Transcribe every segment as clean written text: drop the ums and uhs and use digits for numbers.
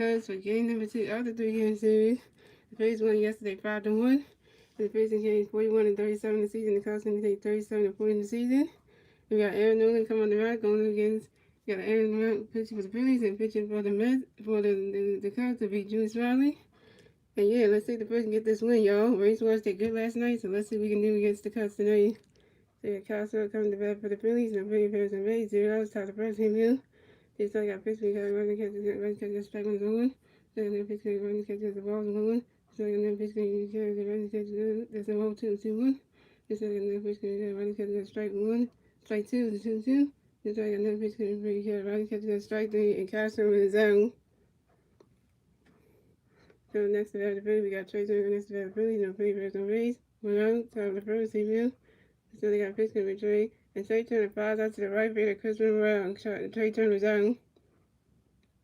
For game number 2 of the 3-game series, the Phillies won yesterday 5-1. And the Phillies gained 41-37 in the season. The Cubs can take 37-40 in the season. We got Aaron Nolan coming on the right, going against. We got Aaron Nolan pitching for the Phillies and pitching for the Mets for the Cubs to beat Julius Riley. And yeah, let's see the first and get this win, y'all. Race Wars did good last night, so let's see what we can do against the Cubs tonight. So we got Castro coming to bat for the Phillies and Phillies players and Rays. 0 outs, top the first, him here. They still got pitch, we got running catches, strike one's on. So then pitch, running catches, the ball's on. So then pitch, running catches, there's a 1-2-2-1. Just like another pitch, running catches, strike one, strike two, 2-2. Just like another pitch, running catches, strike three, and Castro in the zone. So next to that, the Phillies, we got Trey Turner next to that, the Phillies, no Phillies, no Rays. 1 out, top of the first, he will. So they got pitch, Trey. And Trey Turner flies out to the right fielder, Chris Monroe, Trey Turner's zone.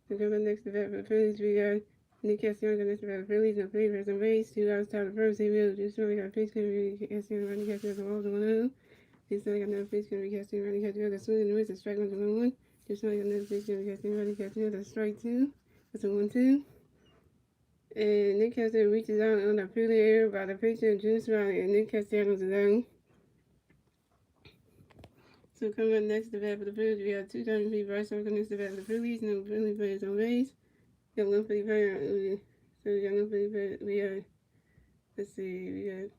So coming next to that for the Phillies, we got Nick Castellanos next to that for the Phillies, no Phillies, no Rays. 2 outs, top of the first, he will. Just really got pitch, Castellanos, running catches, the ball's 1-0. Just like another pitch, Castellanos, running catches, the swing and the miss, the strike 1-1. Just like another pitch, Castellanos, running catches, the strike 2. That's a 1-2. And Nick Castellanos reaches out on the field area by the pitcher, Julius Riley, and Nick Castellanos is down. So coming up next to bat for the Phillies, we have 2 times feet right circle next to bat for the Phillies. No Philly players on base. We got 1 Philly player. So we got no Philly player. We got, let's see, we got,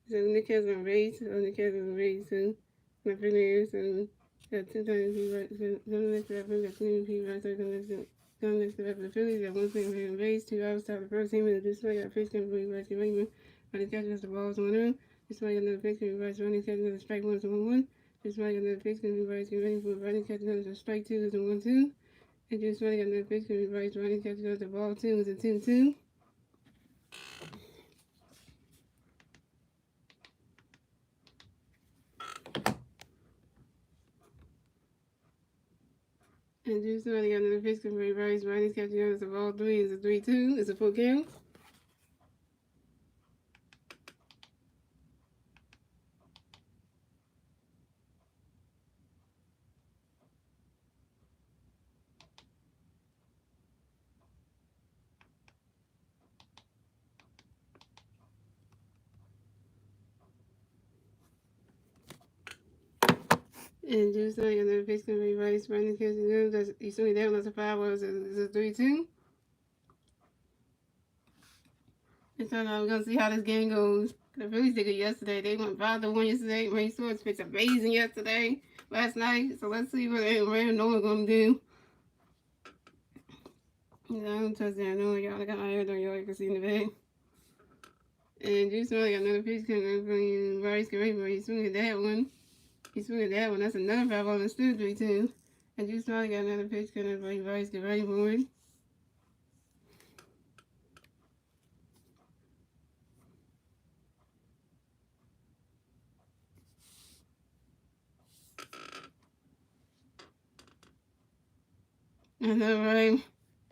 so Nick has on base. Oh, Nick has on base too. My Philly here, so we got 2 times feet right. So coming next to that, we got 2 times feet right circle next to coming next to bat for the Phillies. We got 1 Philly player on base. 2 outs, top of the first team. And this way, got pitch coming for right to Raymond. By the catch, the ball's 1-0. This way, another pitch can be right, running catch another strike 1-1. This way, another pitch can be right, ready for running catch another strike 2 is a 1-2. And just way, another pitch can be right, running catch another ball 2 is a 2-2. And just way, another pitch can be right, running catch another ball 3 is a 3-2. It's a full count. And just like another pitch can be right, running catch another, you see that one, that's a 5 was a 3-2. And so now we're going to see how this game goes. The Phillies did it yesterday. They went 5-1 yesterday. Ray Swords pitched amazing yesterday, last night. So let's see what Ray and Nolan going to do. I don't touch that. No, y'all. I got my hair done. Y'all can see in the bag. And Juice got another pitch coming from Bryce Gary. He's swinging that one. He's swinging that one. That's another 5 on the still 3-2. And Juice got another pitch coming from Bryce Gary. And then Ray.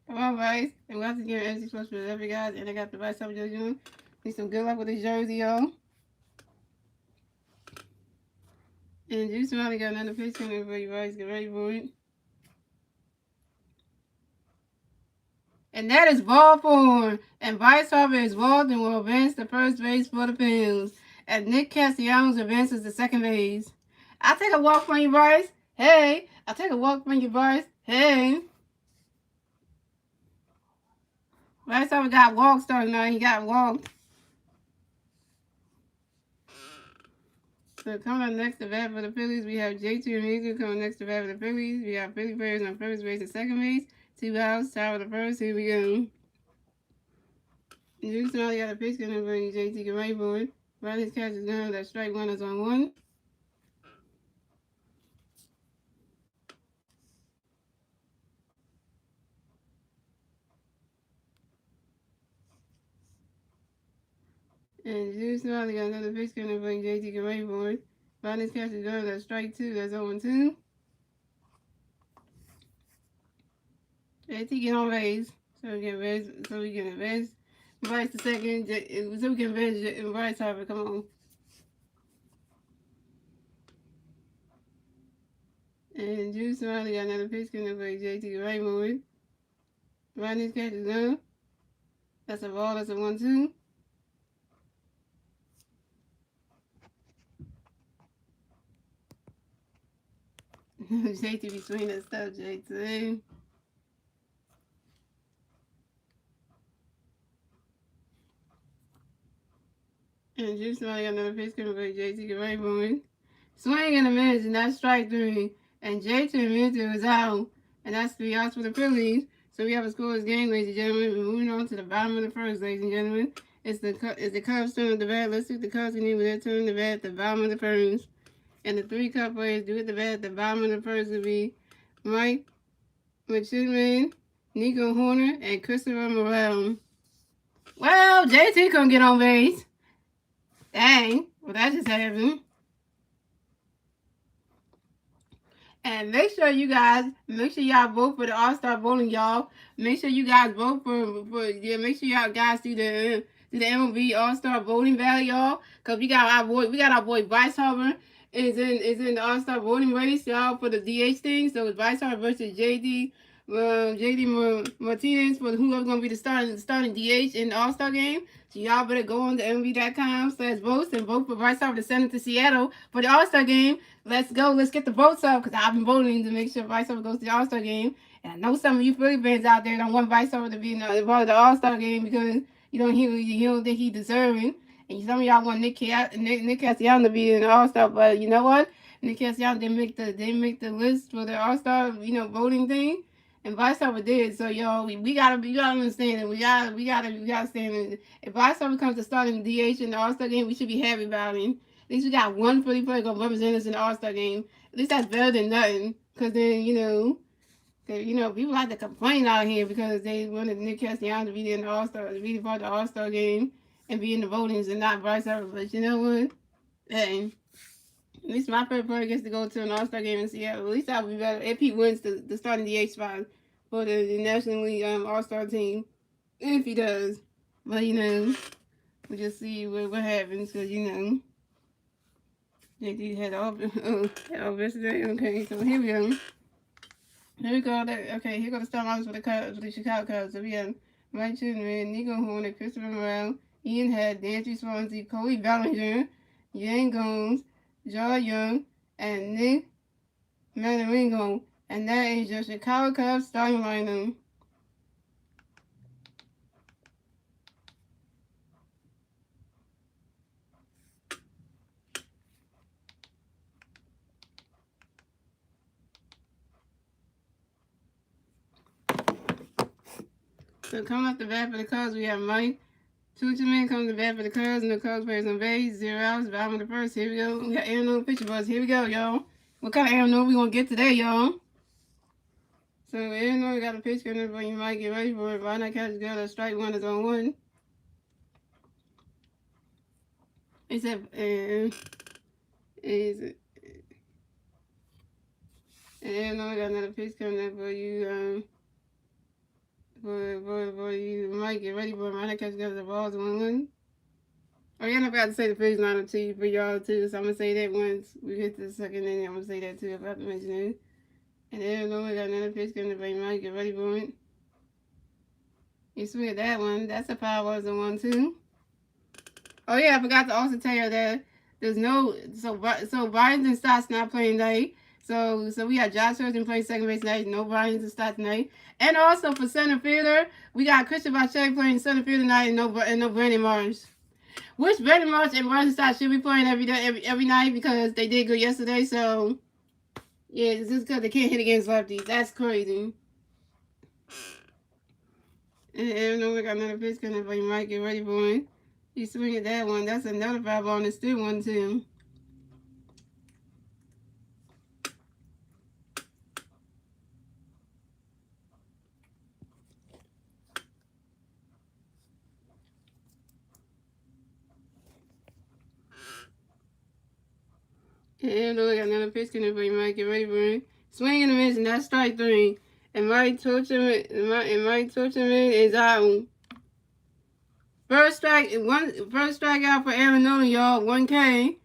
Come on, Bryce. And once again, as you're supposed to be every guys. And I got the Bryce up just doing. Need some good luck with this jersey, y'all. And Juice got another pitch coming for you, Bryce. Get ready for it. And that is ball 4. And Bryce Harper is walked and will advance to first base for the Phillies. And Nick Castellanos advances to second base. I'll take a walk from you, Bryce. Hey. I'll take a walk from you, Bryce. Hey. Bryce Harper got walked starting now. He got walked. So coming up next to bat for the Phillies, we have JT Realmuto coming next to bat for the Phillies. We have Philly players on first base and second base. 2 outs, top of the first. Here we go. Juice now got a pitch coming for JT. Get ready for it. Riley's catch is down. That strike 1 is on 1. And Juice now got another pitch coming for JT. Get ready for it. Riley's catch is down. That strike 2. That's 0-2. JT get on base. So we can advance. Bryce the second. So we can advance Bryce Harper. Come on. And Juice Riley got another pitch coming for JT. Get ready for it. Right, this catch is done. That's a ball. That's a 1-2. JT between that stuff, JT. And Juice somebody got another pitch coming, but JT get right moving. Swing and a miss, and that's strike 3. And JT Minter is out. And that's 3 outs for the Phillies. So we have a scoreless game, ladies and gentlemen. We're moving on to the bottom of the first, ladies and gentlemen. It's the Cubs turn of the bat. Let's see if the Cubs can with their turn of the bat at the bottom of the first. And the 3 Cub players do at the bat at the bottom of the first would be Mike McChitman, Nico Horner, and Christopher Morel. Well, JT couldn't get on base. Dang. Well, that just happened. And make sure y'all vote for the All-Star voting, y'all. Make sure you guys vote make sure y'all guys do the MLB All-Star voting ballot, y'all. Cause we got our boy Bryce Harper is in the All-Star voting race, y'all, for the DH thing. So it's Bryce Harper versus JD Martinez for whoever's gonna be the starting DH in the All-Star game. So y'all better go on to MLB.com/votes and vote for Bryce Harper to send it to Seattle for the All-Star game. Let's go. Let's get the votes up because I've been voting to make sure Bryce Harper goes to the All-Star game. And I know some of you Philly fans out there don't want Bryce Harper to be part of the All-Star game because you don't think he's deserving. And some of y'all want Nick Castellanos to be in the All-Star, but you know what? Nick Castellanos didn't make the list for the All-Star voting thing. And Bryce Harper did, so y'all, we gotta understand it. We gotta stand it. If Bryce Harper comes to starting DH in the All-Star game, we should be happy about it. At least we got one Philly player gonna represent us in the All-Star game. At least that's better than nothing. Cause then people like to complain out here because they wanted Nick Castellanos to be in the All-Star, to be part of the All-Star game and be in the votings and not Bryce Harper. But you know what? Hey. At least my favorite player gets to go to an All-Star game in Seattle. At least I'll be better if he wins the starting DH spot for the National League All-Star team. If he does. But, we'll just see what happens because, JT had all yesterday. Okay, so here we go. Here we go. Okay, here go the start lines for the Chicago Cubs. So we have Mike Chitman, Nico Horner, Christopher Morel, Ian Head, Dansby Swansea, Cody Bellinger, Yan Gomes, Joe Young, and Nick Masteryhi. And that is your Chicago Cubs starting lineup. So coming off the bat for the Cubs, we have Mike Tuchman coming to bat for the Cubs, and the Cubs players on base, 0 outs, bottom of the first. Here we go. We got Aaron Nola pitcher buzz. Here we go, y'all. What kind of Aaron Nola we gonna get today, y'all? So Aaron Nola got a pitch coming up, but you might get ready for it. Why not catch good? A strike one is on one. He said, Aaron Nola got another pitch coming up for you. For you might get ready for it. Why not catch good? The ball's 1-1. Oh, yeah, I forgot to say the Phillies lineup to you for y'all too, so I'm gonna say that once we get to the second inning. I'm gonna say that too if I have to mention it. And then we got another pitch coming to might get ready for it. You swing at that one. That's a power was a 1-2. Oh yeah, I forgot to also tell you that there's no so Bryans and Stott's not playing tonight. So we got Josh Hudson playing second base tonight. No Bryans and Stott tonight. And also for center fielder, we got Christian Bachek playing center fielder tonight and no Brandon Marsh. Which Brandon Marsh and Bryson Stott should be playing every night because they did good yesterday. So yeah, it's just because they can't hit against lefties. That's crazy. And we got another pitch coming up, but you might get ready for it. You swing at that one. That's another foul ball, and it's still 1-2. And we got another pitch coming up, but you might get ready for it. Swing and a miss, and that's strike 3. And Mike Torchman is out. First strikeout for Aaron Nola, y'all, 1K.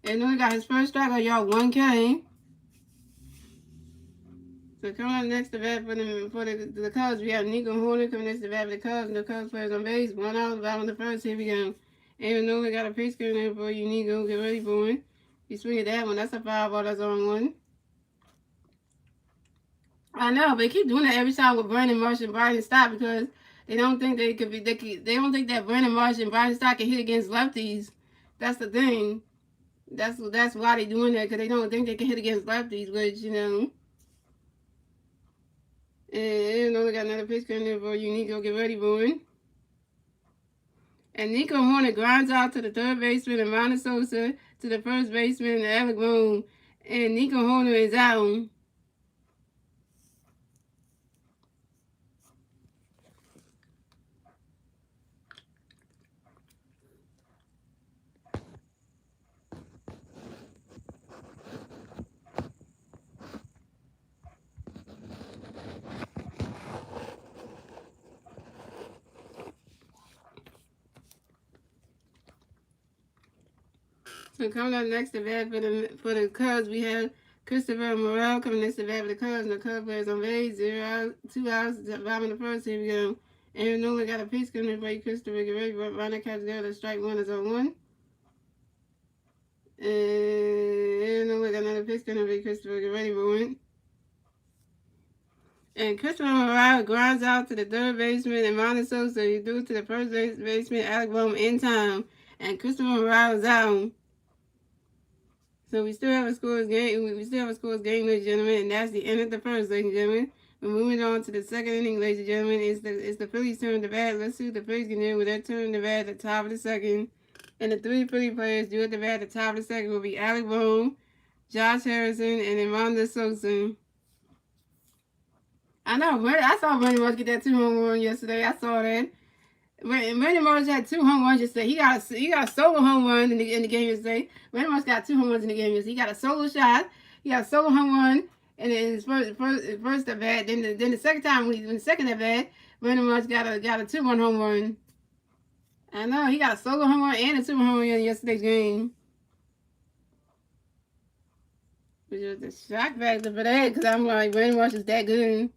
And Nola got his first strikeout, y'all, 1K. So coming up next to bat for the Cubs, we have Nico Horner coming next to bat for the Cubs. No Cubs players on base. 1 out, bottom of the first. Here we go. Aaron Nola got a pitch coming in for you, Nico. Get ready for it. You swing at that one. That's a foul ball. That's on one. I know, but they keep doing that every time with Brandon Marsh and Brian Stott because they don't think they could be. They don't think that Brandon Marsh and Brian Stott can hit against lefties. That's the thing. That's why they're doing that, because they don't think they can hit against lefties, which, you know. And only got another pitch coming in for you, Nico. Get ready, boy. And Nico Horner grinds out to the third baseman and Ronald Sosa to the first baseman, Alec Bohm. And Nico Horner is out. So coming up next to bat for the Cubs, we have Christopher Morel coming next to bat for the Cubs. No Cubs players on base. 0 out, 2 outs, bottom of the first. Here we go. Aaron Nola got a pitch coming in for you, Christopher. Get ready. Ronald catches there. The strike one is on one. And Aaron Nola got another pitch coming in for you, Christopher. Get ready for it. And Christopher Morel grinds out to the third baseman and Ronald Sosa. He threw to the first baseman, Alec Bohm, in time. And Christopher Morel is out. So we still have a scores game. We still have a scores game, ladies and gentlemen, and that's the end of the first, ladies and gentlemen. We're moving on to the second inning, ladies and gentlemen. It's the Phillies' turn to bat. Let's see what the Phillies can do with their turn to bat at the top of the second. And the three Philly players due at the bat at the top of the second will be Alec Bohm, Josh Harrison, and Emmanuel Sosa. I know. I saw Brandon Marsh get that 2-home run yesterday. I saw that. Brandon Marsh had 2 home runs yesterday. He got a solo home run in the game yesterday. Brandon Marsh got 2 home runs in the game yesterday. He got a solo shot. He got a solo home run, and then his first at bat. Then the second time when the second at bat, Brandon Marsh got a 2-run home run. I know, he got a solo home run and a 2-run home run in yesterday's game. Which was the shock factor for that, because I'm like, Brandon Marsh is that good.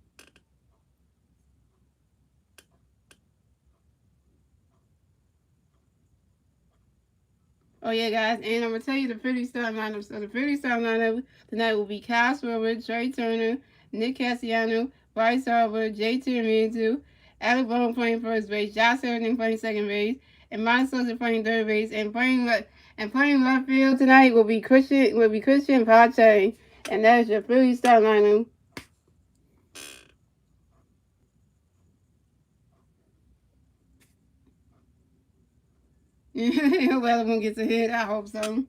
Oh, yeah, guys, and I'm going to tell you the Phillies starting lineup. So the Phillies starting lineup tonight will be Kyle Schwarber, Trey Turner, Nick Castellanos, Bryce Harper, JT Realmuto, Alec Bohm playing first base, Josh Harrison playing second base, and Mike Sosa playing third base, and playing left field tonight will be Christian Pache, and that is your Phillies starting lineup. Hope everyone gets a hit. I hope so.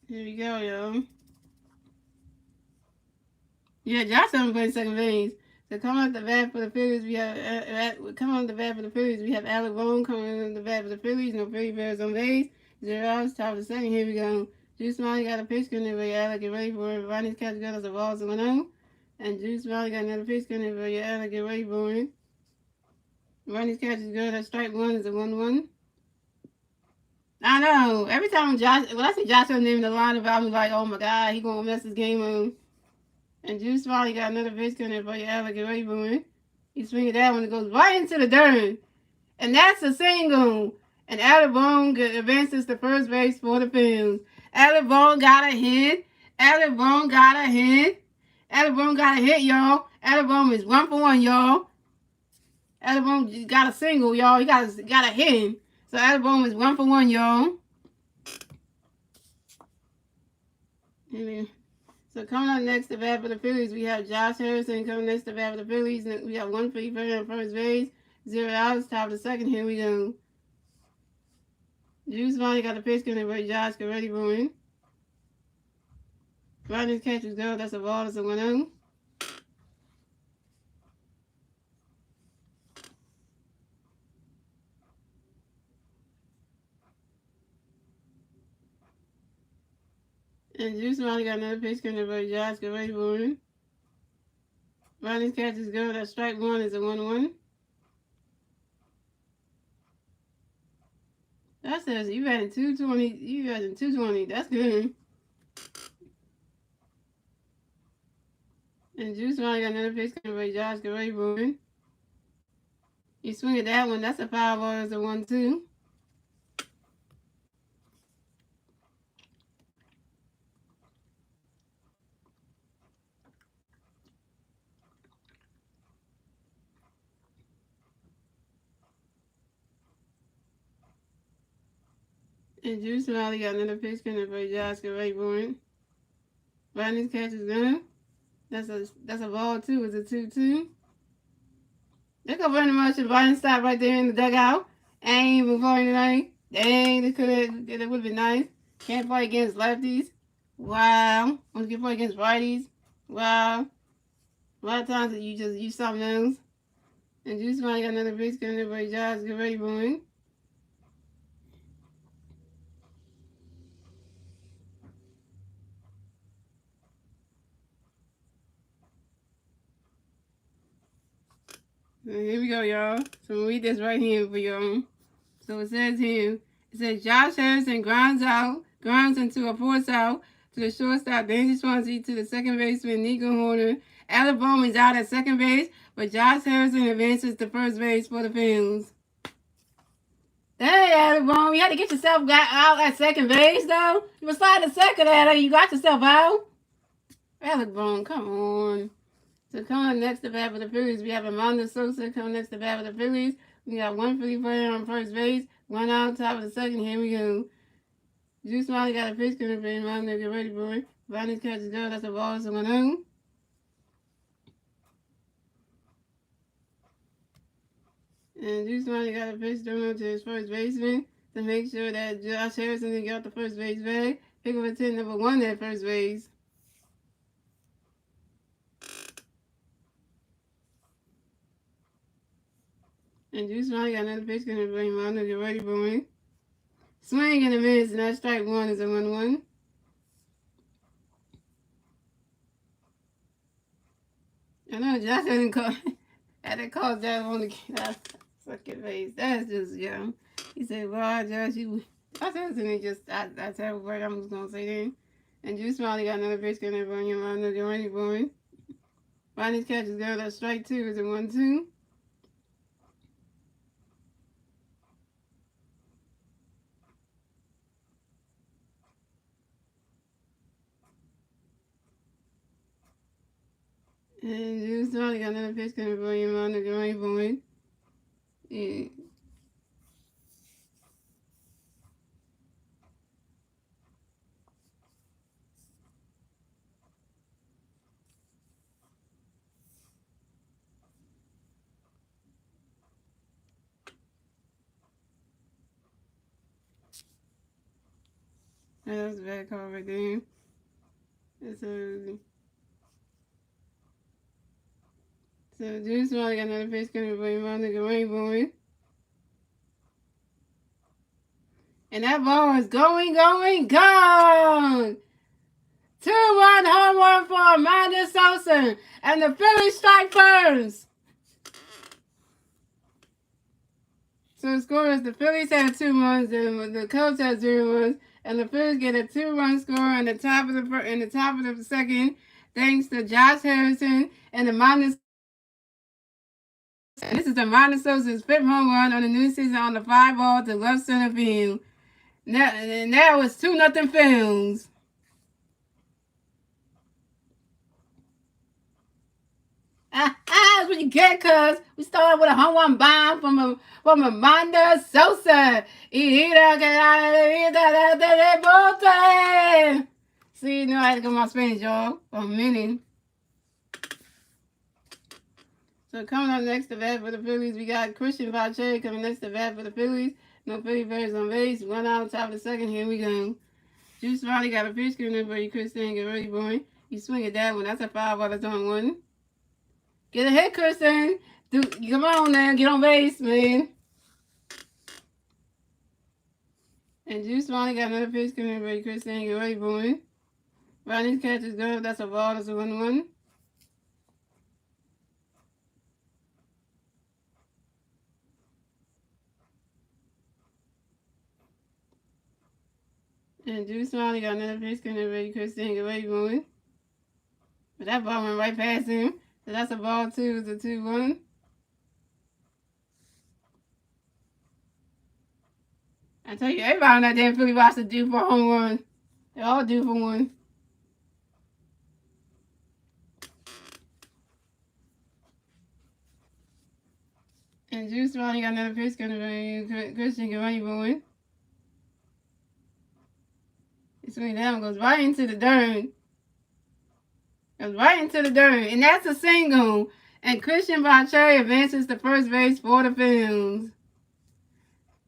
Here we go, y'all. Yeah, Josh Allen playing second base. So coming off the bat for the Phillies, we have Alec Bohm coming on the bat for the Phillies. No Philly Bears on base. 0 outs, top of the second. Here we go. Juice Smiley got a pitch coming in for you, Alec. Get ready for it. Ronnie's catch got us a ball 1-0. And Juice Smiley got another pitch coming in for you, Alec. Get ready for it. Ronnie's catch is good. That strike one is a 1-1. I know. Every time when I see Josh Allen name in the lineup, I'm like, oh my God, he gonna mess his game up. And Juice Smiley got another pitch coming in for you, Alec. Get ready for it. He swinging that one. It goes right into the dirt. And that's a single. And Alec Bohm advances to first base for the Phillies. Alec Bohm got a hit. Alec Bohm got a hit. Alec Bohm got a hit, y'all. Alec Bohm is 1 for 1, y'all. Alec Bohm got a single, y'all. He got a hit. So Alec Bohm is 1 for 1, y'all. So coming up next to bat for the Phillies, we have Josh Harrison coming next to bat for the Phillies. We have 1 free player on first base, 0 outs, top of the second. Here we go. Juice Smiley got the pitch coming for Josh. Get ready for him. Ronnie's catch is good. That's a ball. That's a 1-0. And Juice Molly got another pitch coming by Josh. Get ready for him. Ronnie's catch is good. That strike one is a 1-1. That says you batting 220. You batting 220. That's good. And Juice Molly got another pitch coming by Josh. Get ready for him. You swing at that one. That's a foul ball. It's a 1-2. And Juice Molly got another pitch coming by Josh. Get ready for him. Ronnie's catch is good. That's a ball too. It's a 2-2. They could run the much and Brian stop right there in the dugout. Ain't even going tonight. Dang, it would have been nice. Can't play against lefties. Wow. Want to play against righties. Wow. A lot of times you just use something else. And Juice Molly got another pitch coming by Josh. Get ready for him. And here we go, y'all. So we'll read this right here for y'all. So it says here, it says Josh Harrison grounds into a force out to the shortstop, Danny Swansea, to the second baseman, Nico Horner. Alabama is out at second base, but Josh Harrison advances to first base for the Phillies. Hey, Alabama, you had to get yourself out at second base, though. You were sliding second at her. You got yourself out. Alabama, come on. So coming next to bat for the Phillies, we have Amanda Sosa coming next to bat for the Phillies. We got one Philly player on first base, one out top of the second. Here we go. Juice Molly got a pitch coming for him. Amanda, get ready for it. Ronnie's catch is good. That's a ball. So 1-0. And Juice Molly got a pitch thrown to his first baseman to make sure that Josh Harrison didn't get out the first base bag. Pick up a 10, number 1 at first base. And Juice Molly got another pitch coming for him. Amanda, get ready for it. Swing in a miss, and that strike one is a 1-1. I know Josh hadn't called. Had to call Josh on the second base. That's just young. He said, "Well, Josh, you." I said, "Isn't just that's every word I'm just gonna say then." And Juice Molly got another pitch coming for him. Amanda, get ready for it. Ronnie's catch is good. That strike two is a 1-2. And Juice Molly got another pitch coming for him. Amanda, get ready for it. Yeah. That was a bad call right there. So Juice Molly got another pitch coming for him. Amanda, get ready for it. And that ball is going, gone! 2-1 home run for Amanda Sosa. And the Phillies strike first. So the score is the Phillies had 2 runs, and the Cubs had 0 runs, and the Phillies get a 2-run score in the top of the second, thanks to Josh Harrison and Amanda. And this is Amanda Sosa's 5th home run on the new season on the 5-ball to left center field. Now it's 2-0 Phillies. That's what you get, cuz we started with a home run bomb from Amanda Sosa. See, you know I had to go my Spanish, y'all, for a minute. So coming up next to bat for the Phillies, we got Christian Valche coming next to bat for the Phillies. No Philly players on base. 1 out top of the second. Here we go. Juice Molly got a pitch coming in for you, Christian. Get ready, boy. You swing at that one. That's a 5-ball. That's on 1. Get a hit, Kristen. Come on now. Get on base, man. And Juice Molly got another pitch coming in for you, Kristen. Get ready, boy. Ronnie's catch is good. That's a ball. That's a 1-1. And Drew Smiley got another pitch coming ready. Christian get ready moving. But that ball went right past him. So that's a ball 2. It's a 2-1. I tell you, everybody on that damn Philly roster due for a home run. They all due for one. And Drew Smiley got another pitch coming ready. Christian get ready moving. He swings down, goes right into the dirt. Goes right into the dirt. And that's a single. And Christian Bache advances to first base for the Phillies.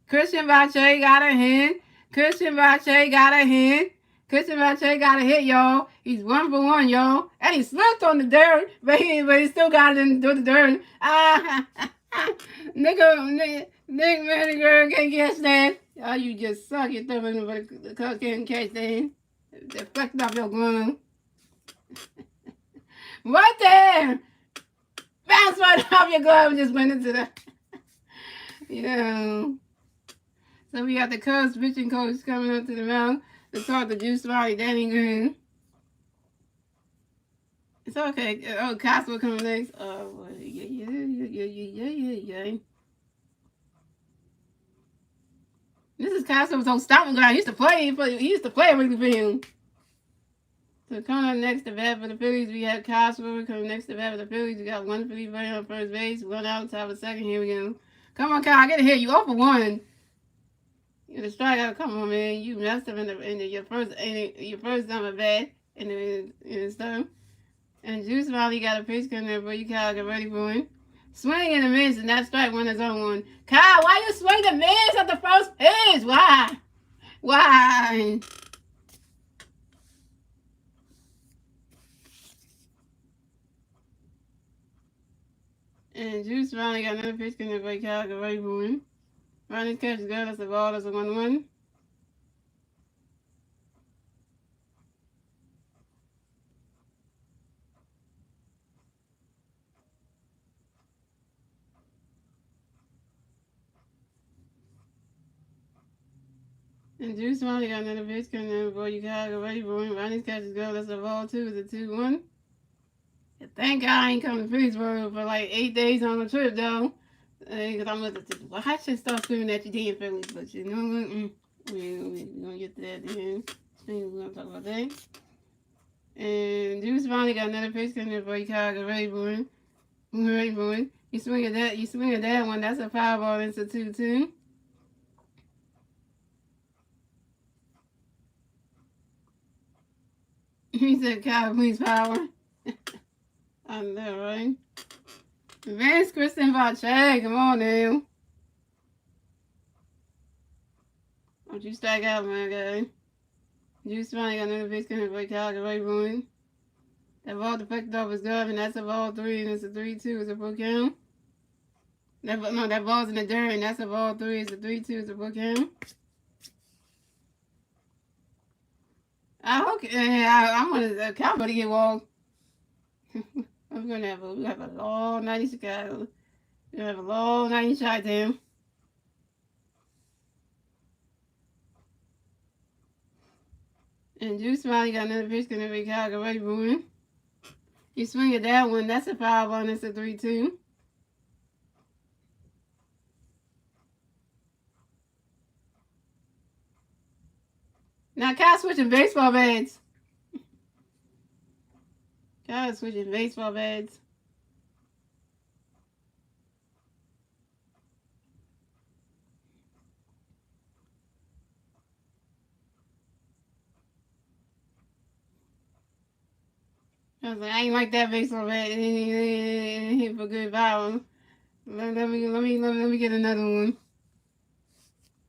Christian Bache got a hit. Christian Bache got a hit. Christian Bache got a hit, y'all. He's 1 for 1, y'all. And he slipped on the dirt, but he still got it into the dirt. Nick Maniger can't catch that. Oh, you just suck. You're throwing, but the Cubs can't catch that. Deflect off your glove. Right there. Bounced right off your glove and just went into the... Yeah. So we got the Cubs pitching coach coming up to the mound to talk to Juice Smiley, Danny Green. It's okay. Oh, Costco coming next. Oh, yeah. This is Costco's old stomping ground. He used to play at Wrigley Field. So coming up next to bat for the Phillies, we have Costco. Coming next to bat for the Phillies, we got 1 Philly player on first base, 1 out, top of second. Here we go. Come on, Kyle, get it here. You 0 for 1. The strikeout, come on, man. You messed up your first time at bat in the stuff. And Juice Smiley got a pitch coming there, but you Kyle get ready for him. Swing and a miss, and that strike one is on 1. Kyle, why you swing the miss at the first pitch? Why? Why? And Juice Smiley got another pitch coming there, but Kyle get ready for him. Ronnie's catch is good. That's a ball. That's a 1-1. And Juice Smiley got another pitch coming in before you got get ready for him. Ronnie's catch is good. That's a ball 2. It's a 2-1. Thank God I ain't coming to Pittsburgh for like 8 days on the trip, though. Because I'm going to watch and start screaming at you damn Phillies. But you know what? We're going to get to that then. We're going to talk about that. And Juice Smiley got another pitch coming in before you got get ready for him. Ready for him. You swing at that one. That's a foul ball. It's a 2-2. He said, Kyle, please power. I know, right? Vance Christian Bache, come on now. Don't you strike out, my guy. Juice Smiley got another pitch coming for Kyle, get ready for him. That ball deflected off his glove, and that's a ball 3, and it's a 3-2. It's a full count. That ball's in the dirt, and that's a ball 3. It's a 3-2. It's a full count. I'm gonna Cal better get walked. We're gonna have a long night in Chicago. We're gonna have a long night in Chi-Town. And Juice Smiley got another pitch gonna be Chicago ready for him. You swing at that one, that's a foul ball, and it's a 3-2. Now Kyle's switching baseball bats. Kyle's switching baseball bats. I was like, I ain't like that baseball bat. And hit for good power. Let me get another one.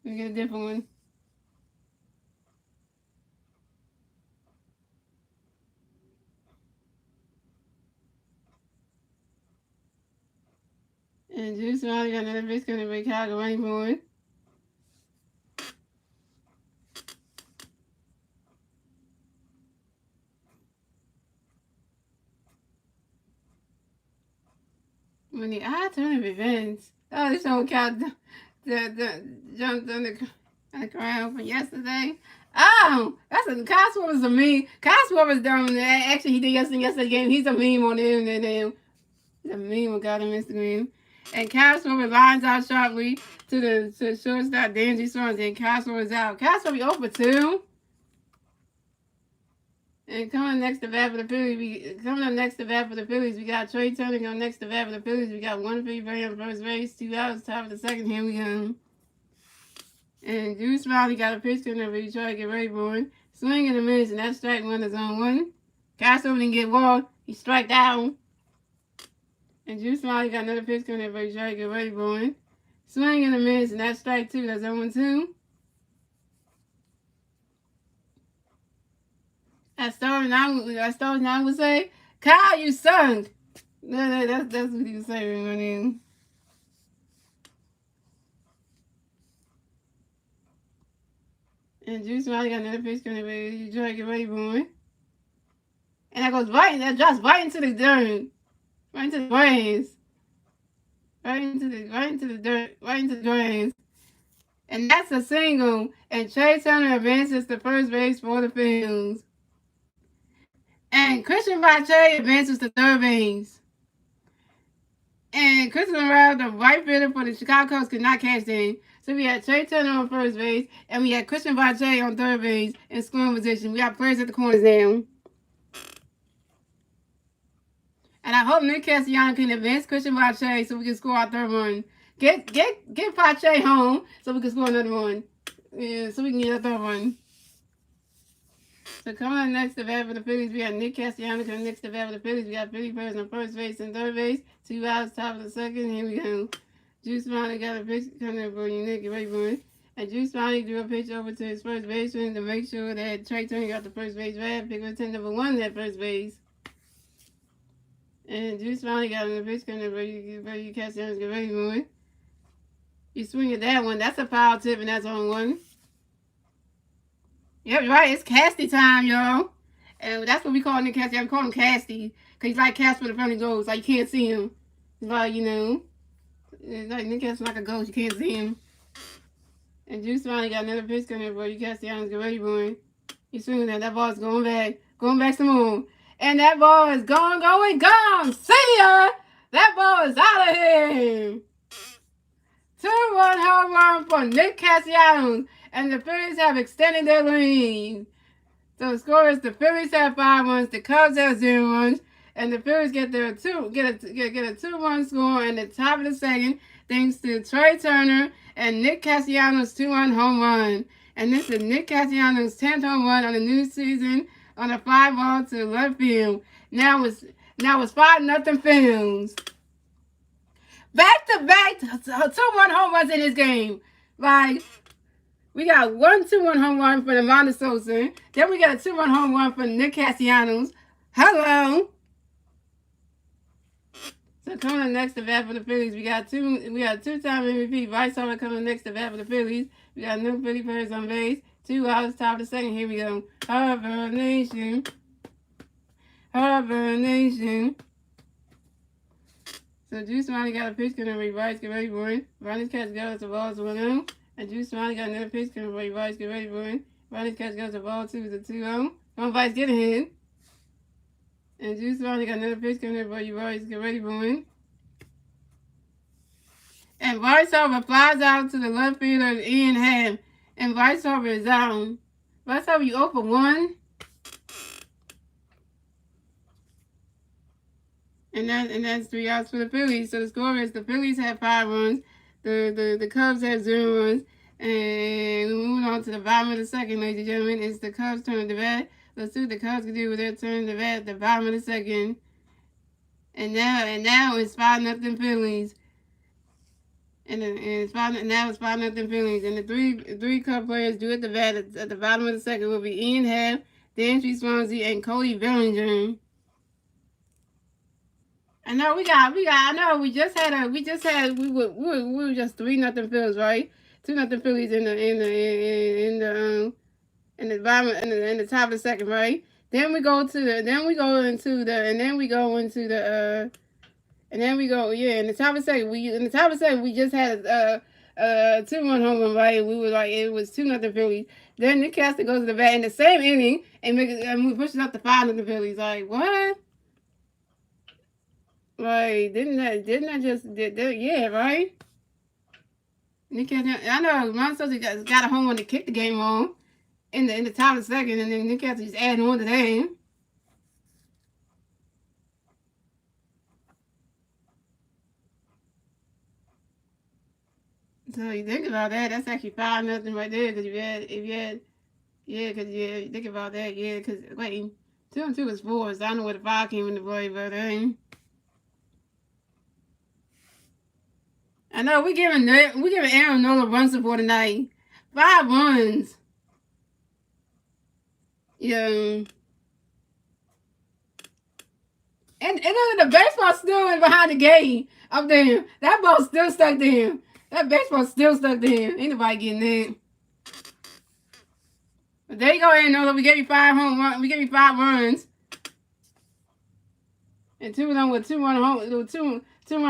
Let me get a different one. And Juice Smiley got another pitch gonna be Chicago running for it. when the eye turn of events. Oh, this don't count the jumped on the ground from yesterday. Oh, that's a Cosmo was a meme. Cosmo was dumb. Actually, he did yesterday game. He's a meme on the internet now. He's a meme on God on Instagram. And Cosmo lines out sharply to the shortstop Danzy Swans, and Cosmo is out. Cosmo be over 2. And coming next to bat for the Phillies, we got Trey Turner going next to bat for the Phillies. We got 1 free play on first base, 2 outs, top of the second. Here we go. And Drew Smiley got a pitch coming over. He tried to get ready for him. Swing in a minute, and that strike one is on 1. Castro didn't get walked. He strike down. And Drew Smiley got another pitch coming over. He tried to get ready for him. Swing in a minute, and that strike 2. That's on 2. As Stars now would say, Kyle, you sunk. That's what he was saying right now. And Drew Smiley got another pitch coming over. He tried to get ready for him. And that drops right into the dirt. Right into the grains. Right into the dirt. Right into the grains. And that's a single. And Trey Turner advances to first base for the Phillies. And Christian Vache advances to third base. And Christian Morale, the right fielder for the Chicago Cubs, could not catch them. So we had Trey Turner on first base, and we had Christian Vache on third base in scoring position. We got players at the corners now. And I hope Nick Castellanos can advance Christian Vache so we can score our third run. Get Vache home so we can score another one. Yeah, so we can get a third one. So coming up next to bat for the Phillies, we got Nick Castellanos coming next to bat for the Phillies. We got Philly players on first base and third base. 2 outs, top of the second. Here we go. Drew Smiley got a pitch coming for you, Nick. Right for it. And Drew Smiley threw a pitch over to his first baseman to make sure that Trey Turner got the first base bat. Pick up 10 number 1 at first base. And Drew Smiley got a pitch coming for you, Castellanos. Get ready for it. You swing at that one. That's a foul tip, and that's on 1. Yep, right. It's Casty time, y'all. And that's what we call Nick Casty. I call him Casty. Because he's like Casper the Friendly Ghost. Like, you can't see him. It's like, it's like Nick Casty's like a ghost. You can't see him. And Drew Smiley got another pitch coming for you, Castellanos. Get ready for him. He's swinging that. That ball's going back. Going back some more. And that ball is gone. See ya! That ball is out of here. 2-1 home run for Nick Castellanos. And the Phillies have extended their lead. So the score is the Phillies have 5 runs, the Cubs have 0 runs, and the Phillies get a 2-1 score in the top of the second, thanks to Trey Turner and Nick Castellanos' 2-run home run. And this is Nick Castellanos' 10th home run on the new season on a fly ball to left field. Now it's 5-0 Phillies. Back-to-back 2-run home runs in this game. Like, we got 1 2-1 home run for the Ronda Sosa. Then we got a 2-run home run for Nick Castellanos. Hello. So coming up next to bat for the Phillies, we got two-time MVP Bryce Harper coming next to bat for the Phillies. We got no Philly players on base. 2 outs, top of the second. Here we go. Harper Nation. Harper Nation. So Drew Smiley got a pitch coming over. Bryce, get ready for it. Ronnie's catch goes to balls 1-0. And Drew Smiley got another pitch coming for Bryce, get ready for it. Ronnie's catch goes to ball 2 to 2-0. One Bryce get a hit. And Drew Smiley got another pitch coming for you, Bryce, get ready for it. And Bryce Harper flies out to the left fielder Ian Hamm. And Bryce Harper is out. Bryce Harper, you 0 for 1. And that's 3 outs for the Phillies. So the score is the Phillies have 5 runs. The Cubs have 0 runs. And we're moving on to the bottom of the second, ladies and gentlemen. It's the Cubs' turn to bat. Let's see what the Cubs can do with their turn to bat at the bottom of the second. And now it's 5-0 Phillies. And it's 5-0 Phillies. And the three Cub players due at the bat at the bottom of the second will be Ian Hamm, Danzy Swansea, and Cody Bellinger. I know we were just 3-0 Phillies, right? 2-0 Phillies in the top of the second, right? Then we go into the And then we go, yeah, in the top of the second, we just had a 2-1 home run, right? We were like, it was 2-0 Phillies. Then Nick Castor goes to the bat in the same inning and we push it up to 5-0 Phillies. Like, what? Like, didn't that just, yeah, right? Nick Castor, I know, Monsosi got a home run to kick the game on in the top of the second, and then Nick Castor just adding on to that. So you think about that, that's actually 5-0 right there. Because you think about that, yeah. Because wait, 2-2 is 4, so I don't know where the 5 came into play, but I know we giving Aaron Nola run support tonight. 5 runs. Yeah. And look at the baseball still in behind the gate up there. That ball's still stuck to him. That baseball's still stuck to him. Ain't nobody getting it. But there you go, Aaron Nola. We gave you 5 home runs. We gave you 5 runs. And 2 of them with 2-1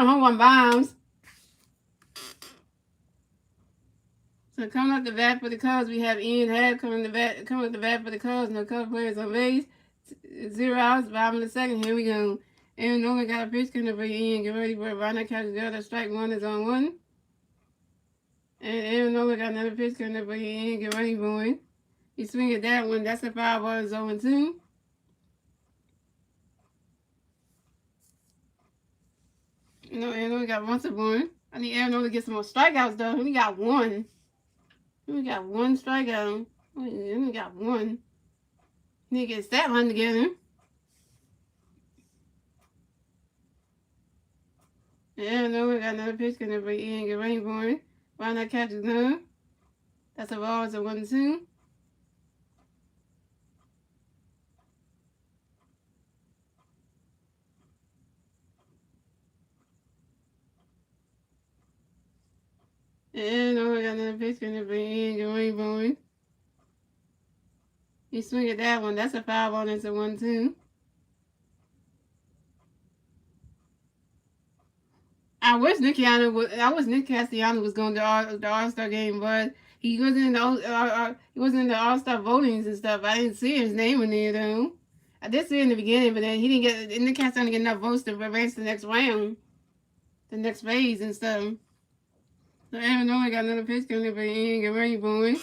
home run bombs. So coming up the bat for the Cubs, we have Ian Happ coming up the bat for the Cubs. No Cubs players on base. 0 outs, bottom of the second. Here we go. Aaron Nola got a pitch coming up for Ian. Get ready for it. Ryan catches the other. Strike 1 is on 1. And Aaron Nola got another pitch coming up for Ian. Get ready for it. He swing at that one. That's a foul ball. It's 0-2. You know, Aaron Nola got once a one. I need Aaron Nola to get some more strikeouts though. He only got 1. He only got 1 strikeout. He only got 1. He need to get his stat line together. Aaron Nola got another pitch coming up for Ian. Get ready for it. Ryan catches none. That's a ball. It's a 1-2. And I got another pitch coming up for Ian. Get ready for it. He swing at that one. That's a foul ball. That's a 1-2. I wish Nick Castellanos was going to the All-Star game, but he wasn't in the All-Star votings and stuff. I didn't see his name in there though. I did see it in the beginning, but then he didn't get Nick Castellanos get enough votes to advance to the next round, the next phase and stuff. So Aaron Nola got another pitch coming up, but he ain't get ready for it.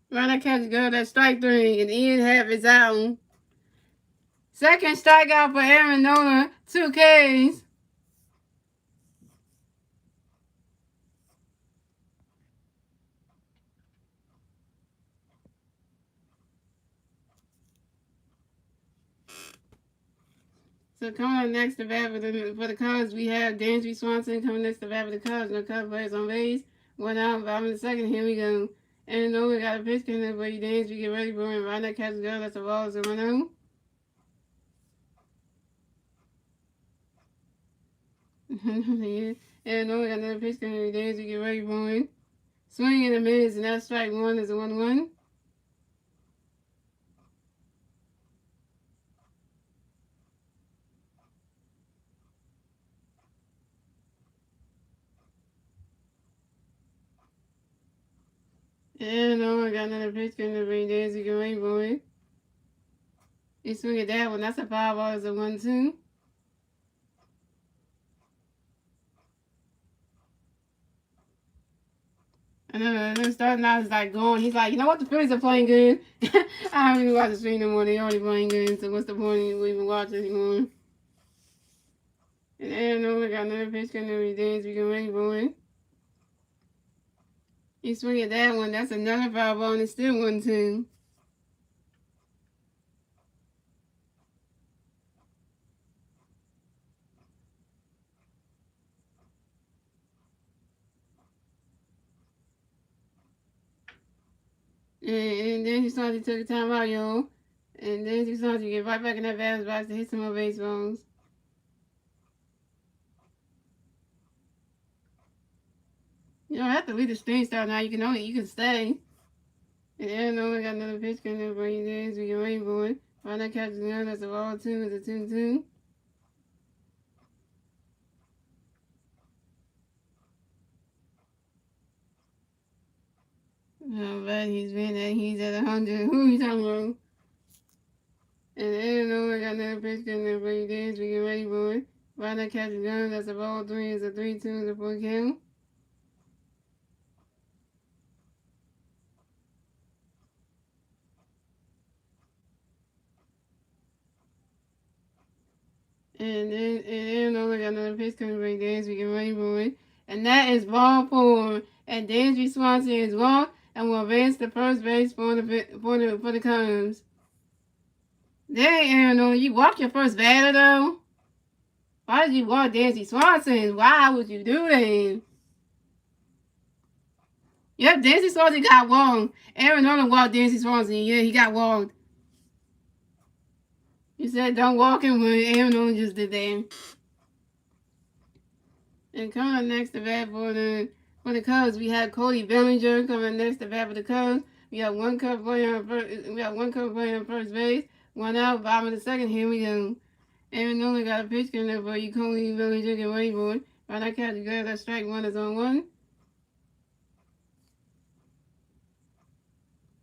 Ryan catches go that strike 3, and Ian Happ is out. Second strikeout for Aaron Nola, 2 Ks. So coming up next to bat for the Cubs, we have Dansby Swanson coming next to bat for the Cubs. No Cubs players on base. 1 out, bottom of the second. Here we go. Aaron Nola got a pitch coming up for you, Dansby. Get ready for him. Right now, catches go. That's a ball. It's a 1-0. Aaron Nola got another pitch coming up for you, Dansby. Get ready for him. Swing and a miss, and that strike 1 is a 1-1. And I got another pitch coming up for you, Dansby. Get ready for him. He swing at that one. That's a foul ball. It's a 1-2. And then starting out is like going. He's like, you know what? The Phillies are playing good. I don't even watch the stream no more. They already playing good. So what's the point of even watching anymore? And Aaron Nola got another pitch coming over his dance. We can ready for it. He swing at that one. That's another foul ball, and it's still 1-2. And then he started to take a time out, y'all. And then he started to get right back in that batter's box to hit some more baseballs. You don't have to leave the stream start now. You can stay. And Aaron Nola got another pitch coming up for you guys. We can wait for it. Find that catches gun. That's a ball 2. It's a 2-2. Oh, but he's at 100. Who are you talking about? And Illinois got another pitch in there, but he did. We get ready for it. Find that catches gun. That's a ball 3. It's a 3-2. It's a 4 count. And Illinois got another pitch coming right there. We get ready for it. And that is ball 4. And Dansby Swanson is walked and will advance to first base for the Cubs. Dang, Illinois, you walked your first batter though. Why did you walk Dansby Swanson? Why would you do that? Yep, Dansby Swanson got walked. Aaron Nolan walked Dansby Swanson. Yeah, he got walked. You said don't walk him when Aaron Nolan just did that. And coming up next to bat for the Cubs, we have Cody Bellinger coming next to bat for the Cubs. We have one Cub player on first base. One out, bottom of the second. Here we go. Aaron Nolan got a pitch coming up for you. Cody Bellinger, get ready for it. Right now, catch good. That strike 1 is on 1.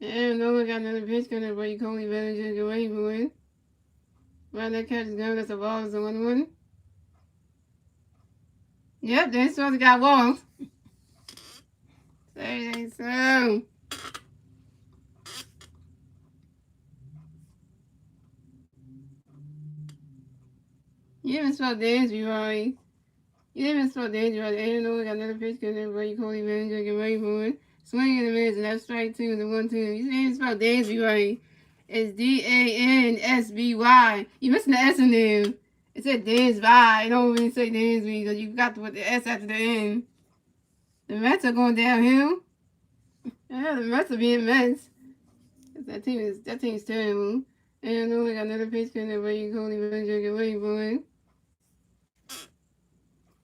And Nolan got another pitch coming up for you. Cody Bellinger, get ready for it. Right now, catch good. That's a ball. It's a 1-1. Yep, they supposed to got walls. Say so. You didn't spell Dansby right. You didn't spell Dansby right. Ain't no got another pitch because everybody Cody Bellinger get ready for it. Swing in the mids and that's strike 2 and 1-2. You didn't spell Dansby right. It's Dansby. You missing the S in there. It said Dansby. It don't really say Dansby because you got to put the S after the N. The Mets are going downhill. Yeah, the Mets are being Mets. That team's terrible. And no, we got another pitch coming up where Cody Bellinger get ready for it.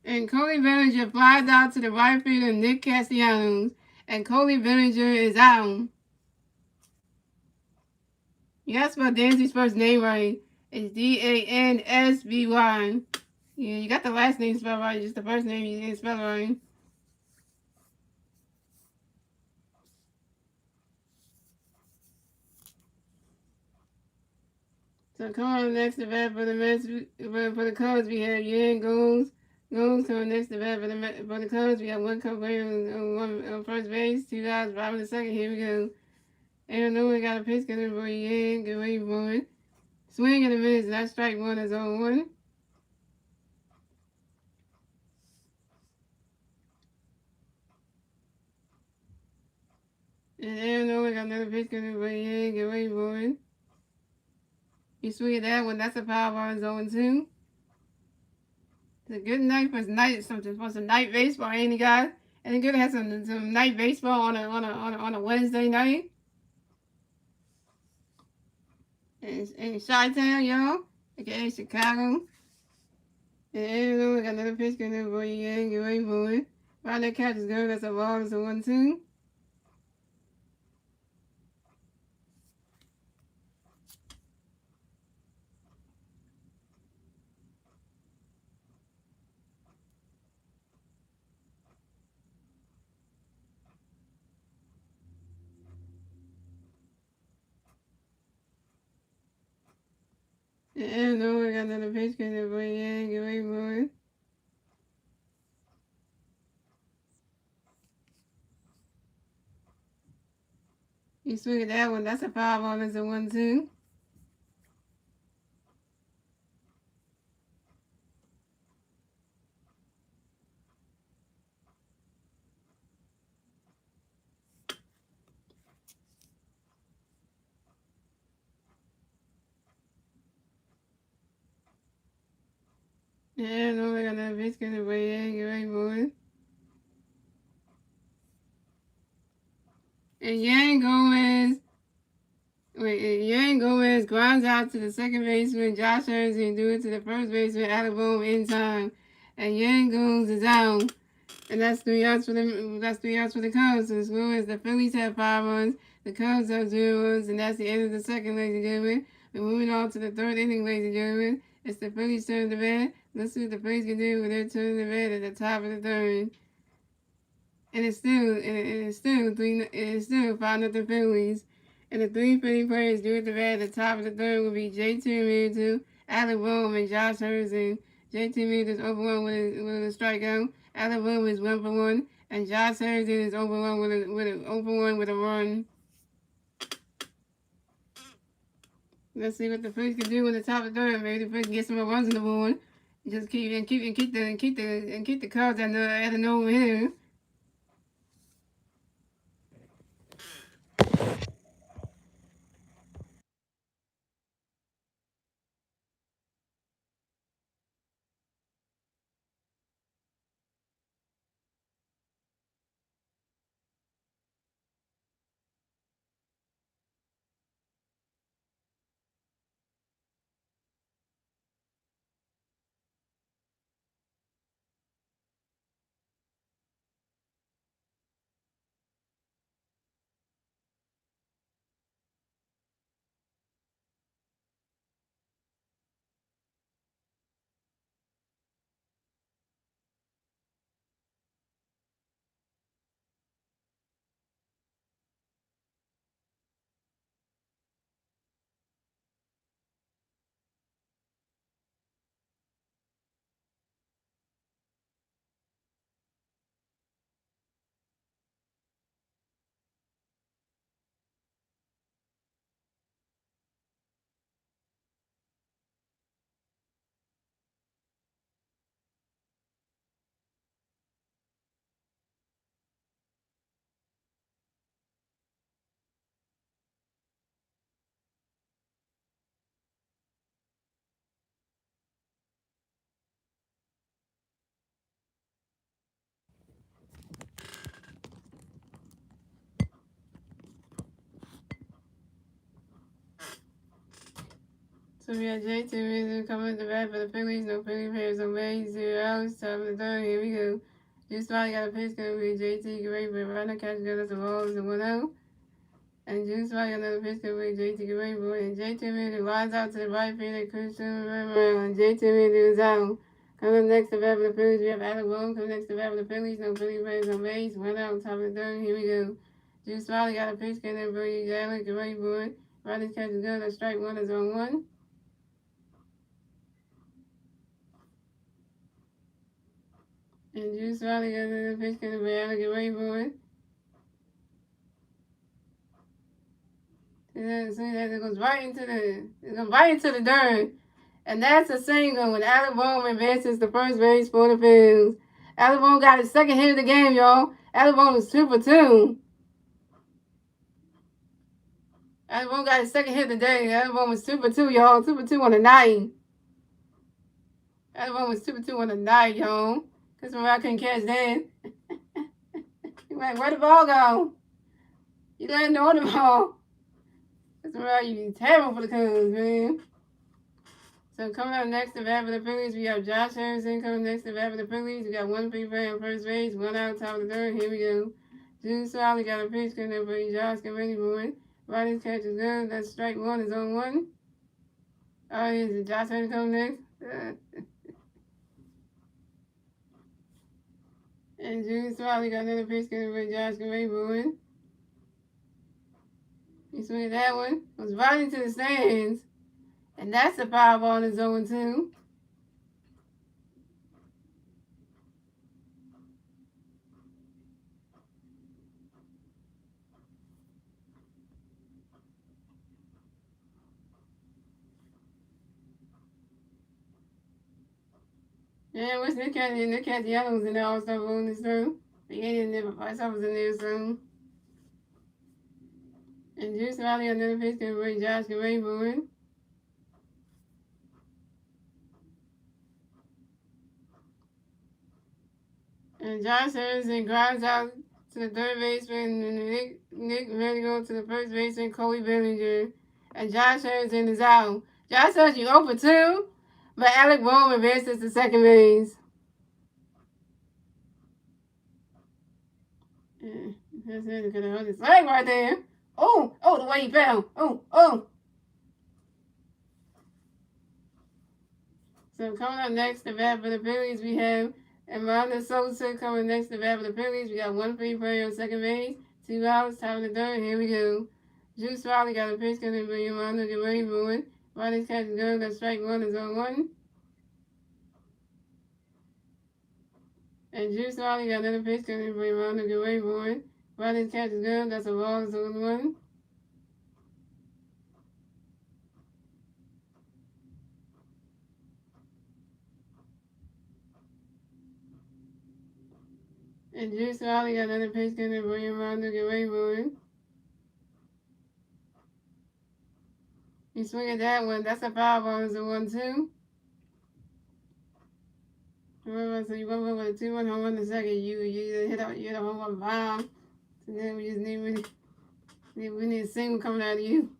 And Cody Bellinger flies out to the right field of Nick Castellanos. And Cody Bellinger is out. You gotta spell Dansby's first name right. It's Dansby. Yeah, you got the last name spelled right, just the first name you didn't spell right. So coming on next to bat for the Mets, for the Cubs, we have Yan Gomes. Gomes coming next to bat for the Cubs. We have one Cub player on first base, 2 guys, bottom of the second. Here we go. Aaron Nolan got a pitch coming for Yan. Get ready for it. Swing in the minutes, and that strike 1 is on 1. And Aaron Nolan got another pitch coming for Yan. Get ready for it. You swing at that one, that's a power ball, is on 2. It's a good night for some night baseball, ain't it, guys? And it's good to have some night baseball on a Wednesday night. In Chi-Town, y'all, aka Chicago. And we got another pitch coming for you, gang. Get ready for it. Right, that catch is good. That's a ball. It's a 1-2. And we got another pitch coming for you, gang. Get ready for it. You swing at that one. That's a foul ball. It's a 1-2. And we got another pitch coming for you, gang. Get ready for it. And Yan Gomez grinds out to the second baseman, Josh Hearns, and do it to the first baseman, Alec Bohm, in time. And Yan Gomez is out. And that's 3 outs for the Cubs. So the score is the Phillies have 5 runs, the Cubs have 0 runs, and that's the end of the second, ladies and gentlemen. So moving on to the third inning, ladies and gentlemen. It's the Phillies turn to bat. Let's see what the Phillies can do with their turn to bat at the top of the third. And it's still 5-0 Phillies. And the three Philly players due at the bat at the top of the third will be JT Realmuto, Alec Bohm, and Josh Harrison. JT Realmuto is over one with a strikeout. Alec Bohm is 1 for 1, and Josh Harrison is over one with a run. Let's see what the Phillies can do in the top of the third. Maybe the Phillies can get some more runs on the board. Just keep the Cubs at a no hitter. So we got JT Realmuto coming at the bat for the Phillies. No Philly players on base. 0 outs. Top of the third. Here we go. Just finally got a pitch coming with JT. Get ready for a runner. Catch gun. That's a ball. It's a 1-0. And just finally got another pitch coming with JT. Get ready for it. And JT Realmuto lines out to the right field. It comes to and JT Realmuto is out. Coming up next to bat for the Phillies, we have Alec Bohm. Coming next to bat for the Phillies. No Philly players on base. 1 out. Top of the third. Here we go. Juice finally got a pitch coming in for you, Alec. Get ready for it. Runners catch a gun. That's strike one is on one. And Juice finally got another pitch coming for Alec. Get ready for it. And then it goes right into the dirt. And that's a single when Alec Bohm advances to first base for the Phillies. Alec Bohm got his second hit of the game, y'all. Alec Bohm is 2 for 2. Alec Bohm got his second hit of the day. Alec Bohm was 2 for 2, y'all. 2 for 2 on the night. Alec Bohm was 2 for 2 on the night, y'all. Because I couldn't catch that. He went, where the ball go? You didn't know the ball. That's why you terrible for the Cubs, man. So coming up next to bat for the Phillies, we have Josh Harrison coming next to bat for the Phillies. We got one free play on first base, 1 out, top of the third. Here we go. Juice Solid got a pitch coming up for you, Josh. Get ready for it. Riders catch is good. That's strike one is on one. Oh, is it Josh Harrison coming next? And Juice Solid got another pitch coming for Josh. Get ready for it. He swinging that one. It was right into the stands. And that's a foul ball in zone 2. Yeah, what's Nick Cat? Nick Cat Yellow's in there also rolling this through. He ain't in there, but myself was in there soon. And Juice Valley another pitch can bring Josh get ready for it. And Josh Harrison grounds out to the third baseman, and Nick ready to go to the first baseman, Cody Bellinger. And Josh Harrison is out. Josh Harrison 0 for 2, but Alec Bohm advances to second base. That's it. Could have hurt his leg right there. Oh, the way he fell. Oh. So coming up next, the bat for the Phillies, we have Amanda Sosa coming next, the bat for the Phillies. We got one free player on second base, 2 outs, top of the third. Here we go. Juice Riley got a pitch coming for Amanda. Get ready for it. Riley's catching gun. Got strike one is on one. And Juice Riley got another pitch coming for Amanda. Get ready for it. Riley's catching gun. That's a ball. Is on one. And Juice Riley got another pitch coming for Amanda. Get ready for it. You swing at that one. That's a foul ball. Is a 1-2. Remember, so you go with a 2-1 home run in the second. You hit a home run bomb. So then we just need a single coming out of you.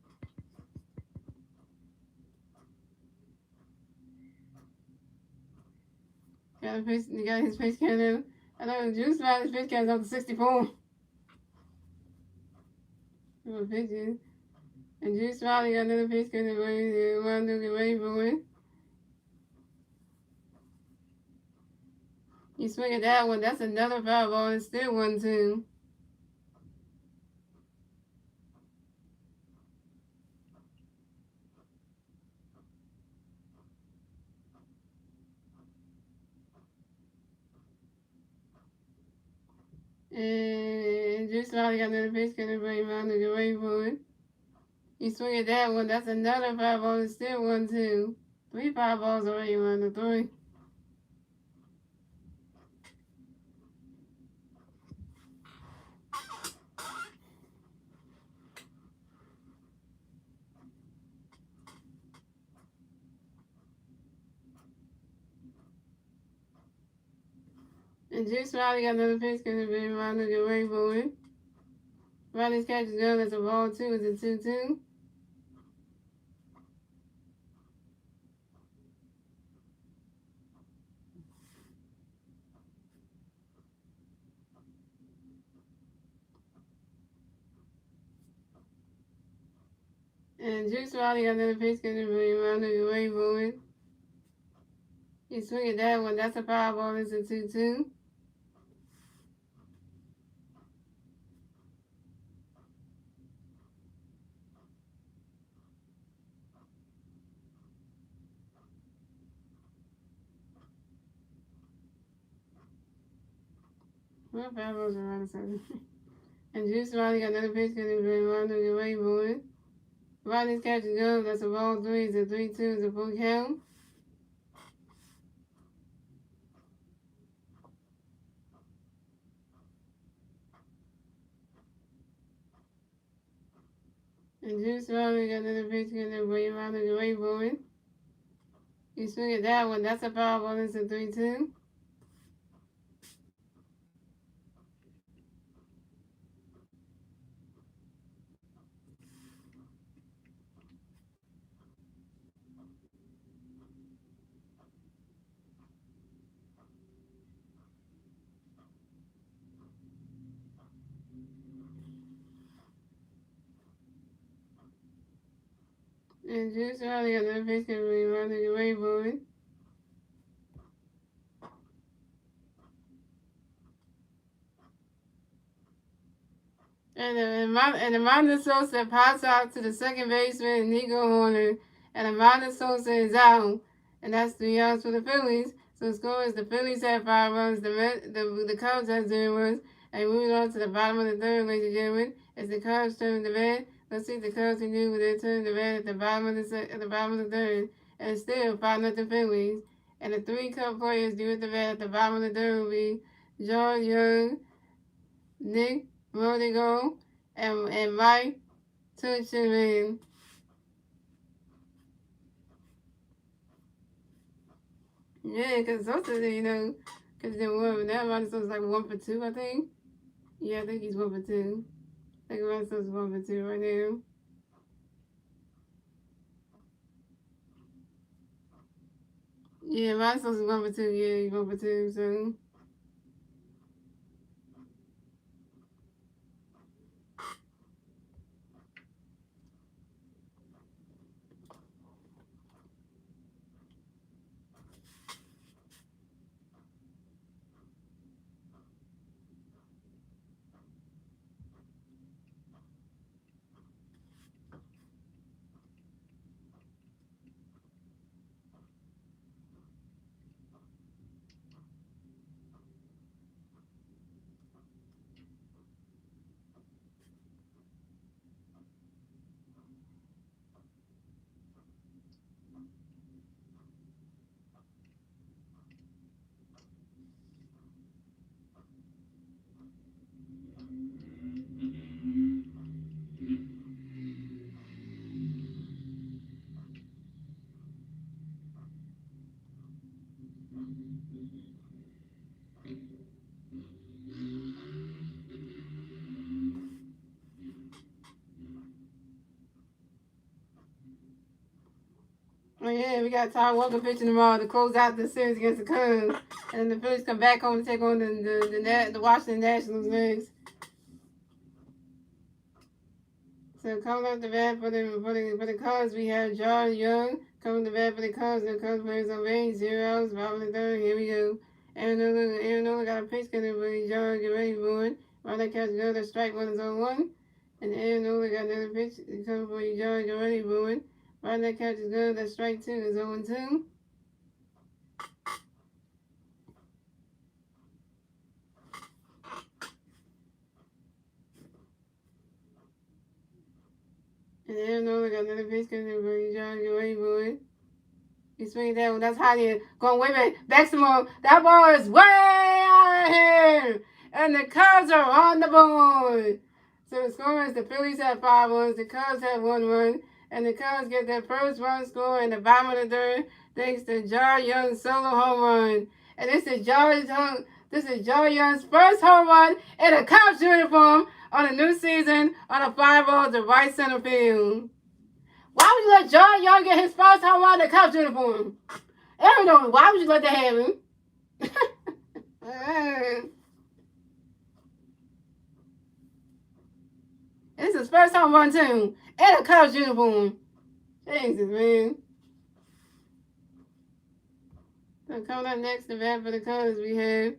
You got his face count. I know Juice Riley's face count is up to 64. Pitches. And Juice Riley got another pitch count. One to get ready for it. You swing at that one. That's another foul ball. It's still 1-2. And Juice Riley got another pitch count. Around to get ready for it. You swing at that one. That's another foul ball. It's still 1-2. 3 foul balls already around the 3. And Juice Riley got another pitch because of being around to get ready for it. Riley's catch is good. That's a ball 2. It's a 2-2. And Juice Riley got another pitch because of being around to get ready for it. You swing at that one. That's a foul ball. It's a 2-2. Well, foul balls around the 7. And Juice Riley got another pitch because of being around to get ready for it. Riley's catch is good. That's a ball 3. It's a 3-2. It's a full count. And Juice Riley got another pitch because of being around to get ready for it. You swing at that one. That's a foul ball. It's a 3-2. And Juice Riley got another pitch because of being around to get ready for it. And Amanda Sosa pops out to the second baseman, Nico Horner. And Amanda Sosa is out. And that's 3 outs for the Phillies. So the score is the Phillies have 5 runs, the Cubs have 0 runs. And moving on to the bottom of the third, ladies and gentlemen, as the Cubs turn the bat. Let's see what the Cubs can do with their turn the bat at the bottom of the third. And it's still 5-0 Phillies. And the 3 Cub players do at the bat at the bottom of the third will be George Young, Nick Rodrigo, and Mike Tuchman. Yeah, because Sosa, because they won. Now Sosa's like 1 for 2, I think. Yeah, I think he's 1 for 2. I think Sosa's 1 for 2 right now. Yeah, Sosa's 1 for 2. Yeah, he's 1 for 2, so. yeah, we got Todd Walker pitching tomorrow to close out the series against the Cubs. And then the Phillies come back home to take on the Washington Nationals next. So coming up the bat for the Cubs, we have John Young. Coming to bat for the Cubs, the Cubs players on base, 0 outs, bottom of the third. Here we go. Aaron Nola got a pitch coming for John, get ready for it. While that catch goes, the strike one is on one. And Aaron Nola got another pitch coming for John, get ready for it. While that catch is good, that strike two is on 2. And Aaron Nola got another pitch coming for John, get ready for it. He swings that one. That's hot here. Going way back. Back some more. That ball is way out of here. And the Cubs are on the board. So the score is the Phillies have 5 runs. The Cubs have 1 run. And the Cubs get their first run score in the bottom of the third thanks to John Young's solo home run. And this is John Young's first home run in a Cubs uniform on a new season on a fly ball to right center field. Why would you let John Young get his first home run in the Cubs uniform? Aaron, why would you let that happen? It's his first home run too, in a Cubs uniform. Jesus, man. So coming up next to bat for the Cubs, we have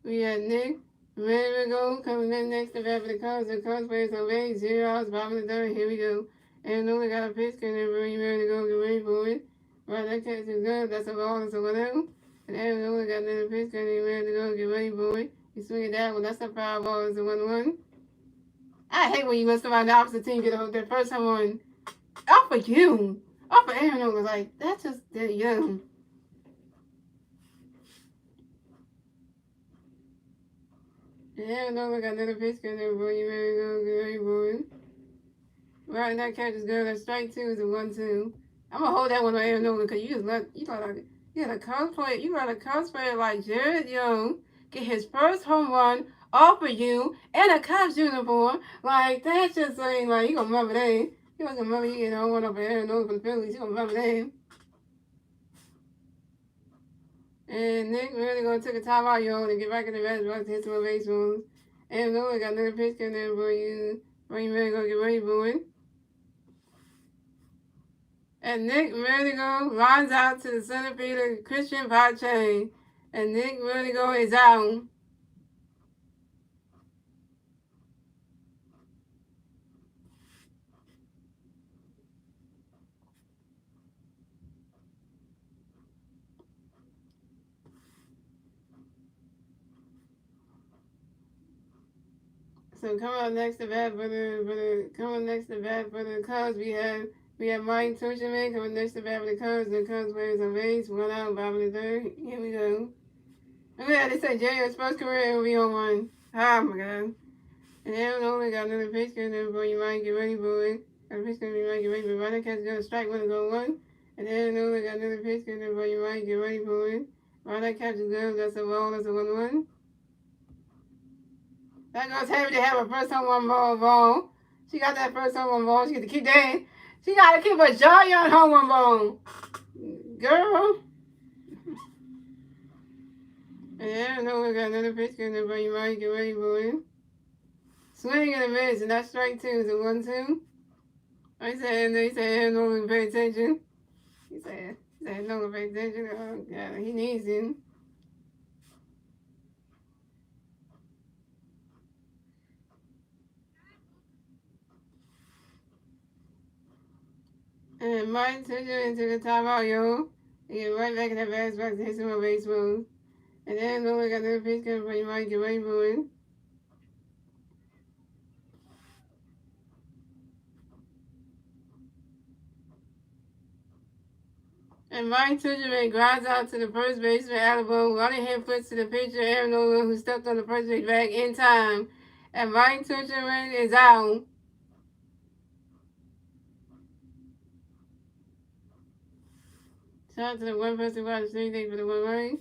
Nick Marigo coming in next to bat for the Cubs. The Cubs players on base, 0 outs, bottom of the third. Here we go. And Nola got a pitch, and then Marigo get ready for it. Right, that catch is good. That's a ball, that's a 1-0. And Aaron Nola got another pitch, and then Marigo get ready for it. He swinging that one. That's a foul ball. It's a 1-1. I hate when you let somebody on the opposite team get their first home run. Off of you. Off of Aaron Nola. Like, that's just that young. Yeah, Nola got another pitch coming in for you, Marigo. Get ready for it. Right, that catch is good. That strike two is a 1-2. I'm gonna hold that one on Aaron Nola because you let a Cubs player like Jared Young get his first home run off of you in a Cubs uniform. Like, that's just saying, like, you gonna remember that. You gonna remember you getting a home run off of Aaron Nola for the Phillies. You gonna remember that. And Nick really gonna take a timeout, y'all, and get back in the rest box to hit some baseballs. Aaron Nola got another pitch coming in for you. Really gonna get ready for it. And Nick Vertigo lines out to the center fielder, Christian Pache. And Nick Vertigo is out. So coming up next to bat for the Cubs, we have Mike Tuchman coming next to bat for the Cubs. The Cubs players on base, 1 out, bottom of the third. Here we go. Look at that, they said J.O.'s first career will be on 1. Oh my God. And Aaron Nola got another pitch coming in for you, Mike. Get ready for it. Got a pitch coming in, Mike. Get ready for it. Running catch going to strike 1 is on 1. And Aaron Nola got another pitch coming in for you, Mike. Get ready for it. Running catch is good. That's a ball. That's a 1-1. That girl's happy to have a first home run ball. She got that first home run ball. She got to keep that. She got to keep a John Young home run ball. Girl. And Aaron Nola got another pitch coming in for you, Mike. Get ready for it. Swing and a miss, and that strike 2 is a 1-2. He said Aaron Nola pay attention. He said Nola pay attention. Oh God, he needs him. And Mike took it into the timeout, yo. He get right back in that bass box to hit some more baseballs. And then Nola got another pitch coming for you, Mike. Get ready for it. And Mike Tuchman grounds out to the first baseman, Alabama, running head flips to the pitcher, Aaron Nola, who stepped on the first base bag in time. And Mike Tuchman is out. Shout out to the one person who got the same thing for the 1 run.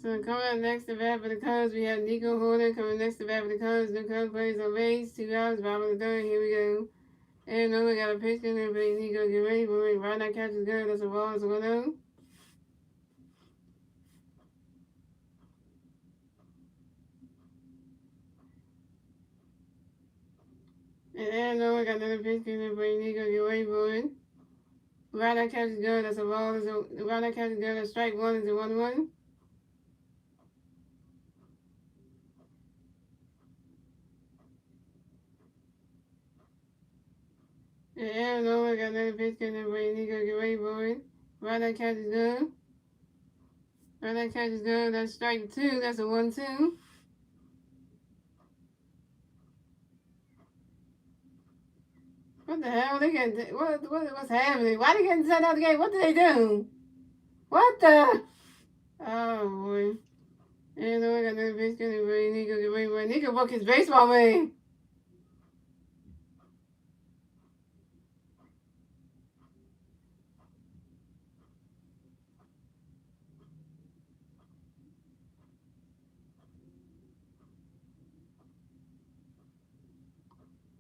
So coming up next to bat for the Cubs, we have Nico Horner coming next to bat for the Cubs. The Cubs plays on base, 2 outs, bottom of the third. Here we go. And Nolan got a pitch in there, but Nico get ready for it. Right now, catch is good. That's a ball. It's a 1-0. And Nolan got another pitch in there, but Nico get ready for it. Right now, catch is good. That's a ball. Right now, catch is good. That's strike one. Is a 1-1. And Nolan got another pitch in there, but Nico get ready for it. Right now, catch is good. Right now, catch is good. That's strike two. That's a 1-2. What the hell? They getting what's happening? Why they getting sent out the game? What did they do? What the? Oh boy. And I got another bitch getting ready. Nico get ready. Boy. Nico broke his baseball man.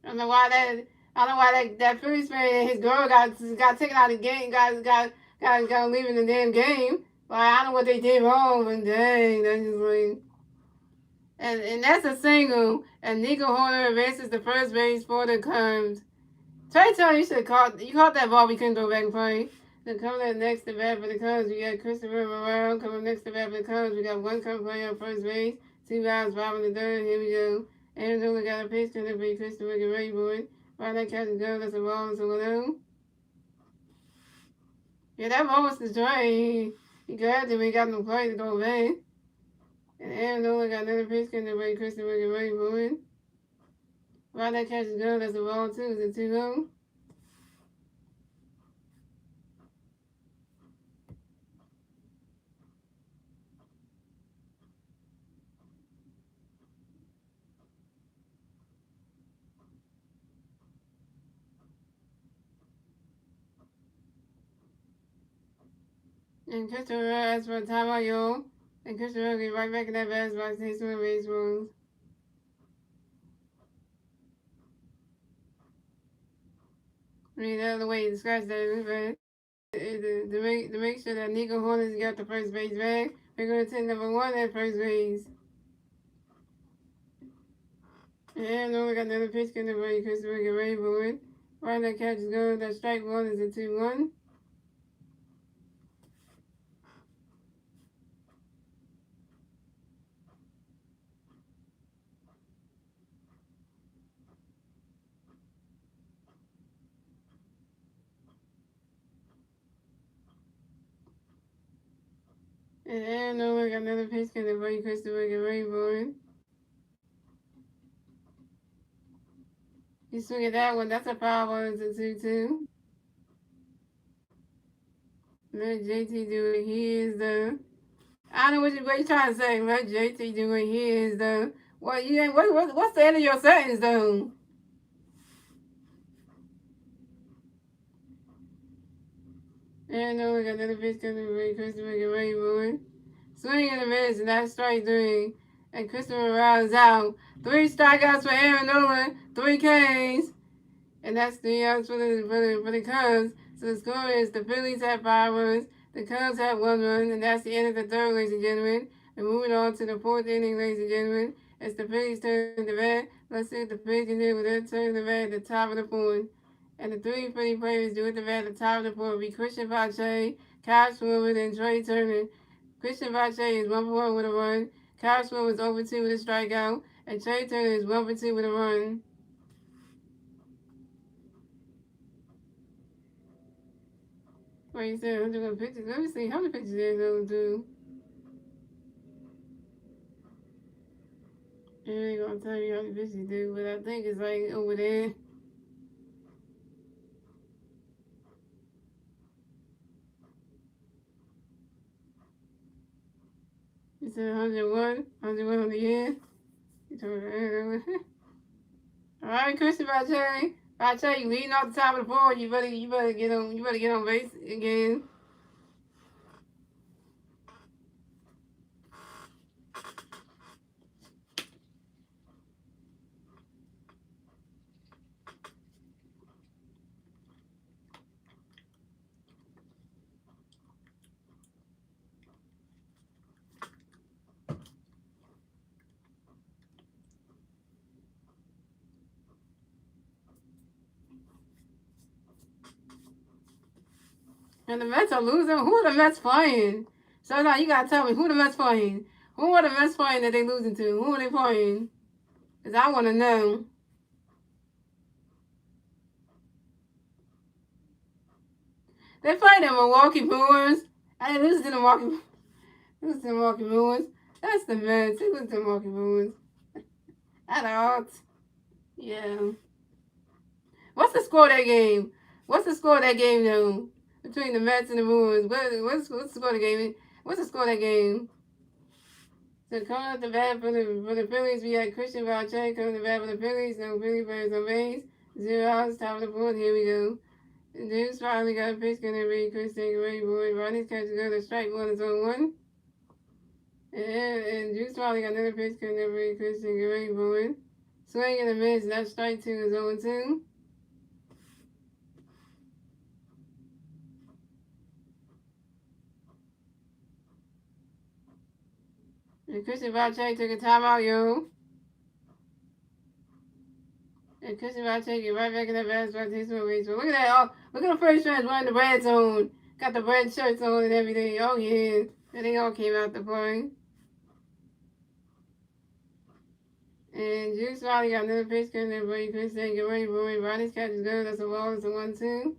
I don't know why that Phillies fan and his girl got taken out of the game. Got leaving the damn game. Like I don't know what they did wrong, but dang, that's just like. And that's a single. And Nico Horner advances the first base for the Cubs. Trey Turner, you caught that ball. We couldn't go back and play. Then coming up next to bat for the Cubs, we got Christopher Morel. Coming next to bat for the Cubs, we got one Cub player on first base, 2 outs, bottom of the third. Here we go. And Nolan got a pitch coming for Christopher get ready for it. Right now, catch is go. That's a ball. It's a 1-0. Yeah, that ball was the Trey. He grabbed it, but he got no play to go back. And Aaron Nolan got another pitch coming for Christopher get ready for it. Right now, catch is go. That's a ball too. It's a 2-0. And Christopher asks for a timeout, y'all. And Christopher will get right back in that bass box and hit some baseballs. I mean, the other way to scratch that, but to make sure that Nico Horner's got the first base back, we're going to take number 1 at first base. And we got another pitch coming for Christopher get ready for it. Right now, catch is going. That strike one is a 2-1. And we got another pitch coming for Christopher get ready for it. You swing at that one, that's a foul ball, it's a 2-2. Let JT do it. He is the. I don't know what you're trying to say. Let JT do it. He is the. Well, you ain't. What's the end of your sentence, though? And we got another pitch coming for Christopher get ready for it. Swing in the miss, and that's strike 3. And Christopher rounds out. 3 strikeouts for Aaron Nolan, 3 Ks. And that's 3 outs for the Cubs. So the score is the Phillies have 5 runs, the Cubs have 1 run, and that's the end of the third, ladies and gentlemen. And moving on to the 4th inning, ladies and gentlemen. It's the Phillies turn to bat. Let's see if the Phillies can do with their turn to bat at the top of the 4th. And the 3 Philly players do at the bat at the top of the 4th will be Christian Pache, Kyle Schwarber, and Trey Turner. Christian Pache is 1 for 1 with a run. Kyle Schwarber is 0 for 2 with a strikeout. And Trey Turner is 1 for 2 with a run. Wait, you said 100 pitches? Let me see how many pitches they're going to do. I ain't going to tell you how many pitches they do, but I think it's like over there. You said 101? 101 on the end? You told me. All right, Christian Pache. I tell you, leading off the top of the board, you better get on base again. And the Mets are losing. Who are the Mets playing? So now you gotta tell me who the Mets playing. Who are the Mets playing that they losing to? Who are they playing? Cause I wanna know. They playing the Milwaukee Brewers. I didn't listen to the Milwaukee Brewers. That's the Mets. They listen to the Milwaukee Brewers. At all. Yeah. What's the score of that game? What's the score of that game though? Between the Mets and the Brewers. What's the score of the game? What's the score of that game? So coming up the bat for the Phillies, we had Christian Valche coming to the bat for the Phillies. No Philly players on base. 0 outs, top of the fourth. Here we go. And Deuce finally got a pitch. Gonna be Chris take away, boy. Ronnie's catch is going to strike one is on one. And Juice finally got another pitch. Gonna be Chris take away, boy. Swing and a miss. That strike two is on 2. And Christian Valche took a timeout, yo. And Christian Valche get right back in that basketball. Takes some away. So look at that. Oh, look at the first fans wearing the red zone. Got the red shirts on and everything. Oh, yeah. And they all came out to play. And Juice finally got another pitch coming there, boy. Chris saying, get ready, boy. Ronnie's catch is good. That's a ball. It's a 1-2.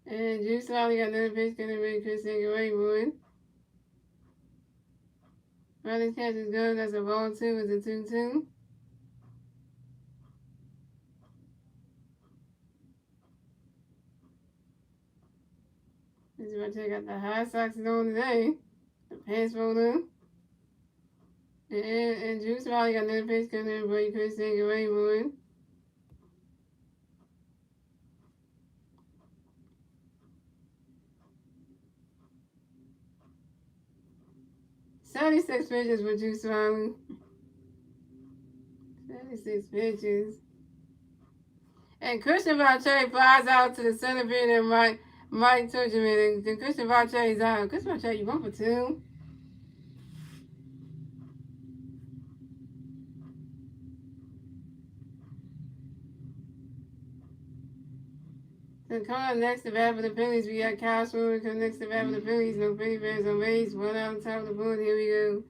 And Juice finally got another pitch coming there, boy. Chris saying, get ready, boy. Ronnie's catch is good. That's a ball, 2. It's a 2-2. This is what I got the high socks on today. The pants rolled up. And Juice finally got another pitch coming there, boy. Chris saying, get ready, boy. "76 pitches for Juice finally. 76 pitches. And Christian Valche flies out to the center field and Mike Turgeman. And Christian Valche is out. Christian Valche, you 1 for 2. So coming up next to bat for the Phillies, we got Kyle Schwarber coming next to bat for the Phillies. No Philly fans on base. 1 out on top of the board. Here we go.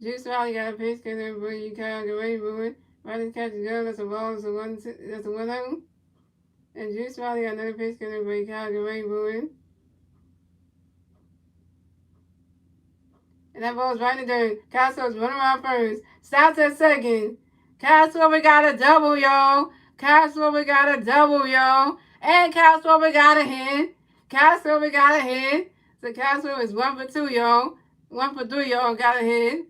Juice finally got a pitch coming there, boy. You Kyle, get ready, boy. Ronnie's catch is good. That's a ball. That's a 1-0. And Juice finally got another pitch coming there, boy. Kyle, get ready, boy. And that ball's right in the dirt. Kyle Schwarber's running around first. Stops at second. Kyle Schwarber got a double, y'all. Kyle Schwarber got a double, y'all. And Kyle Schwarber got a hit. Kyle Schwarber got a hit. So Kyle Schwarber is 1 for 2, y'all. 1 for 3, y'all. Got a hit.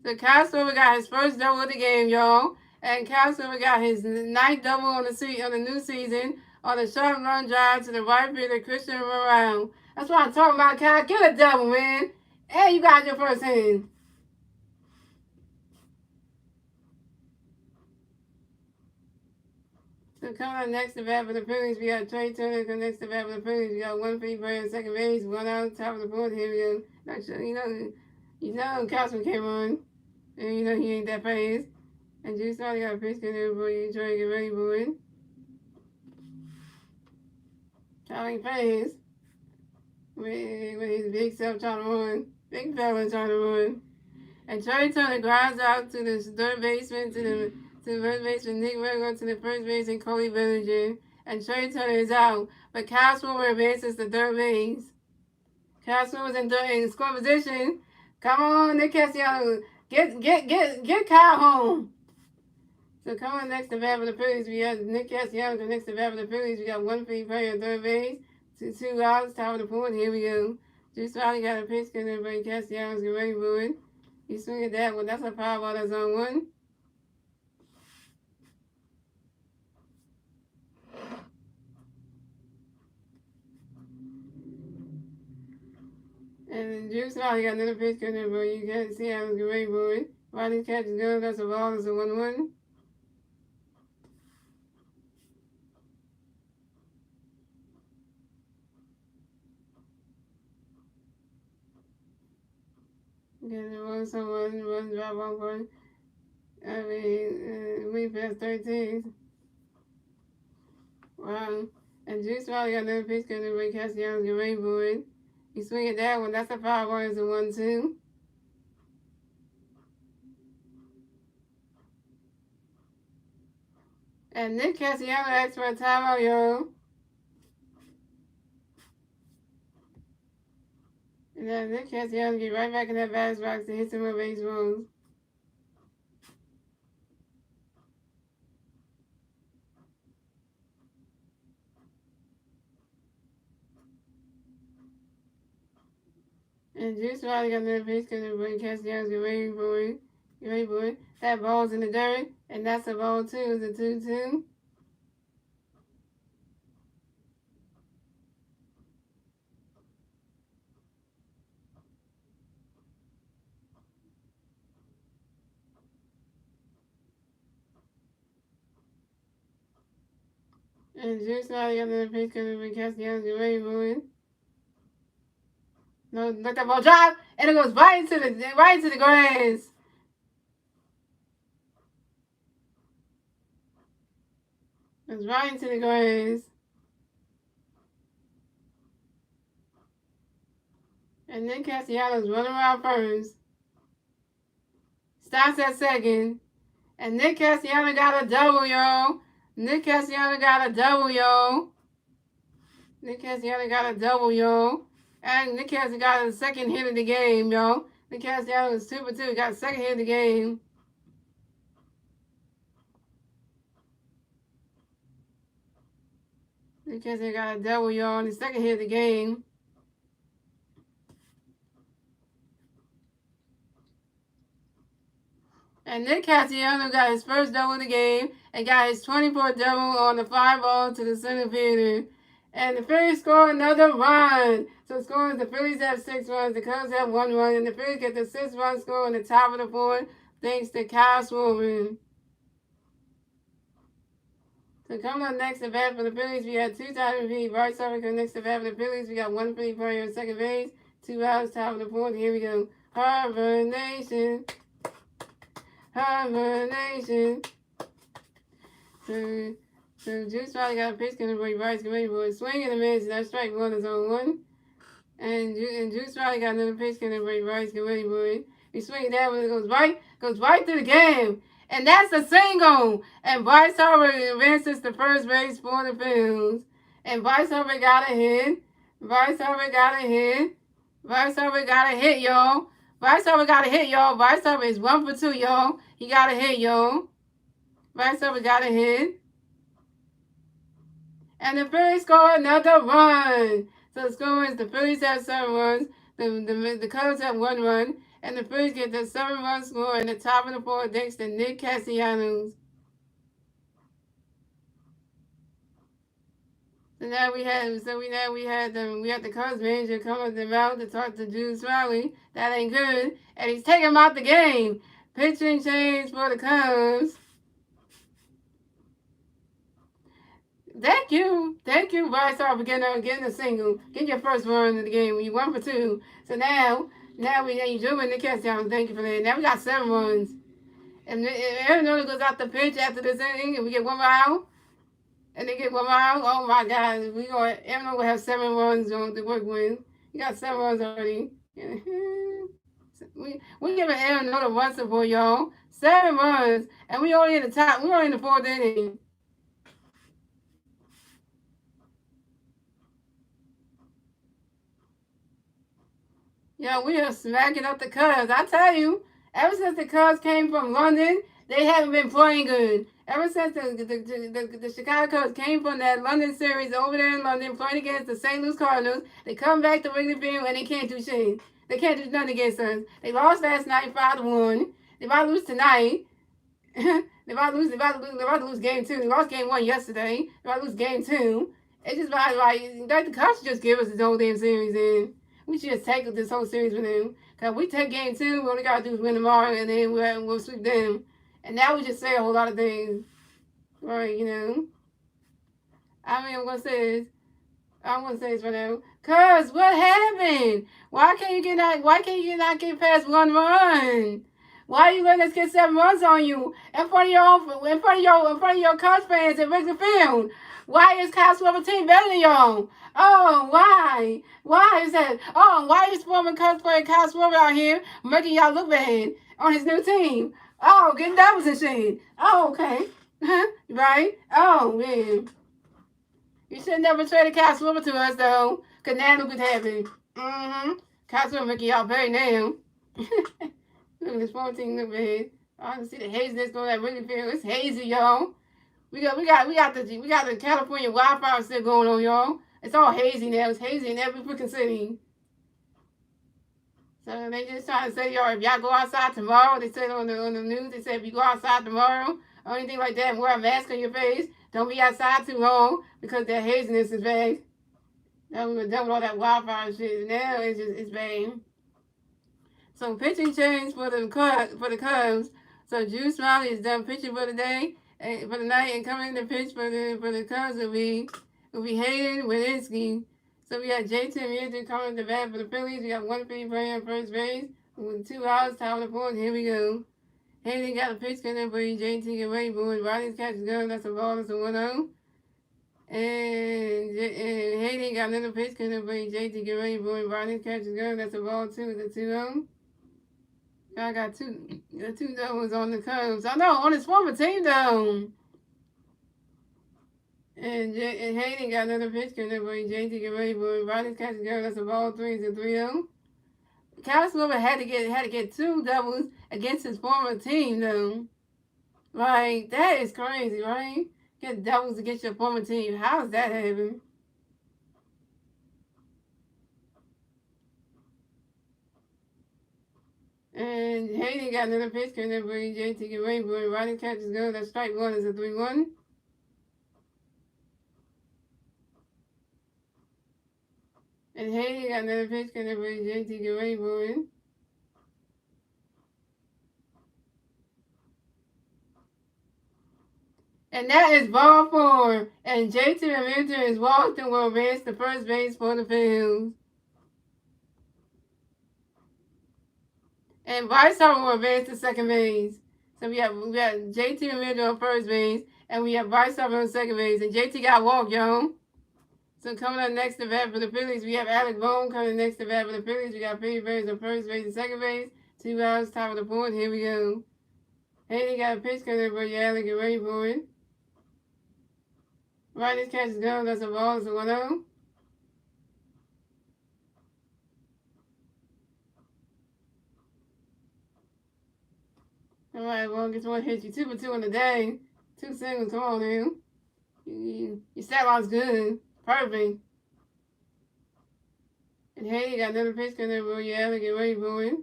So Kyle Schwarber got his first double of the game, y'all. And Kyle Schwarber got his 9th double on the new season on a short run drive to the right fielder, Christian Morale. That's what I'm talking about, Kyle. Get a double, man. And you got your first hit. So coming up next to bat for the Phillies, we got Trey Turner coming next to bat for the Phillies. We got 1 free player on second base, 1 out top of the board. Here we go. Not sure, you know, Couchman came on, and you know he ain't that fast. And Juice finally got a pitch coming there, boy. You trying to get ready, boy. Trying fast. With his big self trying to run. Big fella trying to run. And Trey Turner grinds out to the third baseman, to the first baseman Nick Rego, to the first baseman Cody Bellinger. And Trey Turner is out. But Kyle Schwarber advances to third base. Kyle Schwarber's in score position. Come on, Nick Castellanos. Get Kyle home. So coming next to bat for the Phillies, we have Nick Castellanos next to bat for the Phillies. We got 1 free player on third base. 2 outs, top of the fourth. Here we go. Juice finally got a pitch because everybody Castellanos get ready for it. You swing at that one. That's a power ball. That's on 1. And then Juice finally got another pitch because everybody you can't see how get ready for it. Ronnie's catch is good. That's a ball. That's a 1-1. Again, there was someone run drop off one. I mean, we passed 13. Wow. And Juice Riley got another pitch because Ray Castellanos get rainbow. He swing at that one. That's a 5-1. It's a 1-2. And Nick Castellanos asked for a timeout, yo. And then Nick Castellanos get right back in that batter's box to hit some more baseballs. And Juice Riley got another pitch because Ray Castellanos get rainbow. Rainbow. That ball's in the dirt. And that's a ball, too. It's a 2-2. And Juice Riley got another pitch because Ray Castellanos get rainbow. No, let that ball drop, and it goes right into the grass. It's right into the grass. And Nick Castellanos running around first. Stops at second. And Nick Castellanos got a double, yo. Nick Castellanos got a double, yo. Nick Castellanos got a double, yo. And Nick Castellanos got a second hit of the game, yo. Nick Castellanos is 2-for-2. Got a second hit of the game. Nick Castellanos got a double, yo, on the second hit of the game. And Nick Castellanos got his first double of the game and got his 24th double on the fly ball to the center fielder. And the Phillies score another run. So the score is the Phillies have 6 runs, the Cubs have 1 run, and the Phillies get the 6-run score on the top of the 4th thanks to Kyle Swollen. So coming up next at bat for the Phillies, we got 2 times feet. Bryce Harper next to bat for the Phillies. We got 1 Philly player on second base, 2 outs, top of the 4th. Here we go. Harper Nation. Harper Nation. So Juice Riley got a pitch going to bring Bryce get ready for a swing and a miss. That's strike 1 is on 1. And Juice Riley got another pitch going to bring Bryce get ready for it. He swings that one, it goes right through the game. And that's a single. And Bryce Harper advances to first base for the Phillies. And Bryce Harper got a hit. Bryce Harper got a hit. Bryce Harper got a hit, y'all. Bryce Harper got a hit, y'all. Bryce Harper is 1 for 2, y'all. He got a hit, y'all. Bryce Harper got a hit. And the Phillies score another run. So the score is the Phillies have 7 runs. The Cubs have 1 run. And the Phillies get the 7-run score in the top of the 4th thanks to Nick Castellanos. So now we had the Cubs manager come up the mound to talk to Juice Riley. That ain't good. And he's taking him out the game. Pitching change for the Cubs. Thank you, Bryce Harper, for getting a single. Get your first run of the game when you 1 for 2. So now you doing the Castellanos. Thank you for that. Now we got 7 runs. And Arizona goes out the pitch after this inning, and we get 1 more out. And they get 1 more out. Oh my God, Arizona will have 7 runs on to work with. You got 7 runs already. We giving Arizona 1 support, y'all. 7 runs, and we only in the top. We only in the 4th inning. Yo, we are smacking up the Cubs. I tell you, ever since the Cubs came from London, they haven't been playing good. Ever since the Chicago Cubs came from that London series over there in London, playing against the St. Louis Cardinals, they come back to Wrigley Field and they can't do shit. They can't do nothing against us. They lost last night 5-1. They about to lose tonight. They about to lose game 2. They lost game 1 yesterday. They about to lose game 2. It's just about like the Cubs just give us this whole damn series in. We should just take this whole series with them. Because we take game 2, what we got to do is win tomorrow, and then we'll sweep them. And now we just say a whole lot of things. Right, you know. I mean, I'm going to say this right now. Cuz, what happened? Why can't you not get past 1 run? Why are you letting us get 7 runs on you in front of your Cubs fans at Wrigley Field? Why is Kyle Schwarber's team better than y'all? Oh, why? Why is that? Oh, why is former Cubs player Kyle Schwarber out here making y'all look bad on his new team? Oh, getting doubles and shit. Oh, okay. Right? Oh, man. You should never traded Kyle Schwarber to us, though, because now look what's happening. Mm-hmm. Kyle Schwarber making y'all very now. Look at this 14 look bad. I can see the haziness going that really feel. It's hazy, y'all. We got the California wildfire still going on, y'all. It's all hazy now. It's hazy in every freaking city. So they just trying to say, y'all, if y'all go outside tomorrow, they said on the news, they said if you go outside tomorrow or anything like that, wear a mask on your face. Don't be outside too long because that haziness is bad. That was done with all that wildfire shit. Now it's bad. So pitching change for the Cubs. So Drew Smiley is done pitching for the day and for the night, and coming to pitch for the Cubs will be Hayden Winiski. So we got JT Realtor coming to bat for the Phillies. We got one free player on first base with 2 outs, top of the fourth. Here we go. Hayden got a pitch coming for you. JT get ready, boys. Riley's catch is good. That's a ball. That's a 1-0. And Hayden got another pitch coming for you. JT get ready, boys. Riley's catch is good. That's a ball 2. It's a 2-0. I got two doubles on the Cubs. I know, on his former team, though. And Hayden got another pitch coming up for JT get ready for it. Riley's catch a girl. That's a ball 3. It's a 3-0. Kyle Schwarber had to get 2 doubles against his former team, though. Like, that is crazy, right? Get doubles against your former team. How is that happening? And Hayden got another pitch coming up for JT get ready for it. Riley's catch is good. That's strike 1. It's a 3-1. And Hayden got another pitch coming up for JT get ready for it. And that is ball 4. And JT Realtor is walked and will advance to first base for the Phillies. And Bryce Harper will advance to second base. So we got JT Realtor on first base, and we have Bryce Harper on second base. And JT got walked, y'all. So coming up next to bat for the Phillies, we have Alec Bohm coming next to bat for the Phillies. We got Philly Birds on first base and second base. 2 outs, top of the fourth. Here we go. Hayden got a pitch coming up for you, Alec. Get ready for it. Riley's catch is gone. That's a ball. It's a 1-0. All right, well, gets one hit. You 2 for 2 in the day. 2 singles. Come on, now. Your stat line's good. Perfect. And hey, you got another pitch coming there, bro. Yeah, get ready for it.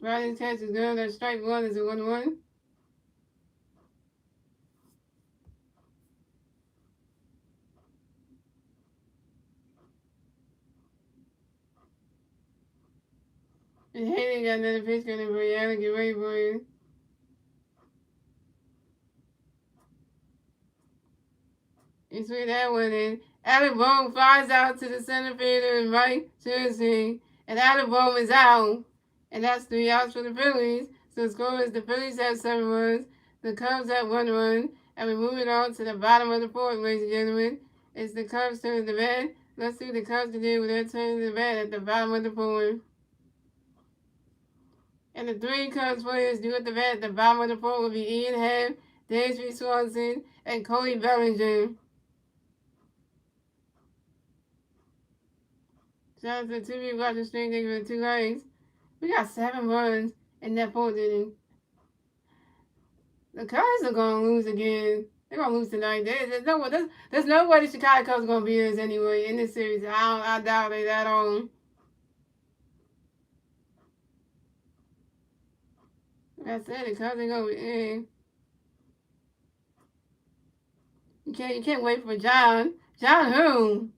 Riley's catch is good. That strike 1 is a 1-1. And Haley got another pitch coming for you. Get ready for it. You swing that one in. Alec Bohm flies out to the center field and right Jersey. And Alec Bohm is out. And that's 3 outs for the Phillies. So the score is the Phillies have 7 runs. The Cubs have 1 run. And we're moving on to the bottom of the fourth, ladies and gentlemen. It's the Cubs turn to bat. Let's see what the Cubs can do with their turn to the bat at the bottom of the fourth. And the 3 Cubs players do at the bat at the bottom of the fourth will be Ian Happ, Dansby Swanson, and Cody Bellinger. Shout out to the 2 people watching the stream. Thank you for the 2 likes. We got 7 runs in that 4th inning. The Cubs are going to lose again. They're going to lose tonight. There's no way the Chicago Cubs are going to beat us anyway in this series. I doubt it at all. Like I said, the Cubs are going to be You can't wait for John. John who?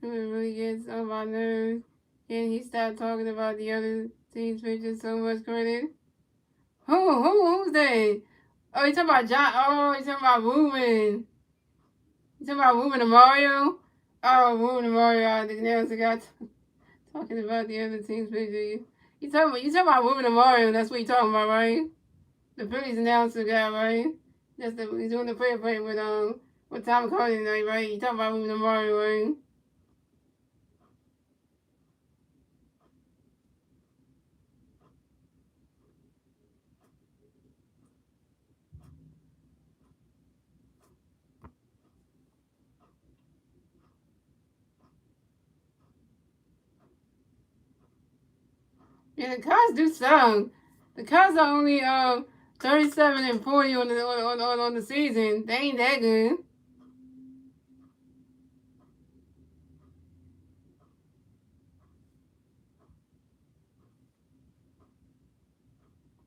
It really gets on my nerves. And he stopped talking about the other team's pitchers so much credit. Who's that? Oh, you talking about John? Oh, you talking about Ruben? You talking about Ruben and Mario? Oh, Ruben and Mario. The announcer got talking about the other team's pitchers. You talking about Ruben and Mario? That's what you talking about, right? The Phillies announcer guy, right? He's doing the play with Tom Carter tonight, right? You talking about Ruben and Mario, right? Yeah, the Cubs do some. The Cubs are only 37 and 40 on the season. They ain't that good.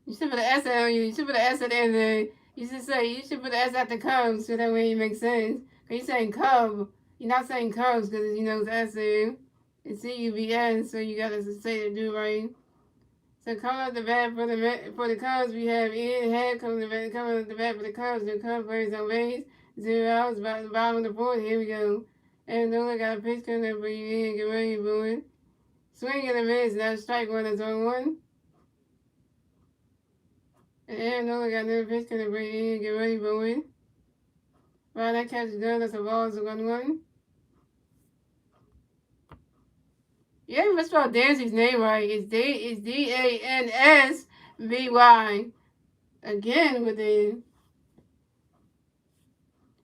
You should put an S on you. You should put an S at the end of it. You should put an S at the Cubs so that way it makes sense. Cause you're saying Cub. You're not saying Cubs because you know it's S there. It's C-U-B-S, so you gotta say the do right. So coming up the bat for the Cubs, we have Ian Head coming up the bat for the Cubs. The Cubs players on base, 0 outs, bottom of the fourth. Here we go. And Nola got a pitch coming up for you, Ian. Get ready, boy. Swing and a miss. That's strike one. That's on one. And Aaron Nola got another pitch coming up for you, Ian. Get ready, boy. Wow, that catch is done. That's a ball. It's a 1-1. You haven't spelled Danzy's name right. It's Dansby. Again with the.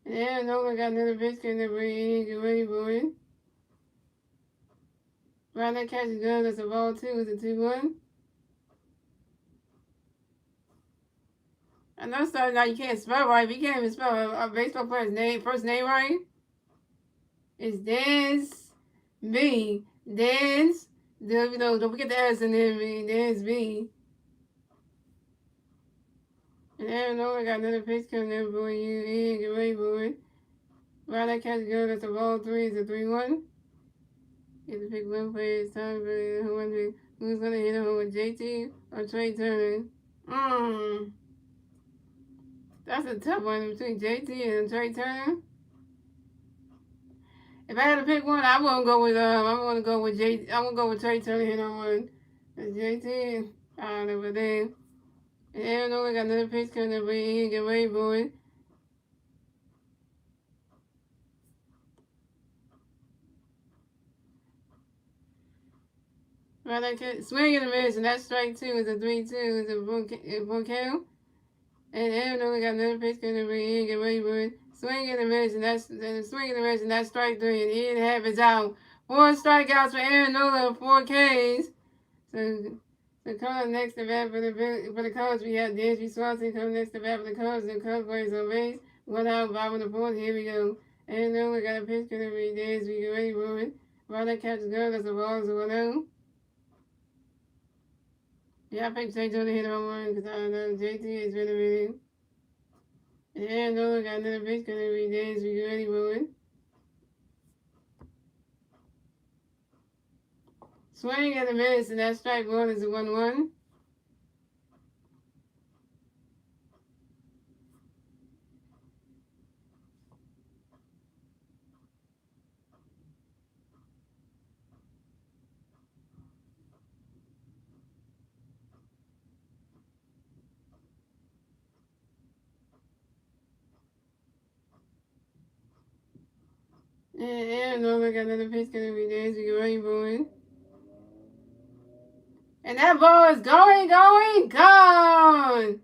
Yeah, no one got another biscuit in the brain. Get ready, boy. Right, that catch is good. That's a ball, too. It's a 2-1. I know starting out you can't spell right, but you can't even spell a baseball player's name, first name right. It's Dansby. Dance. Don't forget the S in there, Dansby. And Aaron Nolan got another pitch coming in for you. Ian, get ready, boy. Right, that catch is good. That's a ball, 3. It's a 3-1. You have to pick one player. It's time for who's going to hit a home with JT or Trey Turner. That's a tough one between JT and Trey Turner. If I had to pick one, I wouldn't go with I'm gonna go with JT. I'm gonna go with Trey Turner hit on one. JT, I don't know, but then and Aaron Nola got another pitch coming up. He get ready, boy. Right, that swing and a miss, and that's strike 2. It's a 3-2. It's a volcano. And Aaron Nola got another pitch coming up. He get ready, boy. Swing and a miss, and that's strike 3. And Ian Happ is out. 4 strikeouts for Aaron Nola, 4 Ks. So coming next to bat for the Cubs, we have Dansby Swanson coming next to bat for the Cubs. The Cubs players on base. 1 out, bottom of the fourth. Here we go. And then we got a pitch coming to Dansby. Get ready, boy. Right, that catch is good. That's a ball. It's a 1-0. Yeah, I picked Trey Turner to hit home run because I don't know. JT is been a minute. And then we got another pitch coming to Dansby. Get ready, boy. Swing and a miss, and that strike 1 is a 1-1. And Nola got another pitch coming to Dansby. Get ready, boy. And that ball is going, gone.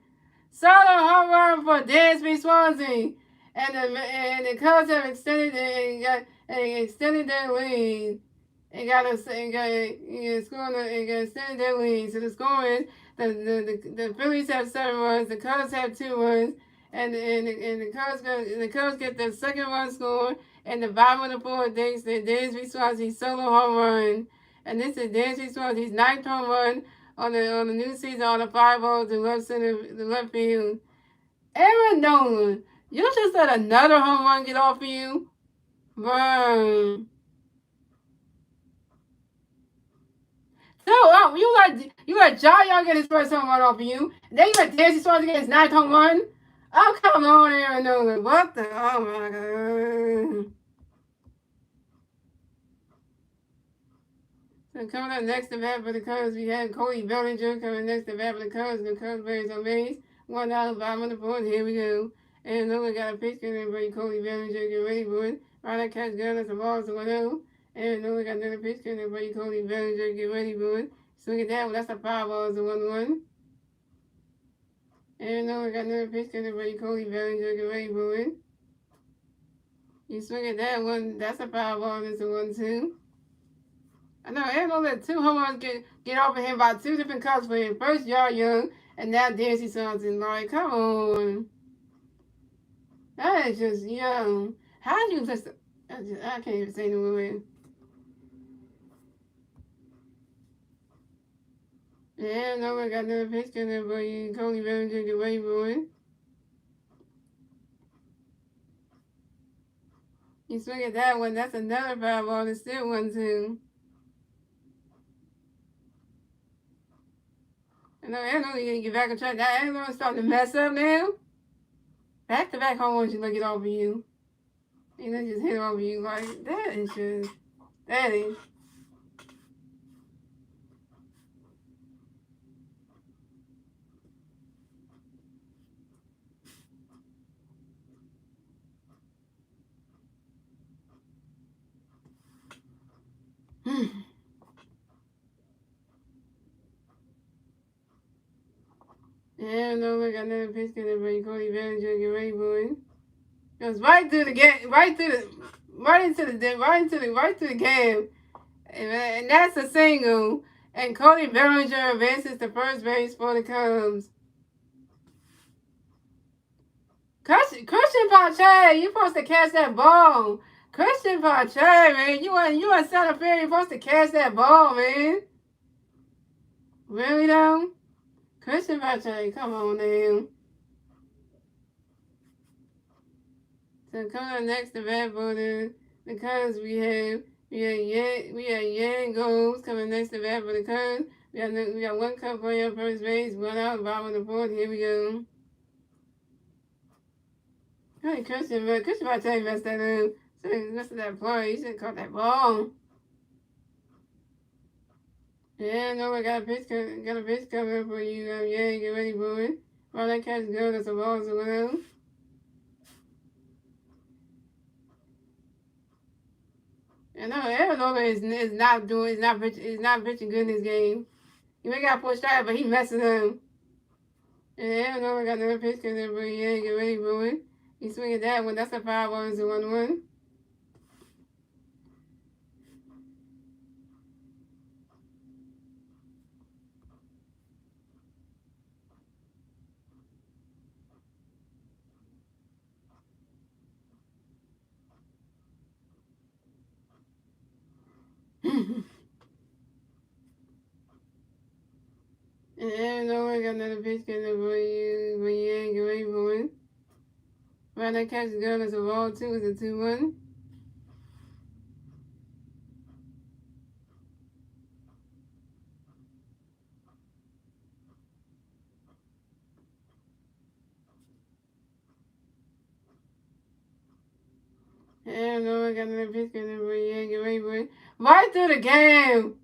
Solo home run for Dansby Swansea. And the Cubs have extended their lead. It got extended their lead. So the score is the Phillies have 7 runs, the Cubs have 2 runs, and the Cubs get the second run score, and the bottom of the fourth takes the Dansby Swansea solo home run. And this is Dansby Swansea's 9th home run on the new season on the 5-0 to left field. Aaron Nolan, you just let another home run get off of you? Burn. Oh, you let John Young get his first home run off of you. And then you let Dansby Swanson get his ninth home run. Oh, come on, Aaron Nolan. What the? Oh, my God. So coming up next to bat for the Cubs, we have Cody Bellinger coming next to bat for the Cubs. The Cubs players on base. 1 out, bottom of the fourth. Here we go. And Nolan got a pitch in there for Cody Bellinger. Get ready for it. Right, catch gun. That's a ball. So 1-0. And Nolan got another pitch in there for Cody Bellinger. Get ready for it. Swing it down. That's a foul ball. So 1-1. And Nolan got another pitch in there for Cody Bellinger. Get ready for it. You swing it that one. That's a foul ball. It's a 1-2. I know Aaron Nolan let 2 home runs get off of him by 2 different Cubs players. First Yard Young and now Dansby Swanson. Like, come on. That is just young. How do you just I can't even say no word. Yeah, Nolan got another pitch in there for you. Cody Bellinger, get ready for it. You swing at that one, that's another foul ball. It's still 1-2. I know Aaron Nolan gonna get back on track. Now Aaron Nolan's starting to mess up now. Back-to-back home runs, you look it over you. And then just hit it over you. Like, that is just, that is. Yeah, Nolan got another pitch in there for you. Cody Bellinger, get ready for it. Goes right through the game, right into the game. And that's a single. And Cody Bellinger advances to first base for the Cubs. Christian Pache, you're supposed to catch that ball. Christian Pache, man, you in center field, you're supposed to catch that ball, man. Really though? Christian Pache, come on now. So coming up next to bat for the Cubs, we have Yang Gomes coming next to bat for the Cubs. We got 1 Cub player on first base, 1 out, bottom of the fourth. Here we go. Hey, Christian Pache messed that up. Messed that play. He should have caught that ball. Yeah, no, I got a pitch coming for you. Yeah, get ready for it. While that catch goes, that's a ball, so well. And no, Aaron Nolan is not pitching good in this game. He may got pushed out, but he messing up. And Aaron Nolan got another pitch coming for you. Yeah, get ready for it. He's swinging that one. That's a 5-1, so 1-1. And Aaron Nolan got another pitch coming for you. But yeah, get ready for it. Right, that catch is good. It's a ball, too. It's a 2-1. Aaron Nolan got another pitch coming for you. Yeah, get ready for it. Right through the game.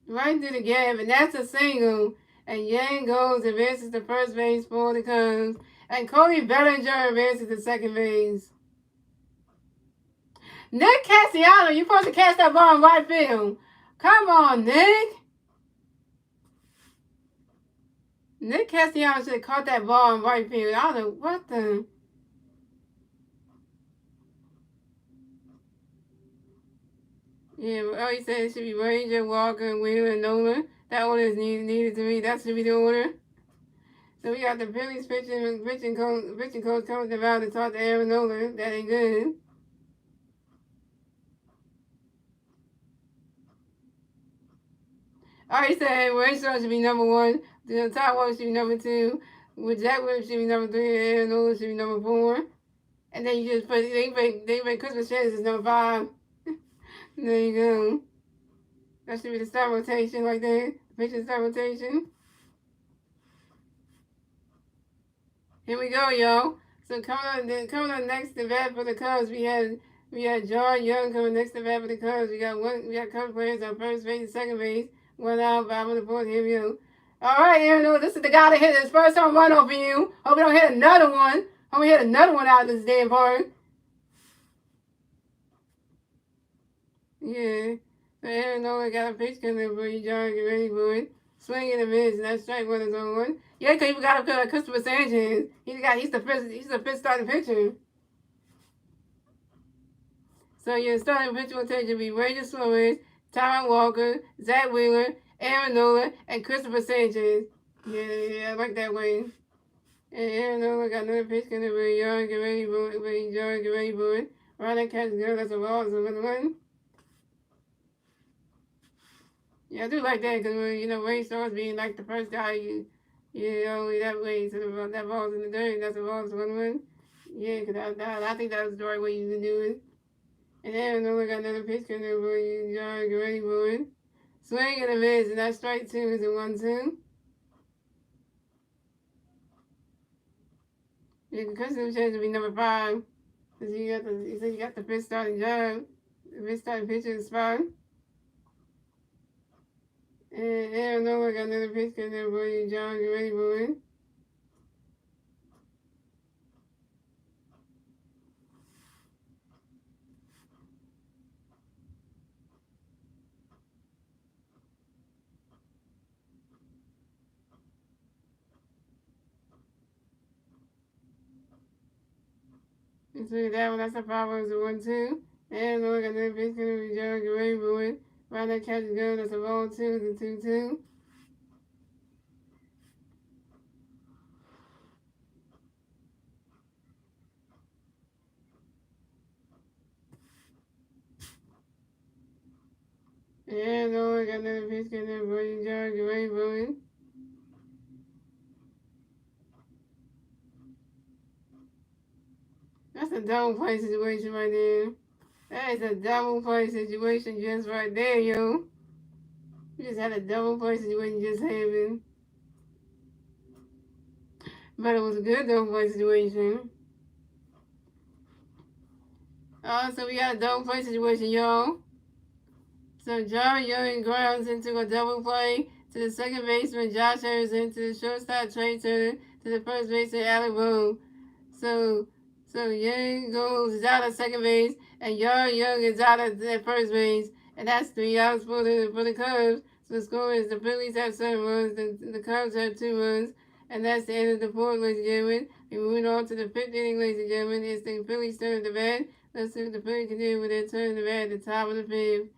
Right through the game, and that's a single. And Yang goes advances to first base for the Cubs. And Cody Bellinger advances to second base. Nick Castellanos, you're supposed to catch that ball in right field. Come on, Nick. Nick Castellanos should have caught that ball in right field. I don't know what the... Yeah, oh, he said it should be Ranger, Walker, Wheeler, and Nolan. That order is needed to me. That should be the order. So we got the Phillies pitching coach coming about to talk to Aaron Nolan. That ain't good. Oh, he said Rachel should be number 1. The top one should be number 2. With Jack Williams should be number 3. And Aaron Nolan should be number 4. And then you just put they make Christmas chances as number 5. There you go. That should be the start rotation right there. Pitcher start rotation. Here we go, y'all. So coming on next to bat for the Cubs, we had John Young coming next to bat for the Cubs. We got Cubs players on first base and second base. 1 out, bottom of the fourth. Here we go. All right, Aaron, this is the guy that hit his first home run over you. Hope we don't hit another one. Hope we hit another one out of this damn park. Yeah. So Aaron Nola got a pitch coming for you, John. Get ready for it. Swing and a miss, and that's strike one is on one. Yeah, because you got to Christopher Sanchez. He's the fifth starting pitcher. So your starting pitcher rotation will be Ray Suarez, Tyron Walker, Zach Wheeler, Aaron Nola, and Christopher Sanchez. Yeah, I like that way. And Aaron Nola got another pitch coming for you, John. Get ready for it. John, get ready for it. Right, catch girl. That's a ball. It's a 1-1. Yeah, I do like that because Ray starts being like the first guy that way. So that ball's in the dirt. That's a ball. It's 1-1. Yeah, because I think that was the right way you can do it. And then we got another pitch coming for you, John. Get ready for it. Swing and a miss, and that's strike two. Is a 1-2. Yeah, Christopher Sanchez will be number 5. Because he said you got the fifth starting job. The fifth starting pitcher is fine. And Aaron Nola got another pitch coming for you, John. Get ready for it. And so that one, that's a 5. It's a 1-2. Aaron Nola got another pitch coming for you, John. Get ready for it. Right that catch is good. That's a ball 2. It's a 2-2. Yeah, no, I got another pitch coming in for you, John. Get ready for it. That's a double play situation right there. That is a double play situation just right there, yo. You just had a double play situation just happened. But it was a good double play situation. So we got a double play situation, y'all. So John Young grounds into a double play to the second baseman Josh Harrison, to the shortstop Trey Turner, to the first baseman Alec Boone. So Young is out at second base, and Young is out at first base, and that's 3 outs for the Cubs. So the score is the Phillies have 7 runs, the Cubs have 2 runs, and that's the end of the fourth, ladies and gentlemen. We're moving on to the 5th inning, ladies and gentlemen. It's the Phillies turn to bat. Let's see what the Phillies can do with their turn to bat at the top of the 5th.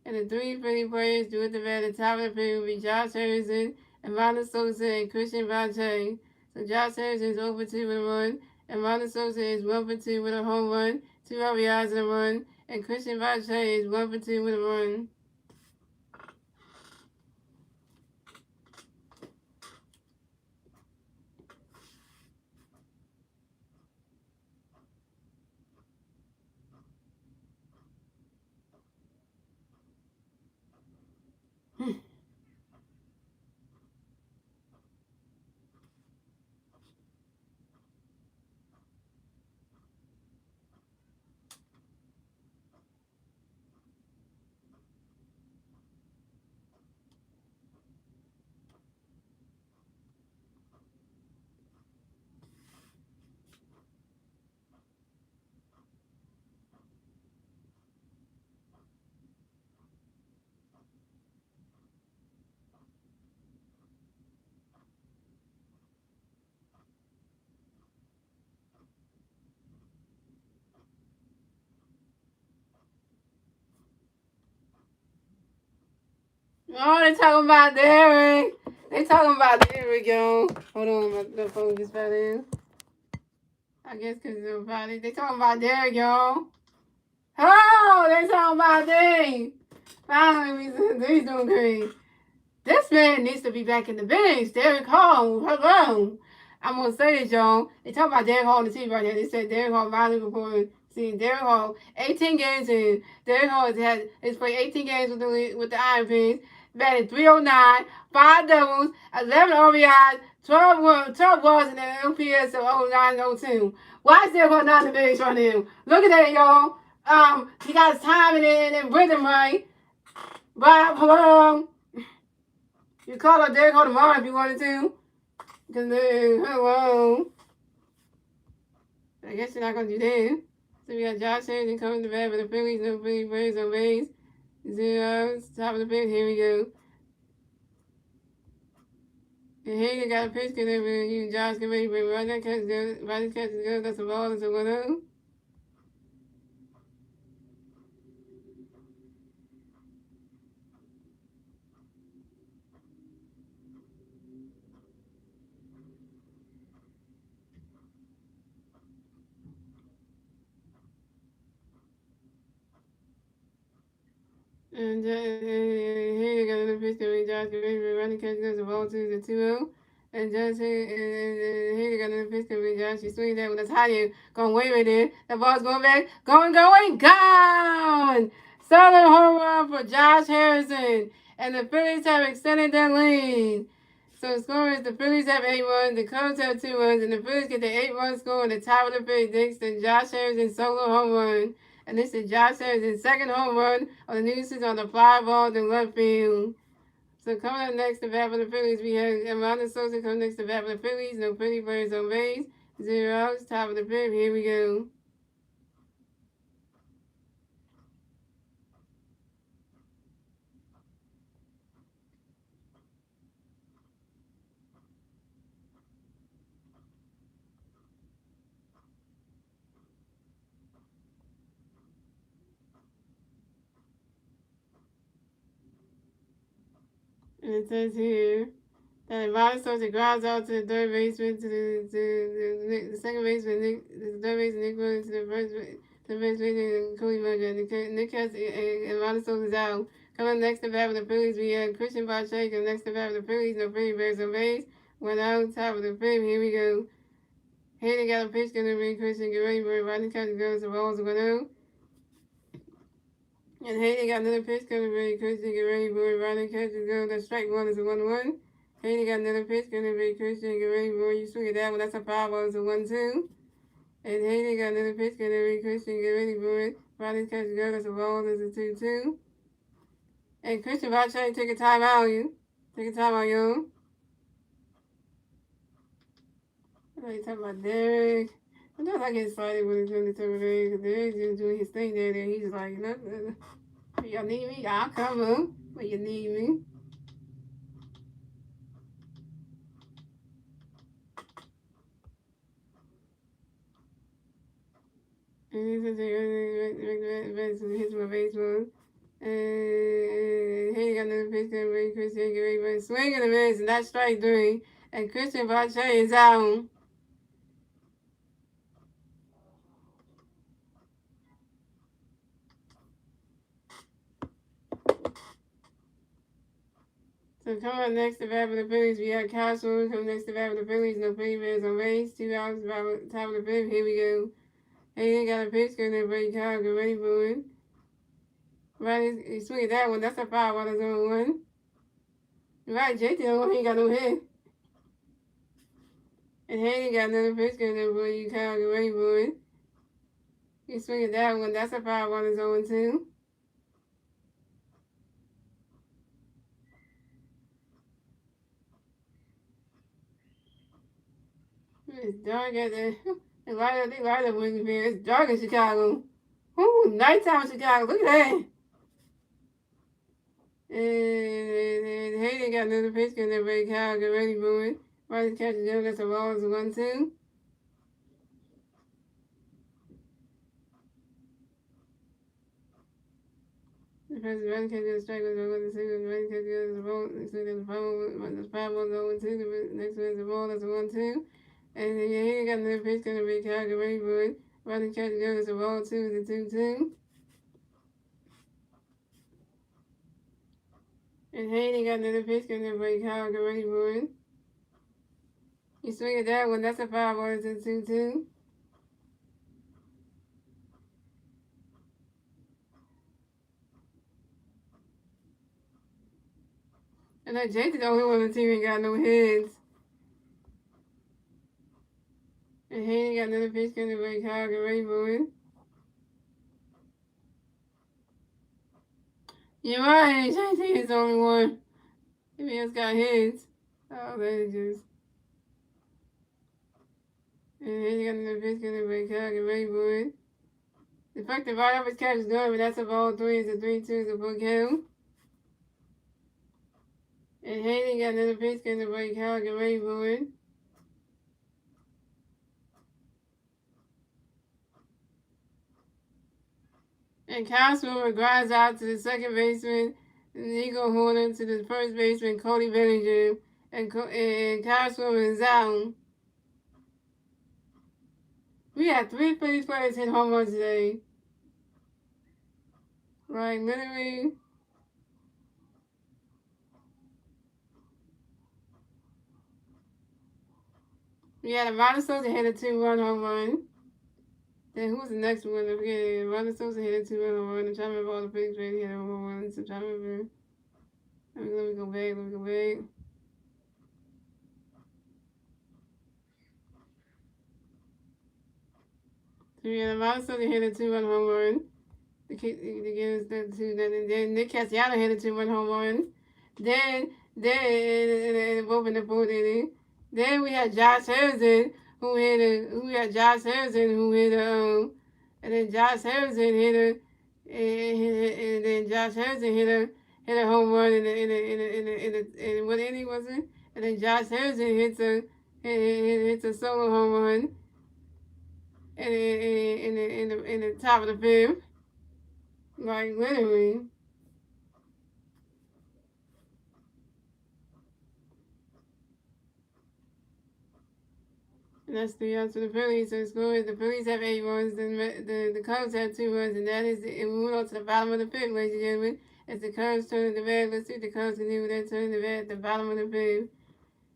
And the 3 Philly players do at the bat at the top of the 5th will be Josh Harrison, Amanda Sosa, and Christian Vache. So Josh Harrison is 0 for 2 with a run. And Amanda Sosa is 1 for 2 with a home run, 2 RBIs and a run. And Christian Vache is 1 for 2 with a run. Oh, they talking about Derek. They talking about Derek, yo. Hold on, the phone just fell in. I guess because they're about it. They talking about Derek, yo. Oh, they talking about Derek. Finally, he's doing great. This man needs to be back in the bench. Derek Hall, hello. I'm going to say this, y'all. They talk about Derek Hall on the TV right now. They said Derek Hall finally reported See, Derek Hall, 18 games in. Derek Hall has played 18 games with the Iron Pigs. Batted 309, 5 doubles, 11 RBIs, 12 balls in the MPS of 09 and 02. Why is Derek Hall not in the bigs right now? Look at that, y'all. He got his timing and rhythm right. But, hello. You call up Derek Hall tomorrow if you wanted to. Because, hello. I guess you're not going to do that. So we got Josh Harrison coming to bat for the Phillies. No Philly Braves on base. Zeros. Top of the fifth. Here we go. And here you got a pitch because you Josh get ready for right that catch goes. Right that catch goes. That's a ball. That's a 1-0. And here you got another pitch because Josh get ready for right that catch goes. The ball to the 2-0. And just here you got another pitch because Josh, you swing that one. That's how you going way right there. That ball's going back. Going, gone! Solo home run for Josh Harrison. And the Phillies have extended their lead. So the score is the Phillies have 8 runs, the Cubs have 2 runs, and the Phillies get the 8-run score on the top of the fifth. Dixon, Josh Harrison solo home run. And this is Josh Harrison's second home run of the new season on the fly ball to left field. So coming up next to bat for the Phillies, we have Amanda Sosa coming next to bat for the Phillies. No Philly players on base. 0 outs, top of the fifth. Here we go. And it says here that Amanda Sosa grounds out to the third baseman, to the second baseman, the third baseman, Nick Williams, to the first baseman, Cody Mugger. Nick has Amanda Sosa's out. Coming next to bat with the Phillies, we have Christian Pache. Coming next to bat with the Phillies, no Philly Bears on base. 1 out, top of the fifth. Here we go. Hayden got a pitch, gonna be Christian, get ready for it. Rodney catches goes, the ball's 1 out. And Hayden got another pitch coming very Christian, get ready for it. Rodney catches goes, that strike one is a 1-1. Hayden got another pitch coming very Christian, get ready for it. You swing it that one, that's a foul ball, it's a 1-2. And Hayden got another pitch coming very Christian, get ready for it. Rodney catches goes, that's a ball, that's a 2-2. And Christian Pache, take a timeout, you. Take a timeout, yo. I know you talking about Derek. I know I get excited when he's doing the Derek, because Derek's just doing his thing there. He's like, y'all need me? I'll come up when you need me. And this is his baseball. And he got another pitch coming by Christian, get ready for it. Swing and a miss, and that's strike 3. And Christian Pache is out. So coming up next to bat for the Phillies, we have Castle. Coming next to bat for the Phillies, no Philly Bears on base. 2 outs, top of the fifth. Here we go. Hayden got a pitch going to break Kyle, get ready for it. Right, he swing at that one. That's a foul ball, that's on 1. Right, JT, he ain't got no hit. And Hayden got another pitch going to break Kyle, get ready for it. He swing at that one. That's a foul ball, that's on 2. It's dark at the they light up Wrigley Field. It's dark in Chicago. Ooh, nighttime in Chicago. Look at that. And Hayden got another pitch because they're ready. Kyle, get ready for it. Right, catches Joe. That's a ball. It's a 1-2. The first running catch the strike was a 1-2. The running catch the ball. The 5 balls 0-2. The next one is the ball. That's a 1-2. And then Hayden got another pitch because they're ready. Kyle, get ready for it. Running catch Joe. That's a ball 2. It's a 2-2. And Hayden got another pitch because they're ready. Kyle, get ready for it. You swing at that one, that's a 5 ball, it's a 2-2. And then Jason's the only one on the team ain't got no hits. And Hayden got another pitch coming to break hard and ready for it. You're right, Jason is the only one. Everybody else got hits. Oh, they just. And Hayden got another pitch coming to break hard and ready for it. The fact that right off his catch is good, but that's a ball 3. It's a 3-2. It's a full count. And Hayden got another pitch coming to break hard and ready for it. And Kyle Swimmer grinds out to the second baseman, Nico Horner to the first baseman, Cody Bellinger, and Kyle Swimmer is out. We had 3 Phillies players hit home runs today. Right, literally. We had a Ronald Sosa hit a 2-run home run. Then who was the next one? I'm forgetting. Ronald Sosa hit a 2-run home run. I'm trying to remember all the Phillies players hit home runs. I'm trying to remember. Let me go back. So we had a Ronald Sosa hit a 2-run home run. To give us the 2. Then Nick Castellanos hit a 2-run home run. Then both in the 4th inning. Then we had Josh Harrison who hit a and then Josh Harrison hit a home run in what inning was it? And then Josh Harrison hits a solo home run in the top of the 5th. Like literally. And that's 3 outs for the Phillies. So the Phillies have 8 runs, the Cubs have 2 runs, and that is it. We move on to the bottom of the 5th, ladies and gentlemen. As the Cubs turn the bat, let's see if the Cubs can do that turn the bat at the bottom of the 5th.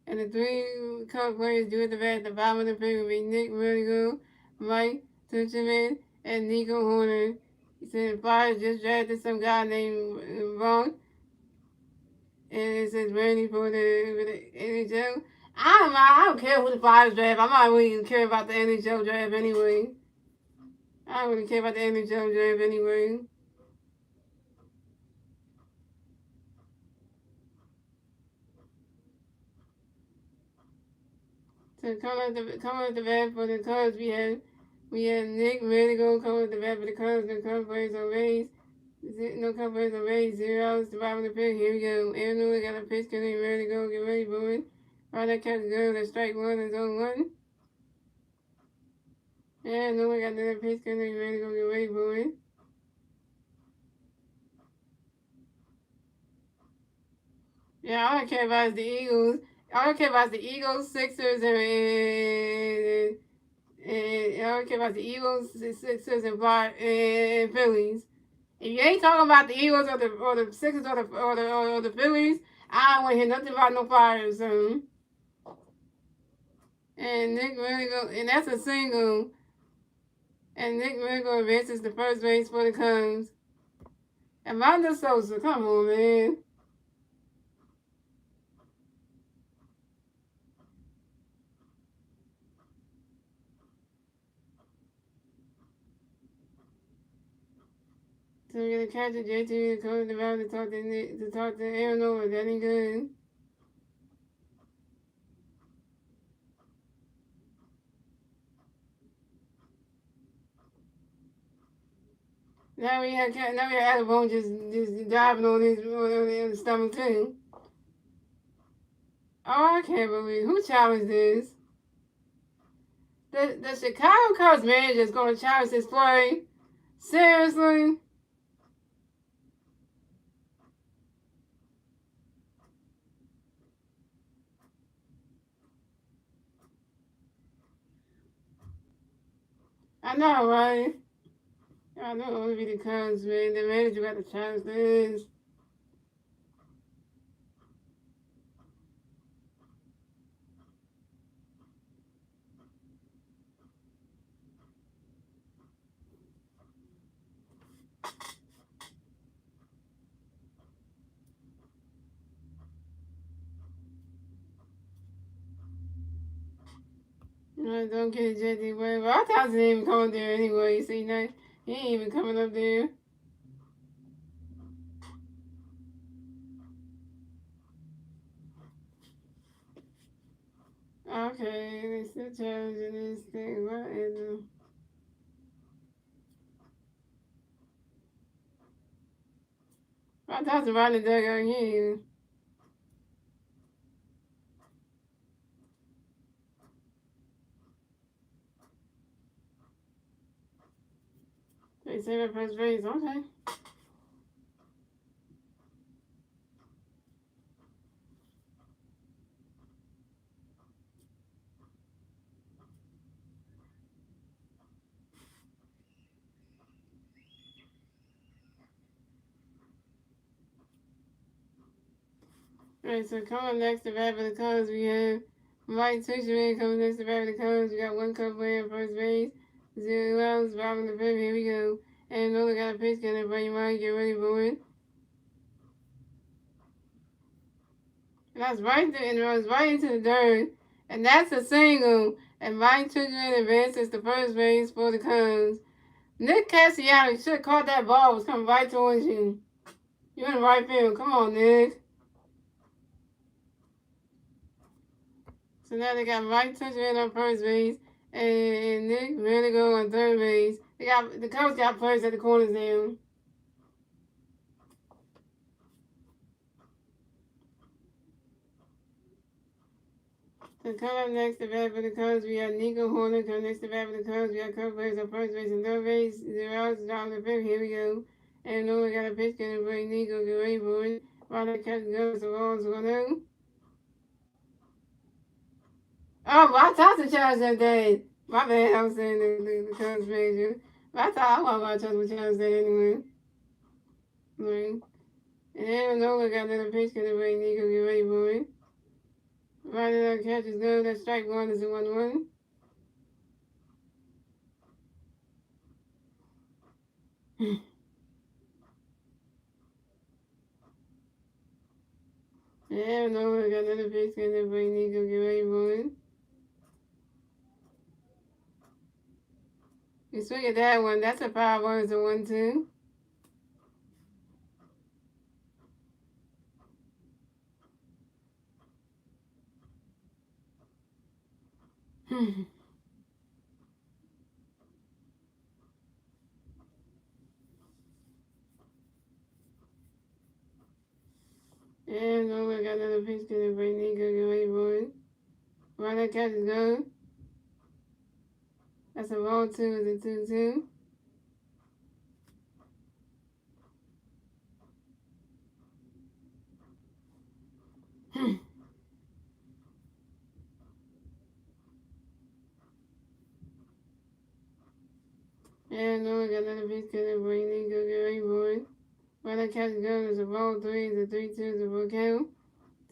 And the 3 Cubs players do at the bat at the bottom of the 5th will be Nick Vertigo, Mike Tuchman, and Nico Horner. He said the Flyers just drafted some guy named Vaughn. And it says ready for the NHL. I don't care who the Flyers draft. I'm not really even care about the NHL draft anyway. I don't really care about the NHL draft anyway. So coming at the bat for the Cubs, we had Nick Vertigo coming at the bat for the Cubs. The Cubs players are raised. No Cubs players are raised. 0 outs to bottom of the 5th. Here we go. Aaron Nola got a pitch. Getting ready to go. Get ready for it. Right, that catch good. That's strike 1 is 0-1. Yeah, no one got another pitch because they ready to go get ready for it. Yeah, all I care about is the Eagles. All I care about is the Eagles, Sixers, and all I care about the Eagles, Sixers, and Phillies. If you ain't talking about the Eagles or the Sixers or the Phillies, I don't want to hear nothing about no Flyers. And Nick really go, and that's a single. And Nick Ringo advances to first base for the Cubs. And Mondo Sosa, come on, man. So we're gonna catch a JT to come to the mound to talk to Aaron Nola. That ain't good. Now we have Adabone just diving on his stomach too. Oh, I can't believe who challenged this. The Chicago Cubs manager is gonna challenge this play. Seriously? I know, right? I know it would be the Cubs, man. The manager got to challenge this. Don't get JD whatever. I thought he didn't even come up there anyway. See, now he ain't even coming up there. Okay, they still challenging this thing. What is it? I thought about it that on here. They say that first base. Okay. Alright, so coming next to bat for the Cubs, we have Mike Tushman coming next to bat for the Cubs. We got one Cub player at first base, 0 outs, bottom of the fifth. Here we go. And Nola got a pitch, can everybody mind get ready for it? And that's right there, and it runs right into the dirt. And that's a single. And Mike Tushman advances to first base for the Cubs. Nick Cassiano should have caught that ball. It was coming right towards you. You're in the right field. Come on, Nick. So now they got Mike Tushman on first base and Nick Vertigo on third base. The Cubs got players at the corners now. So coming up next to bat for the Cubs, we got Nico Horner. Coming next to bat for the Cubs, we got Cubs players on first base and third base. 0 outs, down the fifth. Here we go. And Nola got a pitch, gonna bring Nico, get ready for it. While the catch goes, so all's 1-0. Oh, I talked to Charles that day. My bad, I was saying the Cubs major. But I thought I wasn't going to talk with Charles that anyway. Right. And then Nola got another pitch, gonna bring Nico, get ready for it. Right now, catch is good. That strike one is a 1-1. Yeah, Nola got another pitch, gonna bring Nico, get ready for it. You swing at that one. That's a 5-1. It's a 1-2. And Nola got another pitch, gonna bring Nico, get ready for it. Right now, catch is good. That's a ball 2. It's a 2-2. And Nola got another pitch, gonna bring Nico, get ready for it. Right now, catch is good. It's a ball 3. It's a 3-2. It's a full count.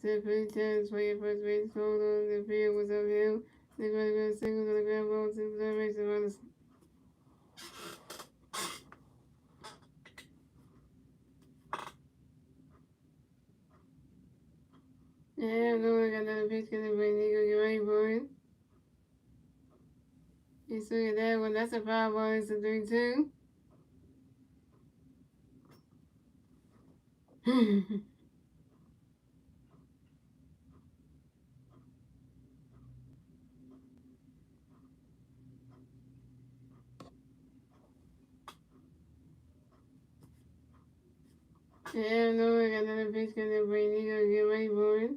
Tiffany Chance play at first base, hold on, the field was uphill. Nick Ready got singles on the ground ball, 2 third base, and runners. Yeah, no one got another pitch, gonna bring Nico, get ready for it. You swing at that one, that's a 5-1, it's a 3-2. Yeah, no one got another pitch, gonna bring Nico, get ready for it.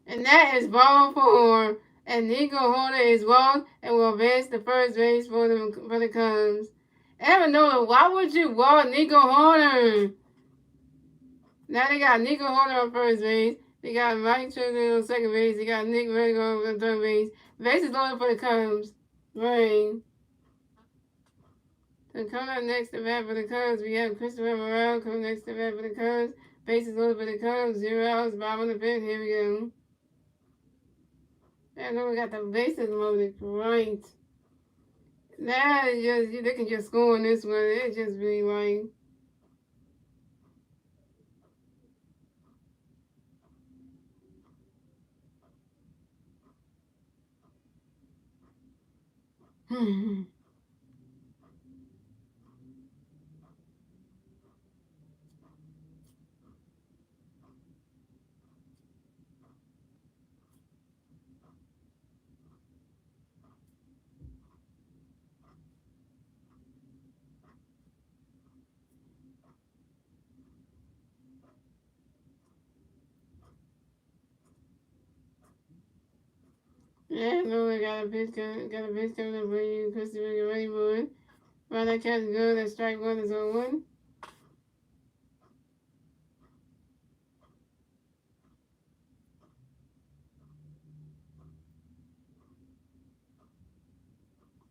And that is ball 4. And Nico Horner is walked and will advance to first base for the Cubs. Evan Nolan, why would you walk Nico Horner? Now they got Nico Horner on first base. They got Mike Trilling on second base. They got Nick Vertigo on third base. Bases loaded for the Cubs. Rain. So coming up next to bat for the Cubs, we have Christopher Morel coming next to bat for the Cubs. Bases loaded for the Cubs. 0 outs, bottom of the fifth. Here we go. And then we got the bases loaded. Right. Now they can just score on this one. It just be like. Yeah, Lord, got a bitch coming up for you, Christopher, get ready for it. While that catch is good, that strike one is on one.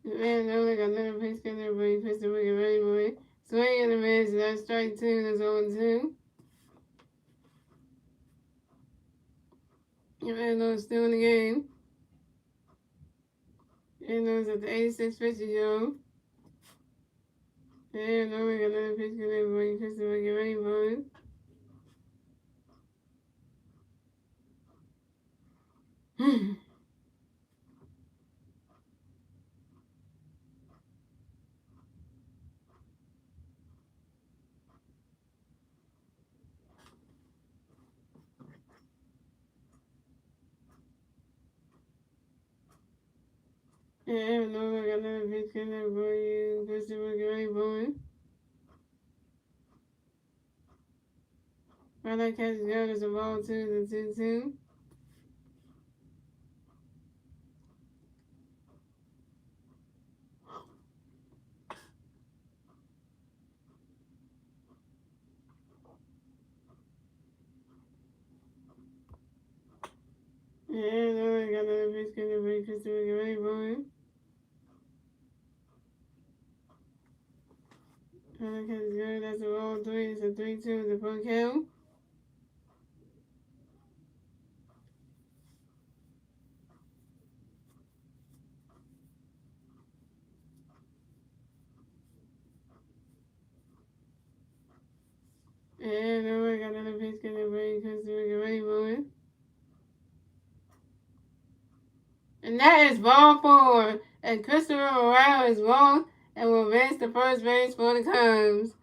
Man, Lord, got another pitch coming up for you, Christopher, get ready for it. Swing and a miss, that strike two, that's on two. Man, Lord, still in the game. And Lord's at the 86 pitches, y'all. And Lord, got another pitch coming up for you, Christopher, get ready for it. And Lord, got another pitch coming up for you, Christopher, get ready for it. While that catch is good, it's a ball two, the 2-2. And Lord, got another pitch coming up for you, Christopher, get ready for it. While that catch is good, that's a ball three, it's a 3-2, the full count. And Lord, got another pitch coming up for you, Christopher, get ready for it. And that is ball four. And Christopher Morale is walked and will advance to first base for the Cubs.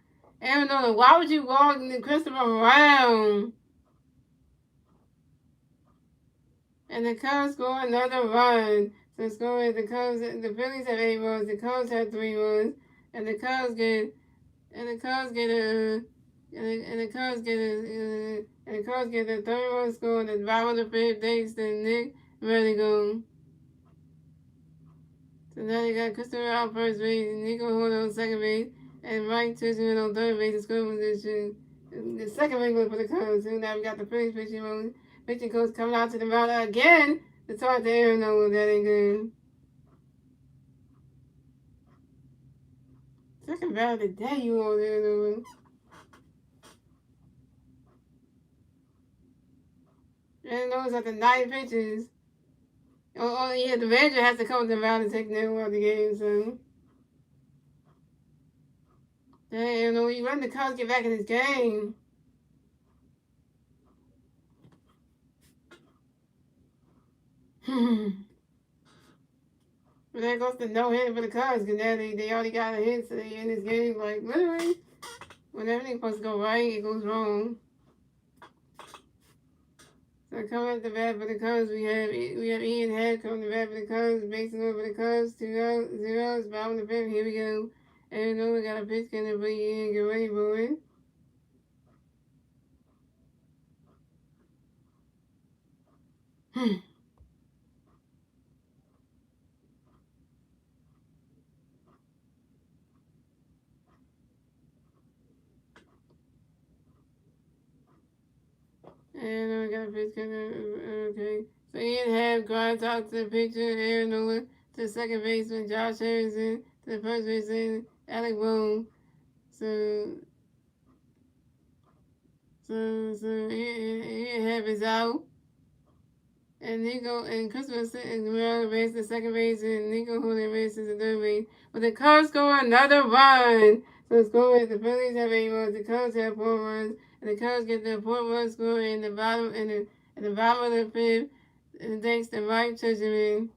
Arizona, why would you walk Christopher Morale? And the Cubs score another run. So score the Cubs, the Phillies have 8 runs, the Cubs have 3 runs, and the Cubs get a third run score in the bottom of the fifth thanks to Nick Redigo. So now they got Christopher out first base, Nico Hold on second base, and Mike Tisman on third base in scoring position. The second regular for the Cubs. So now we got the Phillies pitching coach coming out to the mound again to talk to Aaron Nolan. That ain't good. Second battle of the day, you on there, Nolan. Aaron Nolan's at the 9 pitches. Oh, yeah, the manager has to come to the mound and take them out the game, so. Hey, you run the Cubs get back in this game. But there goes the no-hit for the Cubs, because now they already got a hit, so they in this game, like, literally, when everything's supposed to go right, it goes wrong. So coming at the bat for the Cubs, we have Ian Head coming to bat for the Cubs, basing over the Cubs, 2-0, bottom of the fifth, here we go. And we got a pitch coming for Ian, get ready for it. And we got a pitch coming, okay. So Ian Head grinds out to the pitcher, Aaron Nola, to second baseman, Josh Harrison, to the first baseman, Alec Boone. So Ian Head is out. And Nico and Christmas and Guerrero race the second base, and Nico Julio races the third base. But the Cubs score another run. So score the Phillies have 8 runs, the Cubs have 4 runs, and the Cubs get their 4th run score in the bottom of the fifth. And thanks to Mike Tisman.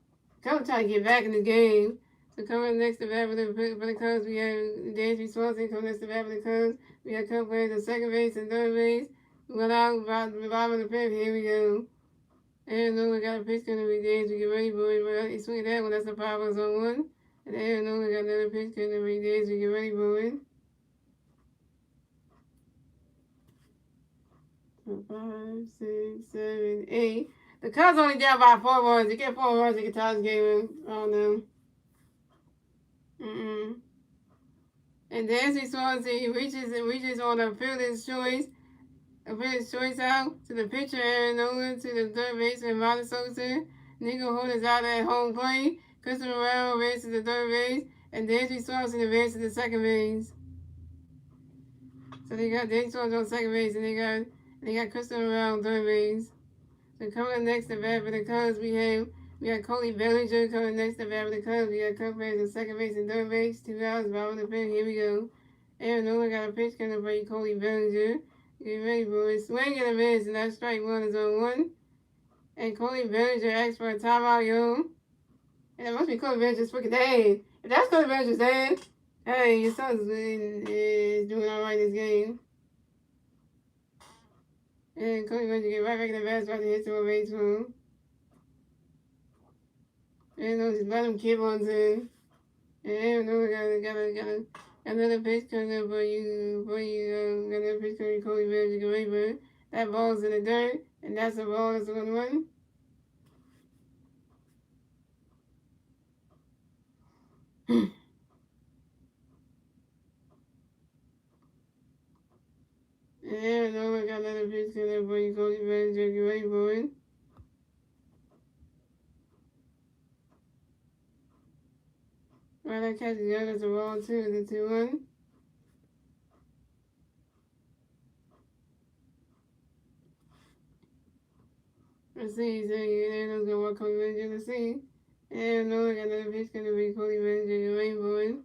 Cubs trying to get back in the game. So coming next to bat for the Cubs, we have Dansby Swanson. Coming next to bat for the Cubs, we have Cubs players at second base and third base. We went out, bottom of the fifth. Here we go. Aaron Nola got a pitch coming to be Dansby. Get ready, boy. Well, he swing that one. That's a power on one. And Aaron Nola got another pitch coming to be Dansby. Get ready, boy. So 5, 6, 7, 8. The Cubs only down by 4 runs. You get 4 runs, you can tie this game. Oh no. And Dansby Swanson reaches on a fielder's choice. A fielder's choice out to the pitcher Aaron Nola to the third baseman Masteryhi. Nico Holt is out at home plate. Christopher Morel races the third base. And Dansby Swanson advances to second base. So they got Dansby Swanson on second base and they got Christopher Morel on third base. So coming next to bat for the Cubs, we got Cody Bellinger coming next to bat for the Cubs. We got Cubs players in second base and third base. 2 outs, bottom of the fifth. Here we go. Aaron Nola got a pitch coming for you, Cody Bellinger. Get ready, boys. Swing and a miss, and that strike one is on one. And Cody Bellinger asks for a timeout, yo. And it must be Cody Bellinger's freaking dad. If that's Cody Bellinger's dad, hey, your son's is doing all right this game. And Cody Bellinger get right back in the basket after hits to a base for him. And just let him keep on in. And got another pitch coming up for you, got another pitch coming for Cody Bellinger. That ball's in the dirt, and that's a ball that's going to run. And I got another pitch coming up for you, Cody Bellinger. Get ready for it. Right, that catches the other, that's a ball too, the 2-1. Let's see, so Aaron's gonna walk Cody Bellinger. Let's see. And I got another pitch gonna be Cody Bellinger. Get ready for it.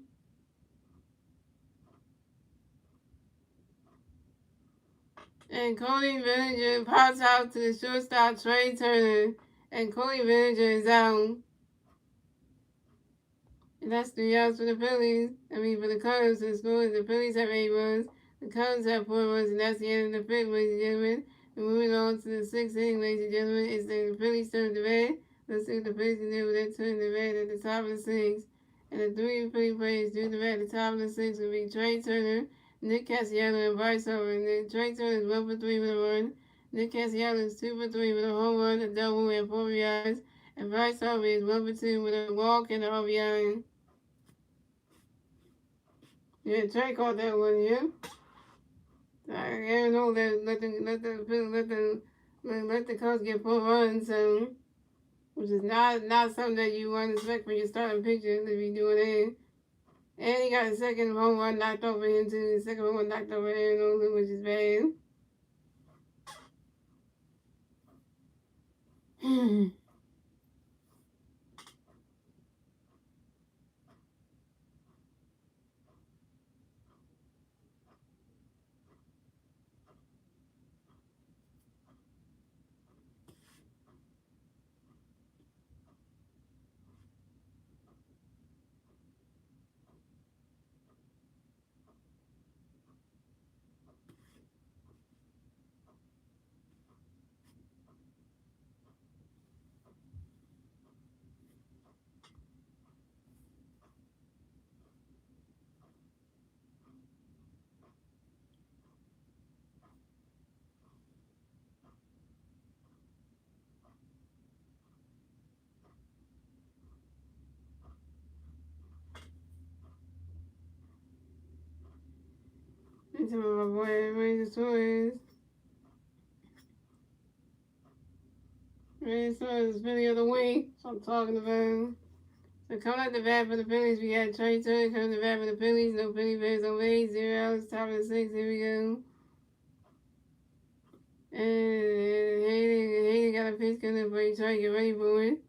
And Cody Bellinger pops out to the shortstop Trey Turner. And Cody Bellinger is out. And that's 3 outs for the Phillies. For the Cubs. The score is the Phillies have 8 runs. The Cubs have 4 runs. And that's the end of the fifth, ladies and gentlemen. And moving on to the 6th inning, ladies and gentlemen. It's the Phillies turn to bat. Let's see what the Phillies can do with their turn to bat at the top of the 6th. And the 3 Philly players do the bat at the top of the 6th will be Trey Turner, Nick Castellanos, and Bryce Harper. And Trey Turner is 1 for 3 with a run. Nick Castellanos is 2 for 3 with a home run, a double, and 4 RBIs. And Bryce Harper is 1 for 2 with a walk and an RBI. Yeah, Trey caught that one, yeah. I don't know that let the Cubs get 4 runs, which is not something that you want to expect for your starting pitcher to be doing that. And he got a second home run knocked over him too. The second home run knocked over Aaron Nola, which is bad. And some of my boy Razor Torres. Razor Torres is Philly of the week. That's what I'm talking about. So coming out the bat for the Phillies, we got Trey Turner coming to bat for the Phillies. No Philly Bears on base. 0 outs, top of the 6th. Here we go. And Hayden got a pitch coming for you. Trey, get ready for it.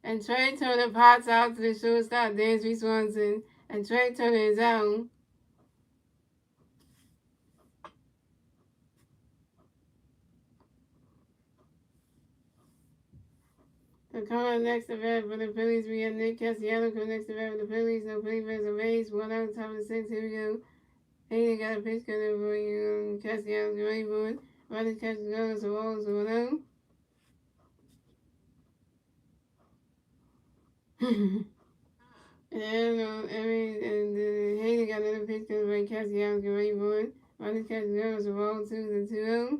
And Trey Turner pops out to the shortstop, Dansby Swanson. And Trey Turner is out. So coming next to bat for the Phillies, we have Nick Castellanos coming next to bat for the Phillies. No Phillies fans are raised. 1 out, top of the 6. Here we go. Hayden got a pitch coming for you. Castellanos, get ready for it. Riley catches the gun, so all is 1 out. And Hayden got another pitch coming for Castellanos, get ready for it. Riley catches the gun, so all 2 and 2 out.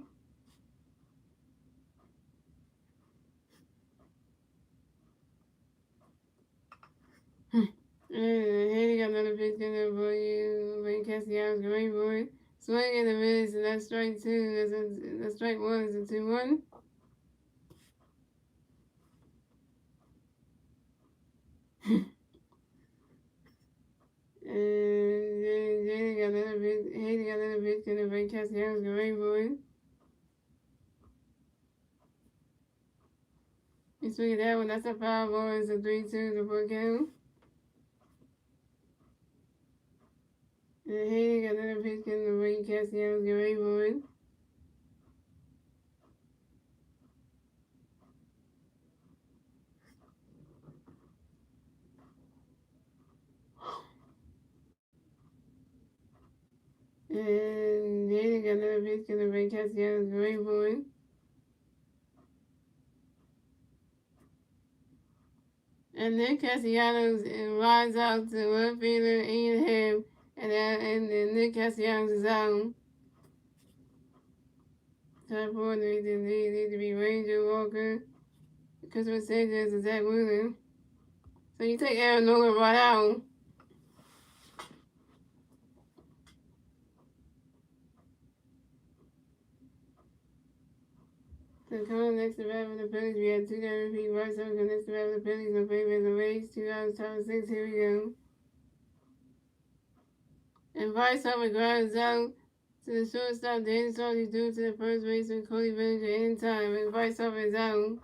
And Haley got another pitch coming for you. Ray Castellanos, get ready for it. Swing and a miss, and that's strike 2. That's strike 1. It's a 2-1. And Haley got another pitch coming for Ray Castellanos, get ready for it. You swing that one. That's a foul ball. It's a 3-2 to 4 count. And Haley got another pitch coming for Ray Castellanos, get ready for it. And Haley got another pitch coming for Ray Castellanos, get ready for it. And then Castellanos rides out to left fielder, 8.5, and then Nick Castellanos is out. Time for need to be Ranger Walker, Christopher Sanchez, and Zach Wheeler. So you take Aaron Nola right out. So coming next to bat for the Phillies, we had 2 guys repeat right. So coming next to bat for the Phillies, no favors and raise, 2 outs, top of 6. Here we go. And Bryce Harper grounds out to the shortstop, Danny Salty due to the first baseman, Cody Bellinger, in time, and Bryce Harper is out.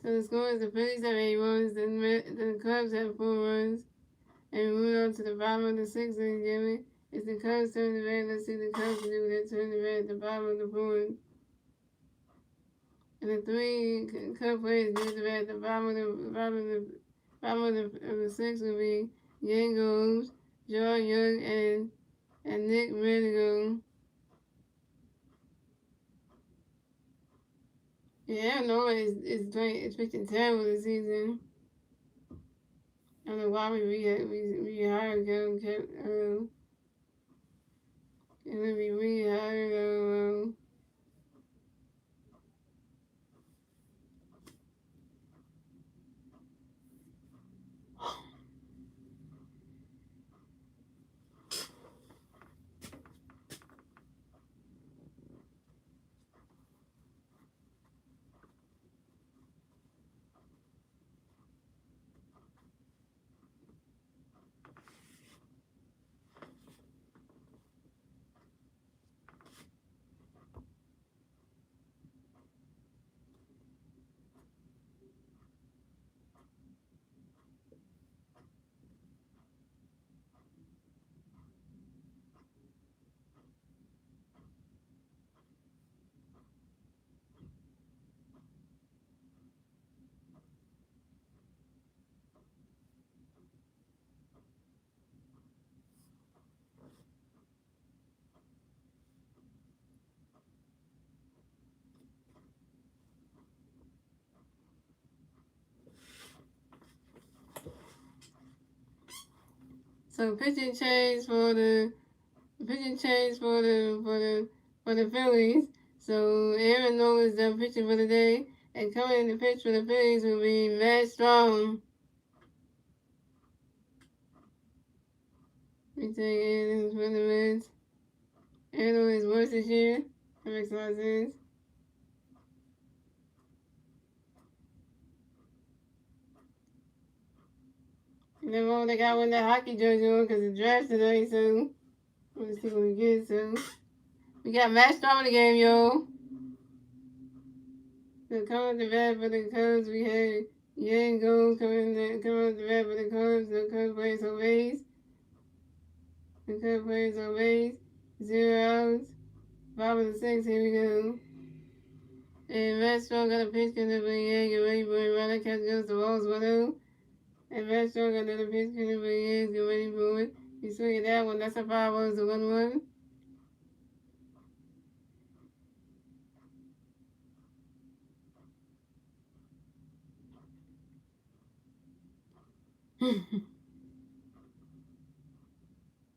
So the score is the Phillies have 8 runs, the Cubs have 4 runs, and we move on to the bottom of the 6th inning, Jimmy. It's the Cubs turn the red. Let's see the Cubs do that turn the red at the bottom of the board. And the 3 Cub players do the red at the bottom of the 6th will be Yan Gomes, Joe Young, and Nick Medigo. Yeah, I know it's pitching terrible this season. I don't know why we rehired him. And then we rehired So pitching change for the Phillies. So Aaron Nola is done pitching for the day, and coming in to pitch for the Phillies will be Matt Strong. We take Aaron for the Mets. Aaron Nola is worse this year. That makes a lot of sense. And then they got one that hockey jersey on because the draft today, so we'll see what we get. So we got Matt Strong in the game, yo. So coming to bat for the Cubs, we had Yan Gomes coming to bat for the Cubs. The Cubs players on base. 0 outs. 5 of the 6, here we go. And Masteryhi got a pitch in the Yang, get ready for it. Runner catch goes to Walls 1-0. And Masteryhi got another pitch in the Yang, get ready for it. You swing at that one, that's a 5-1 to 1-1.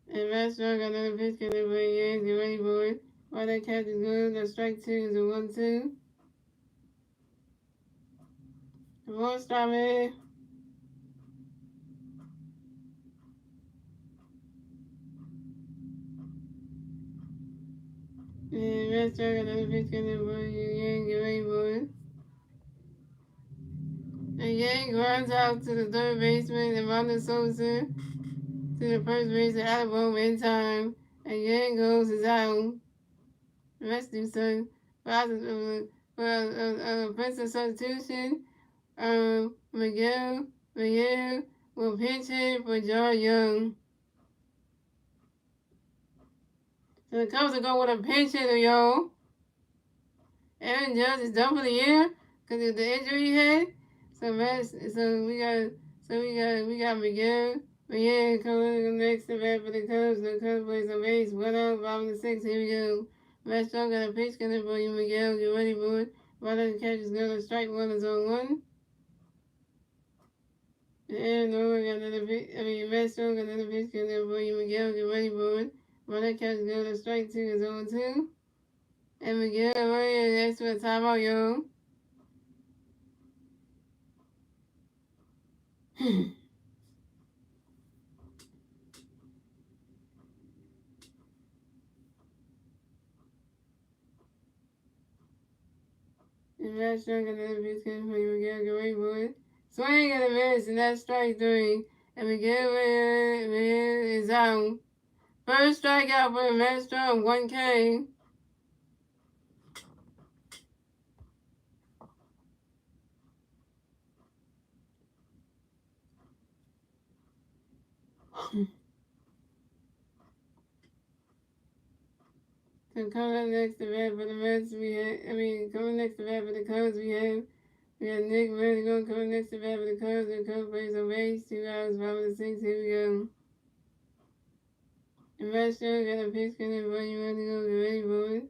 And Masteryhi got another pitch in the Yang, get ready for it. Runner catch is good, the strike 2 is a 1-2. The ball stop, man. And Masteryhi got another pitch in the Yang, get ready for it. And Yang runs out to the third baseman and Ronda Sosa to the first base out of home in time. And Yang goes his out. Let's do some for offensive substitution. Miguel will pinch hit for John Young. So the Cubs are going with a pinch hitter, y'all. Aaron Judge is done for the year because of the injury he had. We got Miguel. Miguel coming next to bat for the Cubs. The Cubs plays a base 1-0, bottom of the 6th. Here we go. Masteryhi got a pitch coming for you, Miguel. Get ready for it. Runner catch is going to strike one is on one. And Masteryhi got another pitch coming for you, Miguel. Get ready for it. Runner catch is going to strike two is on two. And Miguel ready next to a timeout, yo. And Masteryhi got another pitch coming for you, Miguel. Get ready for it. Swing and a miss, and that's strike three. And Miguel is out. First strikeout for Masteryhi, 1K. So coming next to bat for the Mets, coming next to bat for the Cubs, we have Nick Vertigo coming next to bat for the Cubs. The Cubs plays on base, 2 hours, 5 of the 6. Here we go. And Masteryhi got a pitch coming for you, Vertigo. Get ready for it.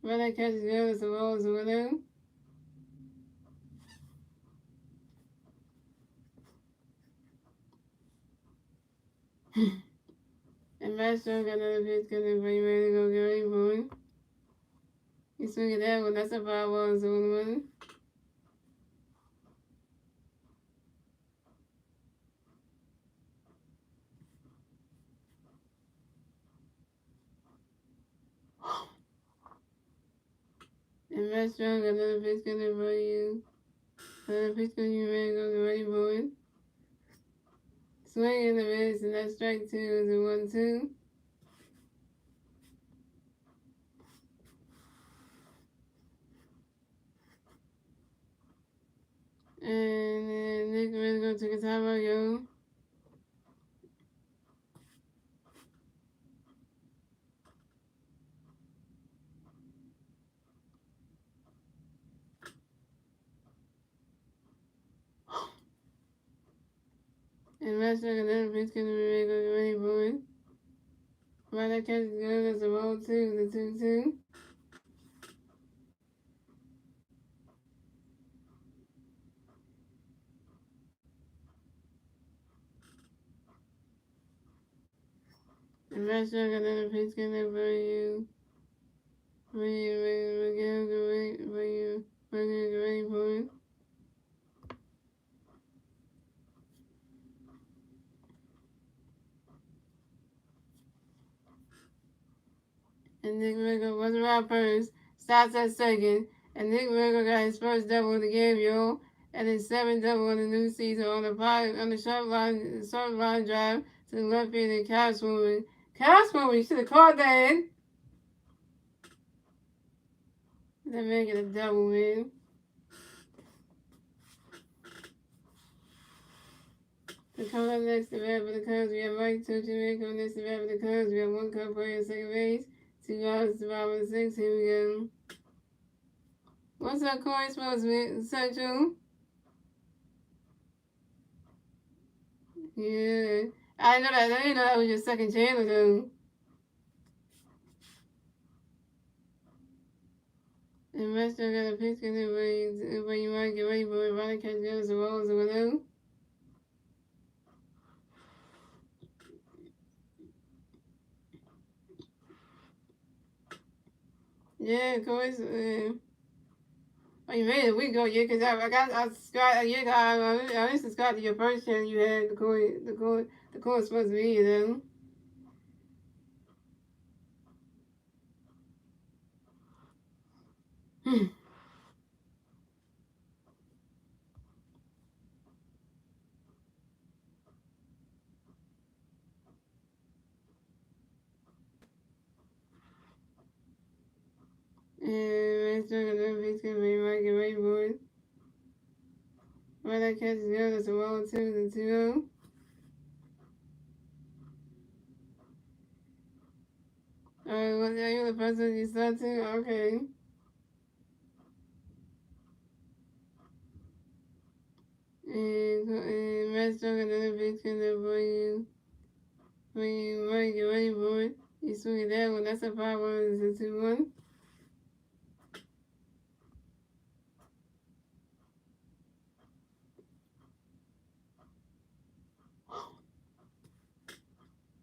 Runner catches good, it's a ball, it's a 1-0. And Masteryhi got another pitch coming for you, Vertigo. Get ready for it. You swing at that one, that's a 5-1, it's a 1-1. And Masteryhi got another pitch coming for you. Another pitch coming you, Vertigo. Get ready for it. Swing and a miss, and that strike two is a 1-2. And then Nick Vertigo took a timeout, yo. And Masteryhi got another pitch coming to Vertigo. Get ready for it. Runner catches good, that's a ball two, the 2-2. And Masteryhi got another pitch coming for you. Miguel, get ready for you. Vertigo, get ready for it. And Nick Vertigo was around first, stops at second, and Nick Vertigo got his first double of the game, yo, and his 7th double of the new season on the short line drive to the left field and Cow Swimming. Cow Swimming, you should have called that in. That man get a double, man. So coming up next to bat for the Cubs, we have Mike Tucci coming next to bat for the Cubs. We have one Cub player at second base. 2 hours to 5 and 6. Here we go. What's up, Corey? Supposed to be Central? Yeah. I know that. I didn't know that was your second channel, though. And Master got a picture of it when you want to get ready for it. Rather catch girls and rolls or whatever. Yeah, Corey's. Oh, you made it a week ago, yeah, because I subscribed, yeah, I didn't subscribe to your first channel you had, the core supposed to be, you know. And Master got another picture of you might get ready for it. When I catch the girl, that's a roll 2 and 2 Alright, what are you the person you start to? Okay. And Master got another picture for you. When you might get ready for it. You swing it that one, that's a 5-1, it's a 2-1.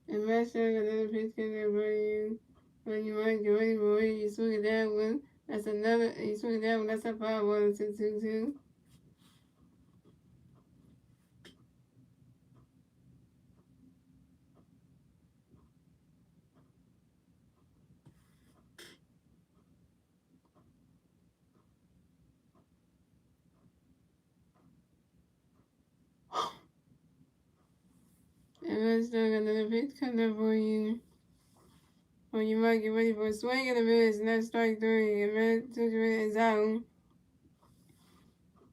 And Master got another picture for you. When you might get ready for it, you swing it that one. That's another, you swing it that one, that's a 5-1, it's a 2-2. And Master got another picture for you. When you might get ready for a swing and a miss, and that's strike 3, and Master is out.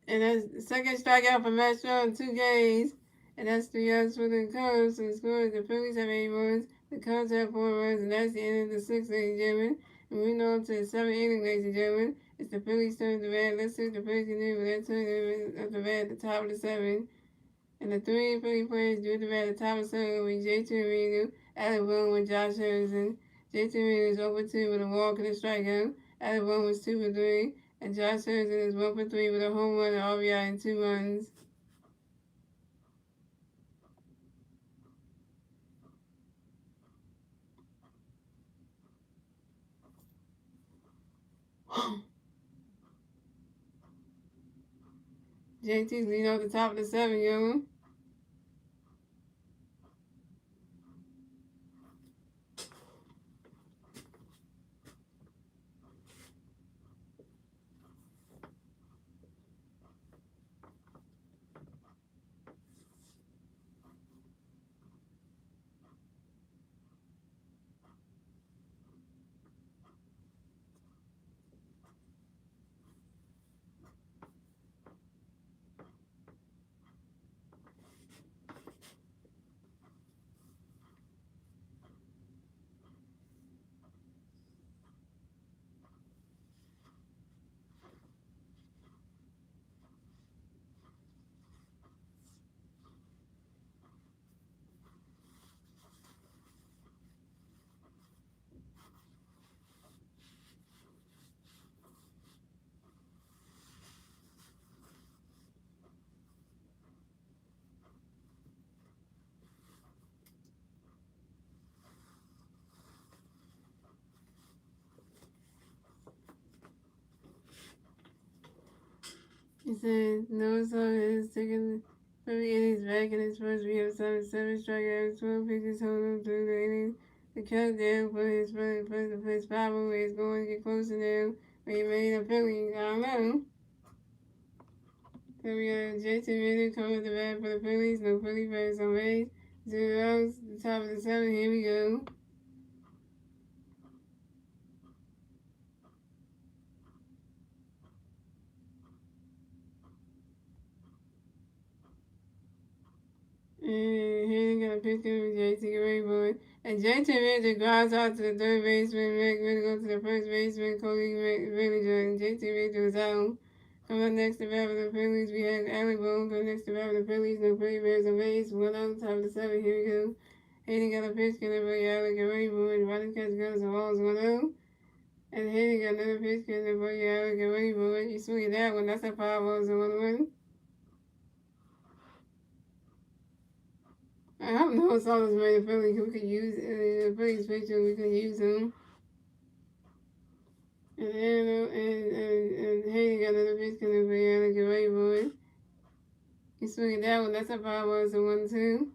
And that's the second strikeout for Master in 2 games. And that's 3 outs for the Cubs. So the score is the Phillies have 8 runs, the Cubs have 4 runs, and that's the end of the 6th, ladies and gentlemen. And we know to the 7th inning, ladies and gentlemen. It's the Phillies' turn to bat. Let's see what the Phillies can do with their turn of the bat at the top of the 7th. And the 3 Philly players do the bat at the top of the 7th will be J.T. Marino, Alec Boone with Josh Harrison. J.T. Marino is over 2 with a walk and a strikeout. Alec Boone was 2 for 3. And Josh Harrison is 1 for 3 with a home run, an RBI, and 2 runs. JT's leading off the top of the 7th, yo. He said, no song is taking 30 innings back in his first week of 7 strikeouts, 12 pitches, hold him through the innings. The countdown for his first 5 is going to get closer now. But he made a Philly, I don't know. So we got JT Miller coming the bat for the Phillies, no Philly fans on base. 0 outs, the top of the 7th, here we go. And Hayden got a pitch count with JT Rainbow. And JT Ranger grounds out to the third baseman. Rick Ritter goes to the first baseman. Cody Ranger and JT Ranger was out. Coming up next to bat for the Phillies, we have Alec Boone. Coming next to bat for the Phillies, no pretty bears on base. One out, top of the seventh. Here we go. Hayden got a pitch count by Alec Rainbow. And Roddy catch goes the walls 1-0. And Hayden got another pitch count by Alec Rainbow. You swing at that one. That's a 5-1. I hope no Solace made a Philly who could use the Phillies picture. We could use him. And Hayden got another pitch coming for Alec Rainbow. You swing at that one. That's a 5-1.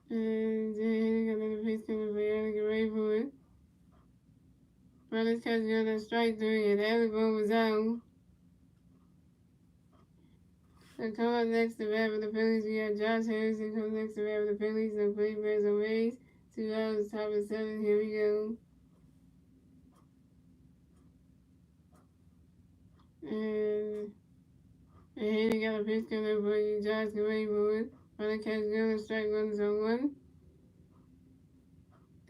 And Hayden got another pitch coming for Alec Rainbow. Brothers catching on that strike three, and Alec was out. So come up next to bat for the Phillies, we have Josh Harrison. Come next to bat for the Phillies, no play bears on base. 2 outs, top of the seventh. Here we go. And Hayden got a pitch coming for you, Josh Rainbow. Running catch good, strike 1-1.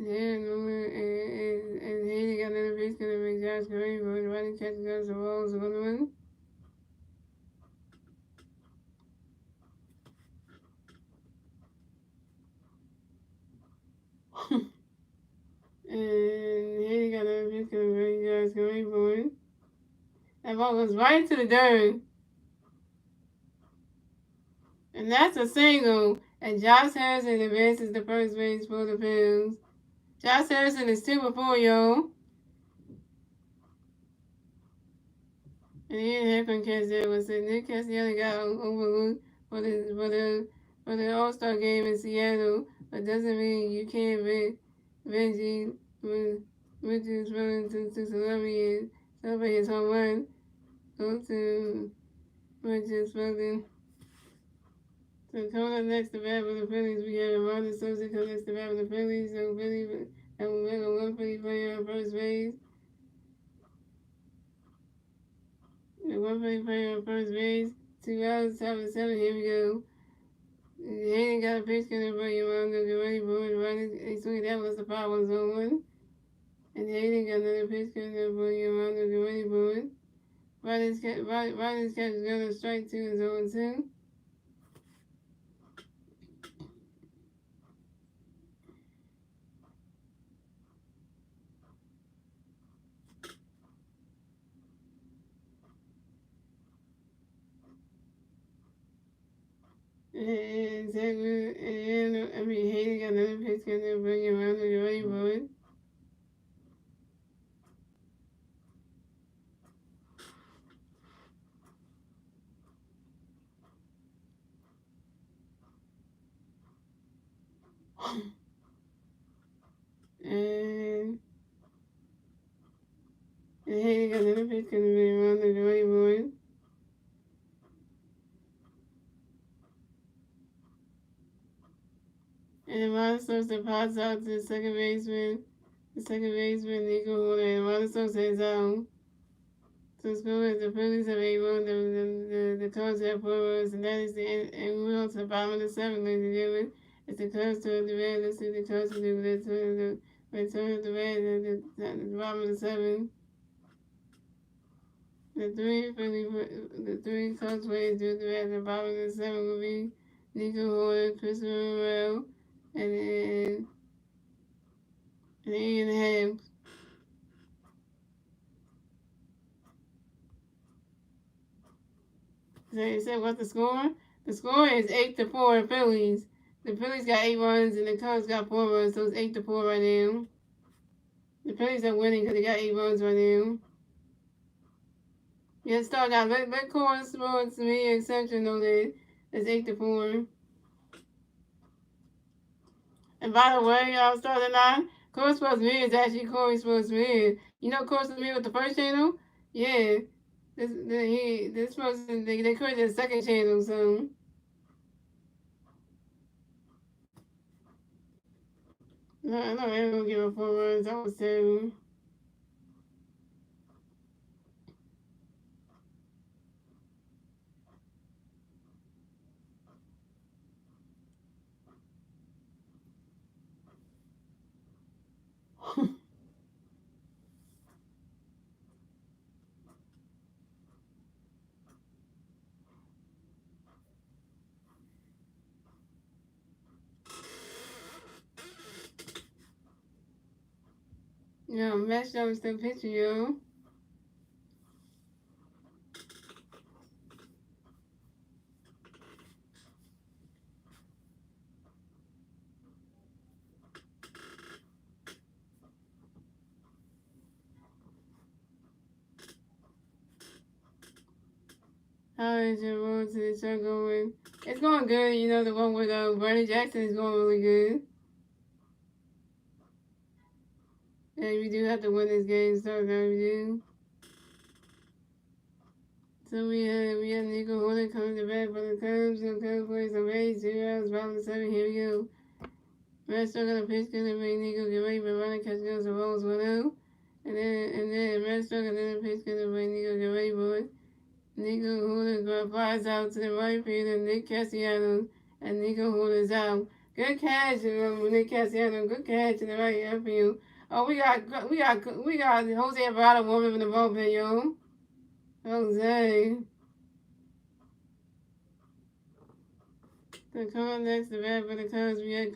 And Hayden got another pitch coming for Josh Rainbow. Running catch goes the walls 1-1. And Hayden got another pitch coming for Josh Rainbow. That ball goes right to the dirt. And that's a single. And Josh Harrison advances the first base for the Phillies. Josh Harrison is 2 for 4, y'all. And he didn't happen catch that one. So Nick Castellanos got overlooked for the All-Star game in Seattle. But doesn't mean you can't Reggie which is running to celebrate his home run. Go to which is running. So coming up next to bat for the Phillies, we have Ronald Sosa coming next to bat for the Phillies. So Philly have one Philly player on first base. And one Philly player on first base. 2 outs, top of the seventh. Here we go. Hayden got a pitch coming for Yolanda. Get ready for it. He swung that was the 5-1. And Hayden got another pitch coming for Yolanda. Get ready for it. Riley's catch is going to strike 2 and 0-2. And Hayden got another pitch coming for Yolanda. Get ready for it. And Hayden got another pitch coming for Yolanda. Get ready for it. And Ronald Sosa pops out to the second baseman. Nico Holder, and Ronald Sosa is out. So score is the Phillies have 8 runs, the Cubs have 4 runs, and that is the end. And we're on to the bottom of the seventh, ladies and gentlemen. It's the Cubs to the red. Let's see the Cubs to do the return of the red at the bottom of the seventh. The three Cubs players do the red at the bottom of the seventh will be Nico Holder, Christopher Morel, and Ian Hamm. So you said what's the score? The score is 8-4 Phillies. The Phillies got 8 runs and the Cubs got 4 runs, so it's 8-4 right now. The Phillies are winning because they got 8 runs right now. Yeah, start out. Let correspond to me exception though that it's 8-4. And by the way, I was starting on Corey Sports Media is actually Corey Sports Media. You know Corey Sports Media with the first channel? Yeah. This person they created a second channel, so no, I know they're gonna give a 4 runs. I was terrible. Yeah, match up with the picture, yo. How is your road to the show going? It's going good. You know, the one with Bernie Jackson is going really good. And we do have to win this game, so we do. So we have Nico Horner coming to bat for the Cubs. The Cubs plays some 8, 2 outs, bottom 7. Here we go. Red still gonna pitch, gonna make Nico get ready, but running catch goes the rolls 1-0. And then Red still gonna pitch, gonna make Nico get ready, boy. Nico Horner flies out to the right field, and Nick Castellanos, and Nico Horner's out. Good catch, Nick Castellanos. Good catch in the right outfield. Oh, we got Jose Alvarado warming in the bullpen, yo. Jose. The coming next to bat for the Cubs, we had